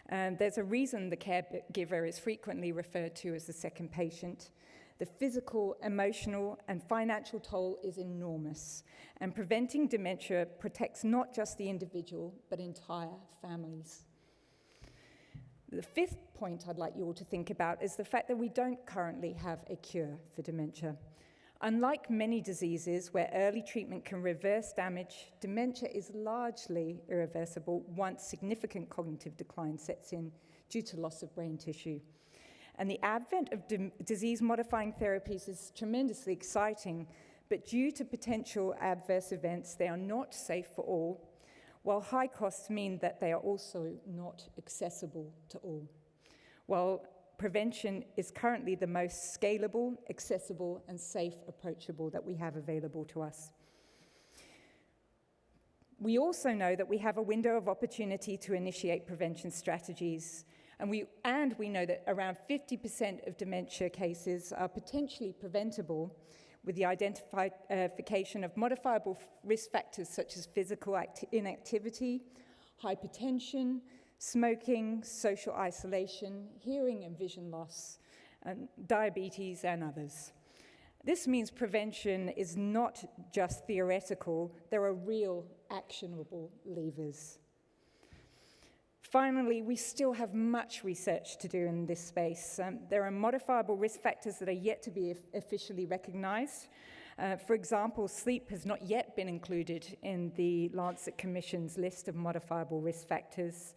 And there's a reason the caregiver is frequently referred to as the second patient. The physical, emotional, and financial toll is enormous. And preventing dementia protects not just the individual, but entire families. The 5th point I'd like you all to think about is the fact that we don't currently have a cure for dementia. Unlike many diseases where early treatment can reverse damage, dementia is largely irreversible once significant cognitive decline sets in due to loss of brain tissue. And the advent of disease-modifying therapies is tremendously exciting, but due to potential adverse events, they are not safe for all, while high costs mean that they are also not accessible to all. While prevention is currently the most scalable, accessible, and safe approachable that we have available to us. We also know that we have a window of opportunity to initiate prevention strategies, and we know that around 50% of dementia cases are potentially preventable with the identification of modifiable risk factors such as physical inactivity, hypertension, smoking, social isolation, hearing and vision loss, and diabetes, and others. This means prevention is not just theoretical, there are real actionable levers. Finally, we still have much research to do in this space. There are modifiable risk factors that are yet to be officially recognized. For example, sleep has not yet been included in the Lancet Commission's list of modifiable risk factors.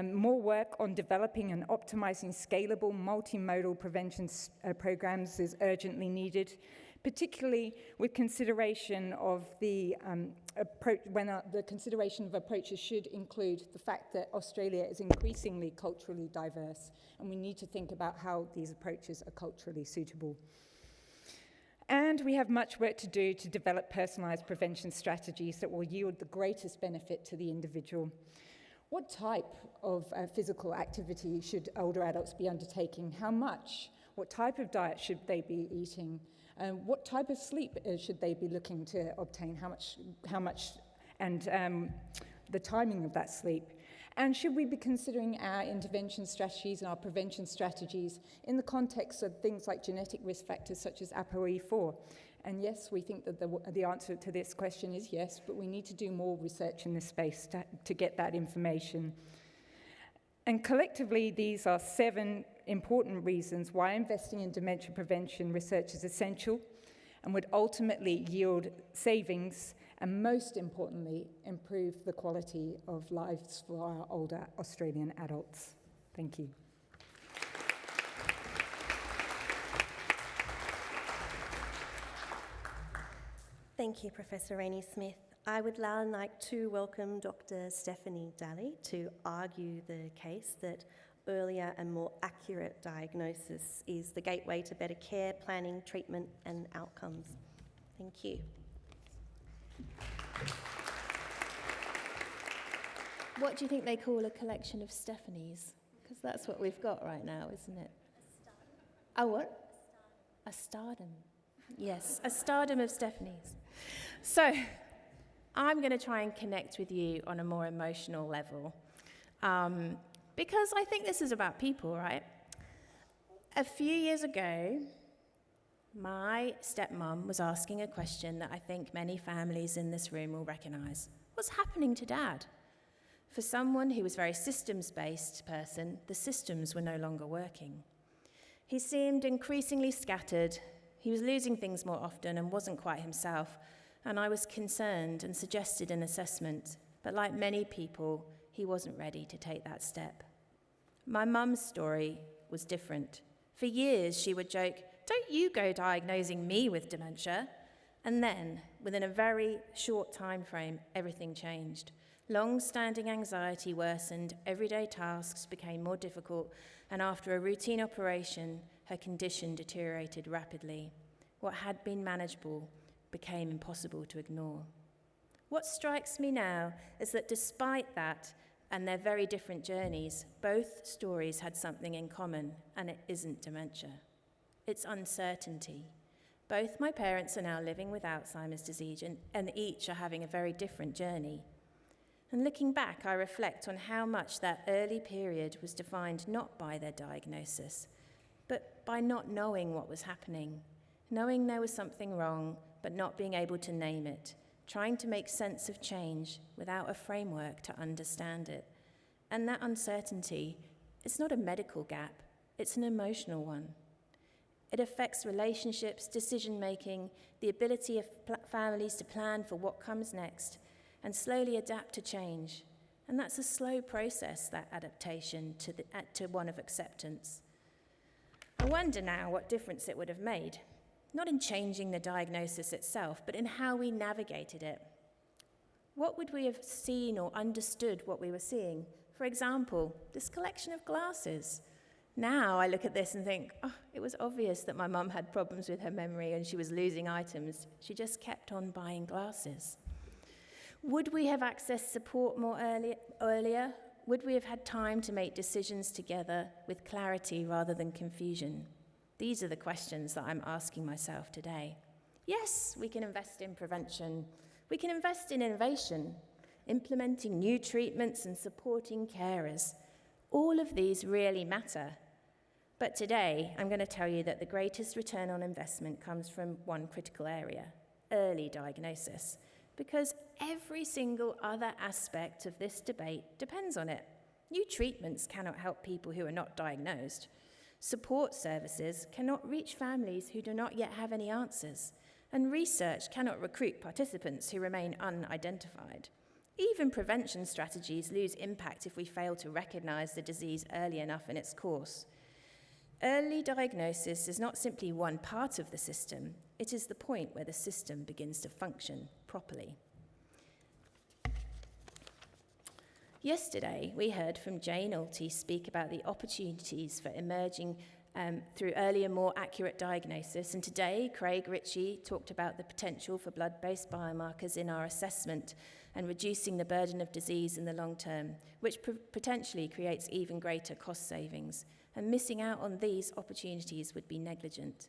More work on developing and optimizing scalable multimodal prevention programs is urgently needed, particularly with consideration of the consideration of approaches should include the fact that Australia is increasingly culturally diverse, and we need to think about how these approaches are culturally suitable. And we have much work to do to develop personalized prevention strategies that will yield the greatest benefit to the individual. What type of physical activity should older adults be undertaking? How much? what type of diet should they be eating, what type of sleep should they be looking to obtain, how much, and the timing of that sleep. And should we be considering our intervention strategies and our prevention strategies in the context of things like genetic risk factors such as ApoE4? And yes, we think that the answer to this question is yes, but we need to do more research in this space to get that information. And collectively, these are 7 important reasons why investing in dementia prevention research is essential and would ultimately yield savings and, most importantly, improve the quality of lives for our older Australian adults. Thank you. Thank you, Professor Rainey Smith. I would now like to welcome Dr. Stephanie Daly to argue the case that earlier and more accurate diagnosis is the gateway to better care, planning, treatment and outcomes. Thank you. What do you think they call a collection of Stephanies? Because that's what we've got right now, isn't it? A what? A stardom. Yes, a stardom of Stephanies. So, I'm going to try and connect with you on a more emotional level, because I think this is about people, right? A few years ago, my stepmom was asking a question that I think many families in this room will recognise. What's happening to Dad? For someone who was a very systems-based person, the systems were no longer working. He seemed increasingly scattered. He was losing things more often and wasn't quite himself. And I was concerned and suggested an assessment. But like many people, he wasn't ready to take that step. My mum's story was different. For years, she would joke, "Don't you go diagnosing me with dementia." And then, within a very short time frame, everything changed. Long-standing anxiety worsened, everyday tasks became more difficult, and after a routine operation, her condition deteriorated rapidly. What had been manageable became impossible to ignore. What strikes me now is that despite that and their very different journeys, both stories had something in common, and it isn't dementia. It's uncertainty. Both my parents are now living with Alzheimer's disease, and each are having a very different journey. And looking back, I reflect on how much that early period was defined not by their diagnosis, but by not knowing what was happening, knowing there was something wrong, but not being able to name it, trying to make sense of change without a framework to understand it. And that uncertainty, it's not a medical gap, it's an emotional one. It affects relationships, decision-making, the ability of families to plan for what comes next, and slowly adapt to change. And that's a slow process, that adaptation to one of acceptance. I wonder now what difference it would have made, not in changing the diagnosis itself, but in how we navigated it. What would we have seen or understood what we were seeing? For example, this collection of glasses. Now I look at this and think, oh, it was obvious that my mum had problems with her memory and she was losing items. She just kept on buying glasses. Would we have accessed support more earlier? Would we have had time to make decisions together with clarity rather than confusion? These are the questions that I'm asking myself today. Yes, we can invest in prevention. We can invest in innovation, implementing new treatments and supporting carers. All of these really matter. But today, I'm going to tell you that the greatest return on investment comes from one critical area, early diagnosis, because every single other aspect of this debate depends on it. New treatments cannot help people who are not diagnosed. Support services cannot reach families who do not yet have any answers, and research cannot recruit participants who remain unidentified. Even prevention strategies lose impact if we fail to recognise the disease early enough in its course. Early diagnosis is not simply one part of the system, it is the point where the system begins to function properly. Yesterday, we heard from Jane Alty speak about the opportunities for emerging through earlier, more accurate diagnosis, and today, Craig Ritchie talked about the potential for blood-based biomarkers in our assessment and reducing the burden of disease in the long term, which potentially creates even greater cost savings. and missing out on these opportunities would be negligent.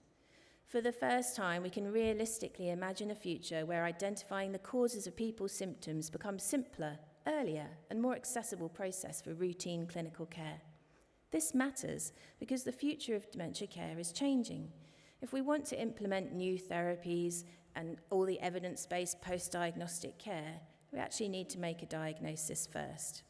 For the first time, we can realistically imagine a future where identifying the causes of people's symptoms becomes simpler, earlier, and more accessible process for routine clinical care. This matters because the future of dementia care is changing. If we want to implement new therapies and all the evidence-based post-diagnostic care, we actually need to make a diagnosis first.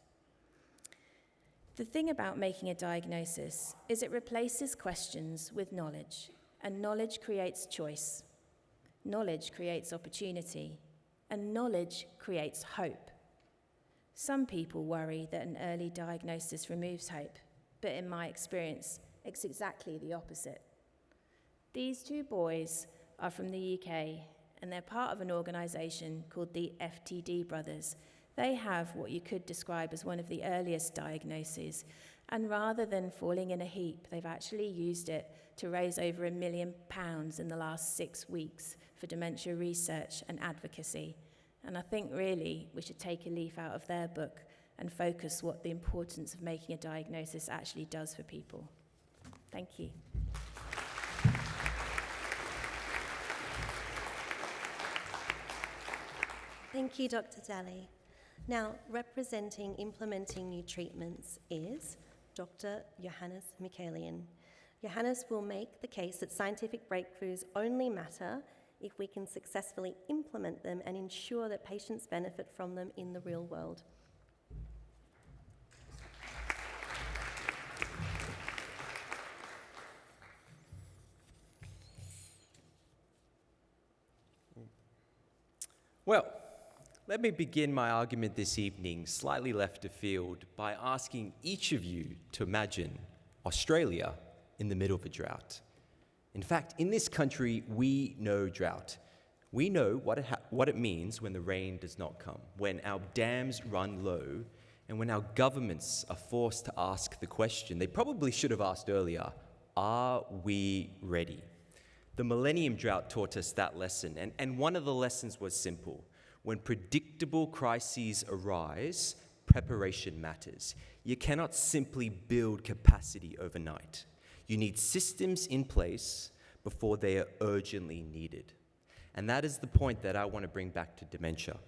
The thing about making a diagnosis is it replaces questions with knowledge, and knowledge creates choice. Knowledge creates opportunity, and knowledge creates hope. Some people worry that an early diagnosis removes hope, but in my experience, it's exactly the opposite. These two boys are from the UK, and they're part of an organisation called the FTD Brothers. They have what you could describe as one of the earliest diagnoses, and rather than falling in a heap, they've actually used it to raise over £1 million in the last 6 weeks for dementia research and advocacy. And I think really we should take a leaf out of their book and focus what the importance of making a diagnosis actually does for people. Thank you. Thank you, Dr. Daly. Now, representing implementing new treatments is Dr. Johannes Michaelian. Johannes will make the case that scientific breakthroughs only matter if we can successfully implement them and ensure that patients benefit from them in the real world. Well, let me begin my argument this evening, slightly left of field, by asking each of you to imagine Australia in the middle of a drought. In fact, in this country, we know drought. We know what it means when the rain does not come, when our dams run low, and when our governments are forced to ask the question they probably should have asked earlier, are we ready? The Millennium Drought taught us that lesson, and one of the lessons was simple. When predictable crises arise, preparation matters. You cannot simply build capacity overnight. You need systems in place before they are urgently needed. And that is the point that I want to bring back to dementia.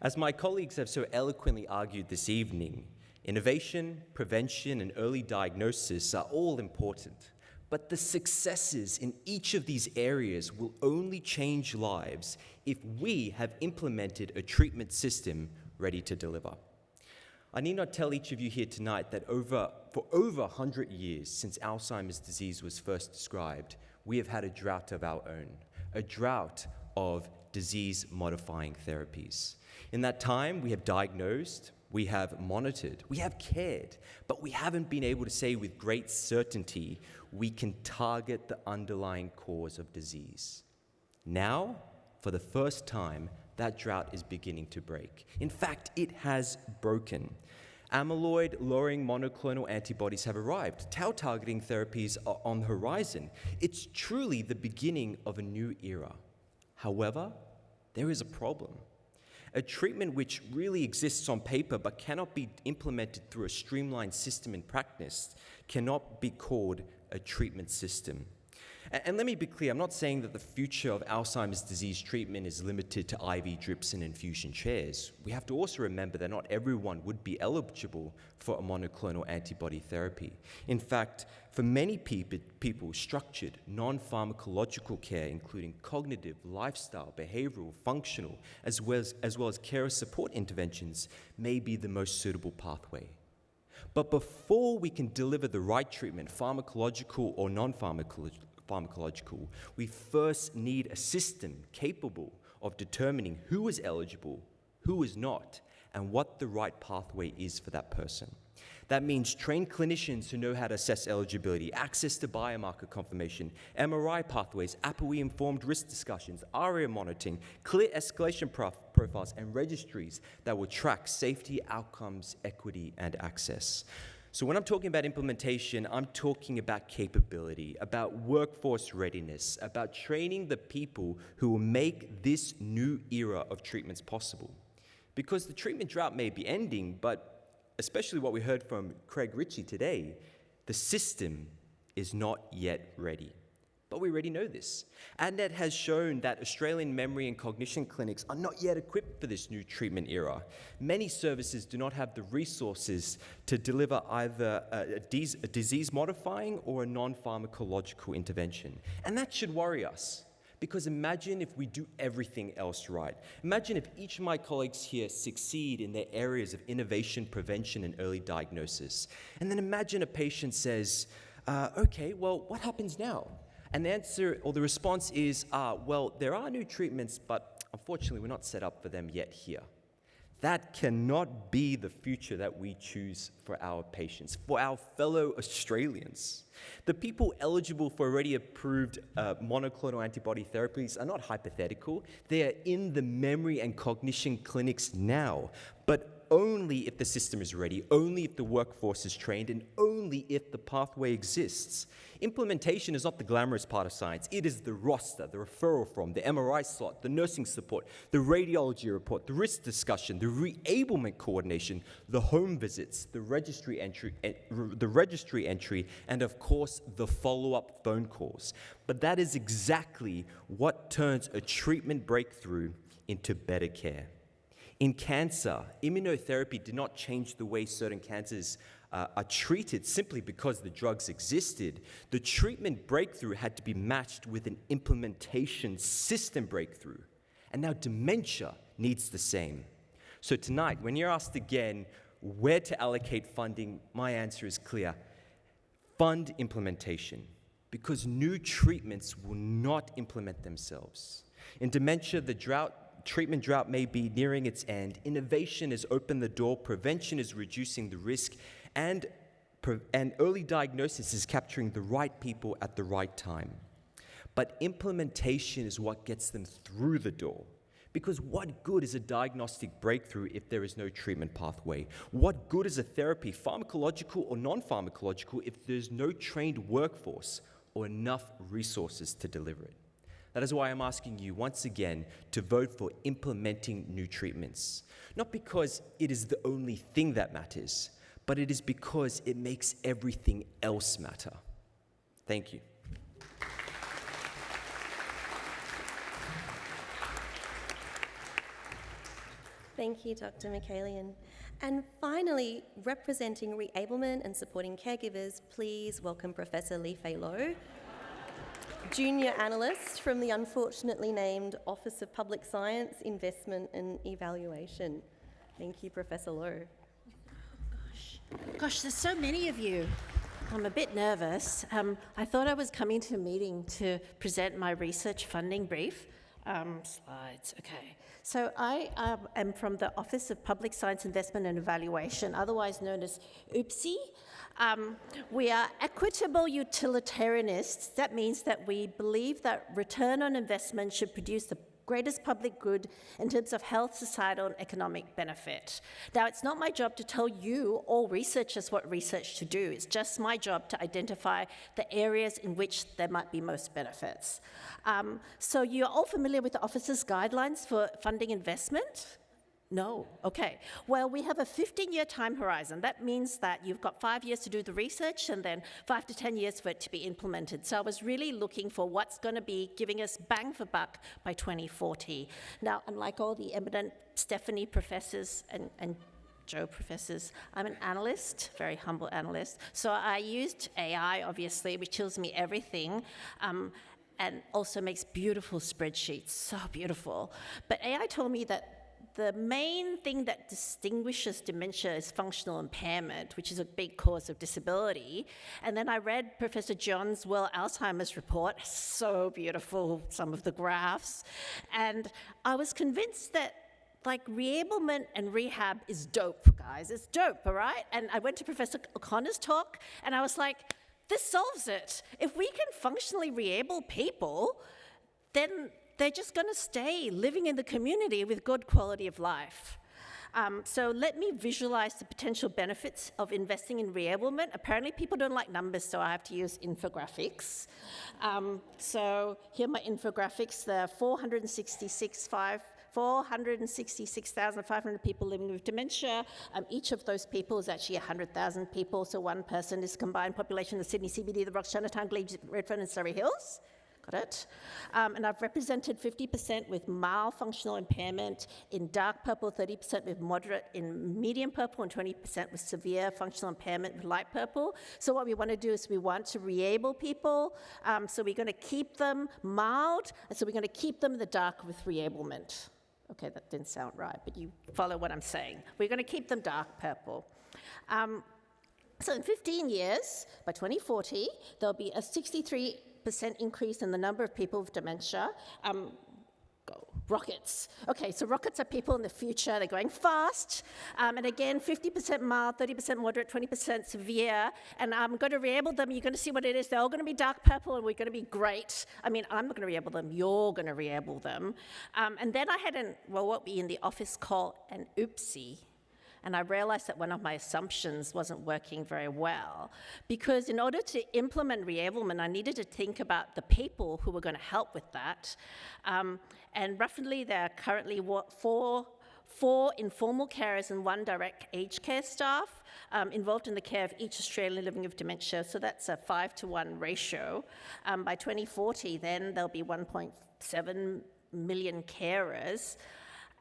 As my colleagues have so eloquently argued this evening, innovation, prevention, and early diagnosis are all important. But the successes in each of these areas will only change lives if we have implemented a treatment system ready to deliver. I need not tell each of you here tonight that for over 100 years since Alzheimer's disease was first described, we have had a drought of our own, a drought of disease-modifying therapies. In that time, we have diagnosed, we have monitored, we have cared, but we haven't been able to say with great certainty we can target the underlying cause of disease. Now, for the first time, that drought is beginning to break. In fact, it has broken. Amyloid-lowering monoclonal antibodies have arrived. Tau-targeting therapies are on the horizon. It's truly the beginning of a new era. However, there is a problem. A treatment which really exists on paper but cannot be implemented through a streamlined system in practice cannot be called a treatment system. And let me be clear, I'm not saying that the future of Alzheimer's disease treatment is limited to IV drips and infusion chairs. We have to also remember that not everyone would be eligible for a monoclonal antibody therapy. In fact, for many people, structured, non-pharmacological care, including cognitive, lifestyle, behavioral, functional, as well as care support interventions, may be the most suitable pathway. But before we can deliver the right treatment, pharmacological or non-pharmacological, we first need a system capable of determining who is eligible, who is not, and what the right pathway is for that person. That means trained clinicians who know how to assess eligibility, access to biomarker confirmation, MRI pathways, APOE-informed risk discussions, ARIA monitoring, clear escalation profiles, and registries that will track safety, outcomes, equity, and access. So when I'm talking about implementation, I'm talking about capability, about workforce readiness, about training the people who will make this new era of treatments possible. Because the treatment drought may be ending, but especially what we heard from Craig Ritchie today, The system is not yet ready. But we already know this. ADNET has shown that Australian memory and cognition clinics are not yet equipped for this new treatment era. Many services do not have the resources to deliver either a disease-modifying or a non-pharmacological intervention. And that should worry us, because imagine if we do everything else right. Imagine if each of my colleagues here succeed in their areas of innovation, prevention, and early diagnosis. And then imagine a patient says, okay, well, what happens now? And the answer or the response is, well, there are new treatments, but unfortunately, we're not set up for them yet here. That cannot be the future that we choose for our patients, for our fellow Australians. The people eligible for already approved monoclonal antibody therapies are not hypothetical. They are in the memory and cognition clinics now, but only if the system is ready, only if the workforce is trained, and only if the pathway exists. Implementation is not the glamorous part of science. It is the roster, the referral form, the MRI slot, the nursing support, the radiology report, the risk discussion, the reablement coordination, the home visits, the registry entry, and of course, the follow-up phone calls. But that is exactly what turns a treatment breakthrough into better care. In cancer, immunotherapy did not change the way certain cancers are treated simply because the drugs existed. The treatment breakthrough had to be matched with an implementation system breakthrough. And now dementia needs the same. So tonight, when you're asked again where to allocate funding, my answer is clear. Fund implementation, because new treatments will not implement themselves. In dementia, the treatment drought may be nearing its end. Innovation has opened the door, prevention is reducing the risk, and early diagnosis is capturing the right people at the right time. But implementation is what gets them through the door. Because what good is a diagnostic breakthrough if there is no treatment pathway? What good is a therapy, pharmacological or non-pharmacological, if there's no trained workforce or enough resources to deliver it? That is why I'm asking you once again to vote for implementing new treatments. Not because it is the only thing that matters, but it is because it makes everything else matter. Thank you. Thank you, Dr. Michaelian. And finally, representing reablement and supporting caregivers, please welcome Professor Li Fei Lo, Junior Analyst from the unfortunately named Office of Public Science, Investment and Evaluation. Thank you, Professor Lo. Gosh, there's so many of you. I'm a bit nervous. I thought I was coming to a meeting to present my research funding brief. Slides, okay. So I am from the Office of Public Science Investment and Evaluation, otherwise known as OOPSI. We are equitable utilitarianists. That means that we believe that return on investment should produce the greatest public good in terms of health, societal, and economic benefit. Now, it's not my job to tell you, all researchers, what research to do. It's just my job to identify the areas in which there might be most benefits. So you're all familiar with the office's guidelines for funding investment? No, okay. Well, we have a 15-year time horizon. That means that you've got 5 years to do the research and then 5 to 10 years for it to be implemented. So I was really looking for what's going to be giving us bang for buck by 2040. Now, unlike all the eminent Stephanie professors and Joe professors, I'm an analyst, very humble analyst. So I used AI, obviously, which tells me everything. And also makes beautiful spreadsheets, so beautiful. But AI told me that the main thing that distinguishes dementia is functional impairment, which is a big cause of disability. And then I read Professor John's Alzheimer's report, so beautiful, some of the graphs. And I was convinced that reablement and rehab is dope, guys. It's dope, all right? And I went to Professor O'Connor's talk, and I was like, this solves it. If we can functionally reable people, then they're just going to stay living in the community with good quality of life. So let me visualize the potential benefits of investing in reablement. Apparently people don't like numbers, so I have to use infographics. So here are my infographics. There are 466 466,500 people living with dementia. Each of those people is actually 100,000 people, so one person is combined population of the Sydney CBD, the Rocks, Chinatown, Glebe, Redfern and Surrey Hills. Got it? And I've represented 50% with mild functional impairment in dark purple, 30% with moderate in medium purple, and 20% with severe functional impairment with light purple. So what we want to do is we want to re-able people. So we're going to keep them mild, and so we're going to keep them in the dark with re-ablement. Okay, that didn't sound right, but you follow what I'm saying. We're going to keep them dark purple. So in 15 years, by 2040, there'll be a 63% increase in the number of people with dementia. Rockets. Okay, so rockets are people in the future. They're going fast. And again, 50% mild, 30% moderate, 20% severe. And I'm going to re-able them. You're going to see what it is. They're all going to be dark purple, and we're going to be great. I mean, I'm not going to re-able them. You're going to re-able them. And then I had what we in the office call an oopsie. And I realized that one of my assumptions wasn't working very well, because in order to implement re-ablement, I needed to think about the people who were going to help with that. And roughly there are currently four informal carers and 1 direct aged care staff involved in the care of each Australian living with dementia. So that's a 5-to-1 ratio. By 2040, then there'll be 1.7 million carers.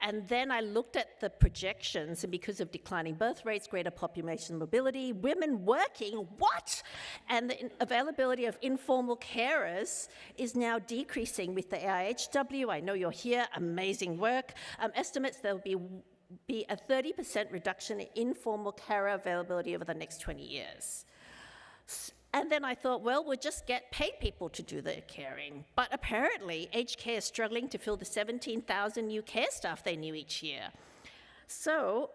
And then I looked at the projections, and because of declining birth rates, greater population mobility, women working, what? And the availability of informal carers is now decreasing with the AIHW. I know you're here, amazing work. Estimates there will be a 30% reduction in informal carer availability over the next 20 years. And then I thought, well, we'll just get paid people to do the caring. But apparently, aged care is struggling to fill the 17,000 new care staff they knew each year. So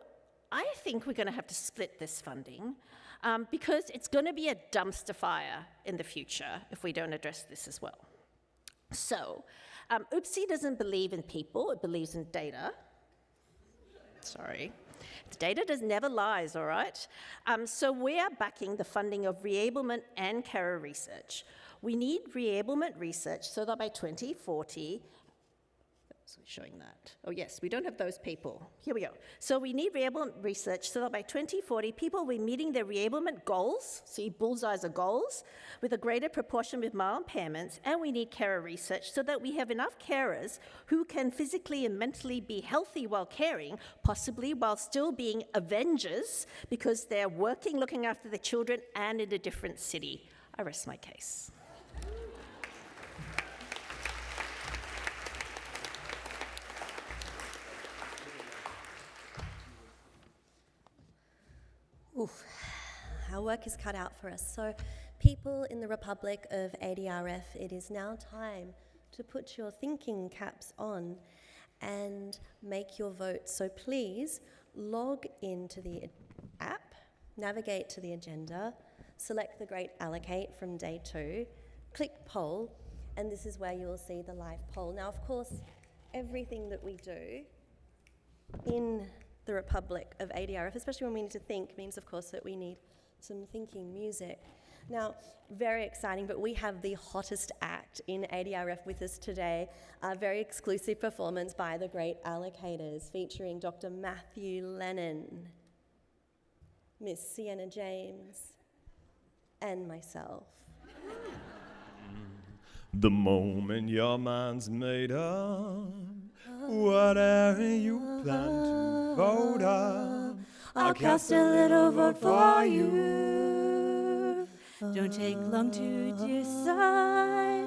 I think we're going to have to split this funding because it's going to be a dumpster fire in the future if we don't address this as well. So OOPSI doesn't believe in people, it believes in data. Sorry. The data never lies, all right? So we are backing the funding of re-ablement and carer research. We need re-ablement research so that by 2040, showing that. Oh yes, we don't have those people. Here we go. So we need re-ablement research so that by 2040, people will be meeting their re-ablement goals, see bullseyes are goals, with a greater proportion with mild impairments, and we need carer research so that we have enough carers who can physically and mentally be healthy while caring, possibly while still being avengers because they're working, looking after their children, and in a different city. I rest my case. Oof, our work is cut out for us. So people in the Republic of ADRF, it is now time to put your thinking caps on and make your vote. So please log into the app, navigate to the agenda, select the Great Allocate from day 2, click poll, and this is where you will see the live poll. Now, of course, everything that we do in the Republic of ADRF, especially when we need to think, means of course that we need some thinking music. Now, very exciting, but we have the hottest act in ADRF with us today, a very exclusive performance by the Great Allocators, featuring Dr. Matthew Lennon, Miss Sienna James, and myself. The moment your mind's made up, whatever you plan to vote on, I'll cast a little vote for you. Don't take long to decide.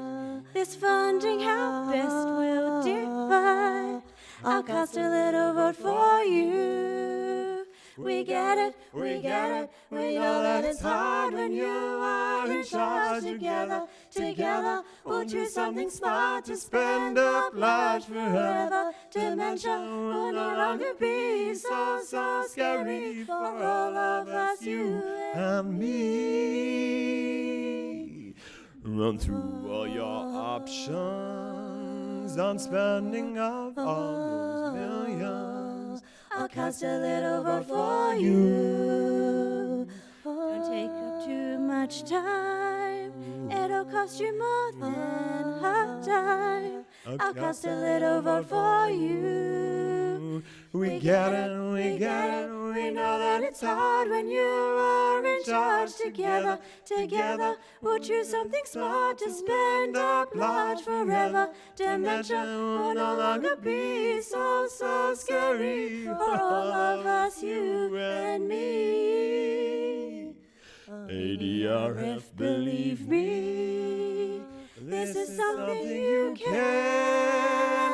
This funding how best will divide. I'll cast a little vote for you. We get it, we get it. We know that it's hard when you are in charge. Together, we'll choose something smart to spend up large forever. Dementia will no longer be so scary for all of us, you and me. Run through all your options on spending of all those millions. I'll cast a little vote for you. Don't take up too much time. It'll cost you more than half time. I'll cast a little vote for you. We get it, we get it, we know that it's hard when you are in charge. Together, together, we'll choose something smart to spend up large forever. Dementia will no longer be so scary for all of us, you and me. ADRF, believe me, this is something you can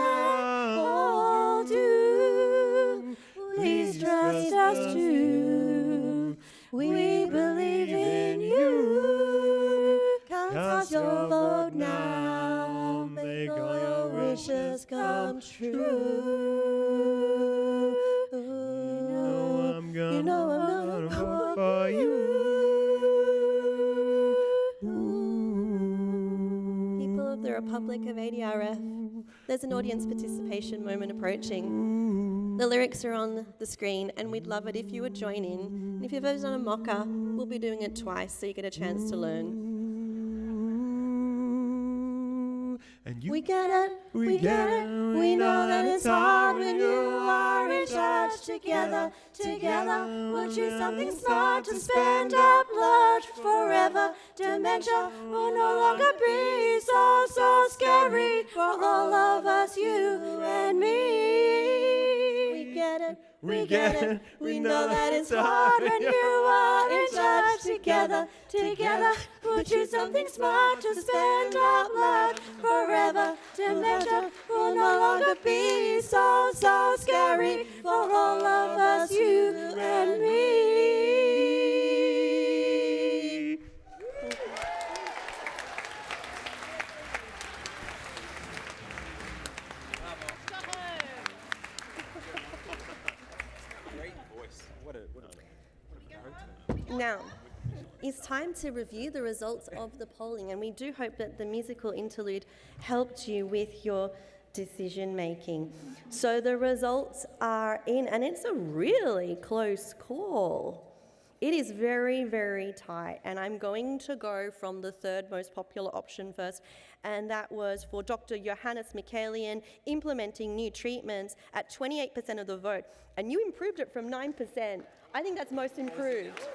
all do. Please trust us too. We believe in you. Cast your vote now. Make all your wishes come true. You know I'm gonna vote for you. People of the Republic of ADRF, there's an audience participation moment approaching. The lyrics are on the screen, and we'd love it if you would join in. And if you've ever done a mocha, we'll be doing it twice so you get a chance to learn. And you We get it, we get it, we know that it's hard when you are in charge. Together, together, we'll choose something smart to spend up large forever. Dementia will no longer be so scary for all of us, you and me. We get it, we get it, We know that it's hard when you are in charge. Together, together, we'll choose something smart to spend up large forever. Dementia will no longer be so scary for all of us, you and me. Now, it's time to review the results of the polling, and we do hope that the musical interlude helped you with your decision making. So the results are in, and it's a really close call. It is very, very tight, and I'm going to go from the third most popular option first, and that was for Dr. Johannes Michaelian, implementing new treatments at 28% of the vote, and you improved it from 9%. I think that's most improved.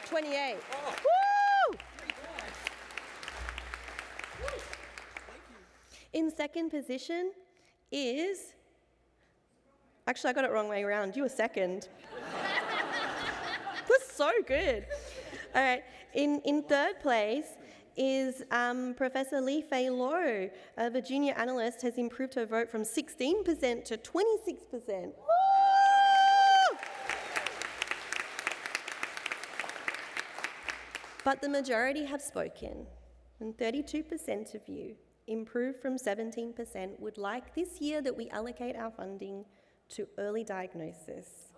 28. Woo! In second position is, actually I got it wrong way around, you were second. That's so good. All right, in third place is Professor Li Fei Lo, a Virginia analyst, has improved her vote from 16% to 26%. Woo! But the majority have spoken, and 32% of you, improved from 17%, would like this year that we allocate our funding to early diagnosis.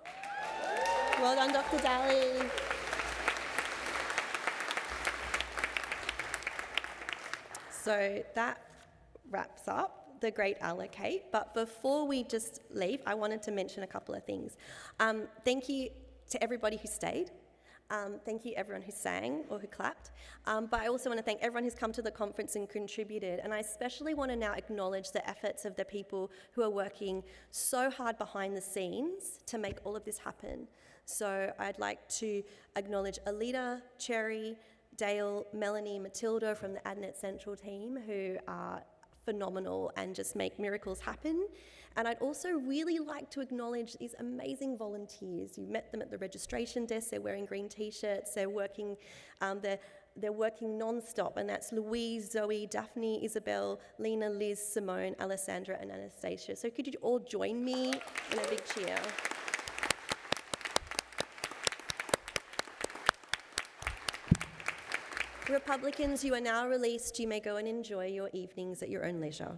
Well done, Dr. Daly. So that wraps up the Great Allocate, but before we just leave, I wanted to mention a couple of things. Thank you to everybody who stayed. Thank you everyone who sang or who clapped. But I also want to thank everyone who's come to the conference and contributed. And I especially want to now acknowledge the efforts of the people who are working so hard behind the scenes to make all of this happen. So I'd like to acknowledge Alita, Cherry, Dale, Melanie, Matilda from the ADNet Central team, who are phenomenal and just make miracles happen. And I'd also really like to acknowledge these amazing volunteers. You met them at the registration desk. They're wearing green t-shirts. They're working non-stop, and that's Louise, Zoe, Daphne, Isabel, Lena, Liz, Simone, Alessandra, and Anastasia. So could you all join me in a big cheer? Republicans, you are now released. You may go and enjoy your evenings at your own leisure.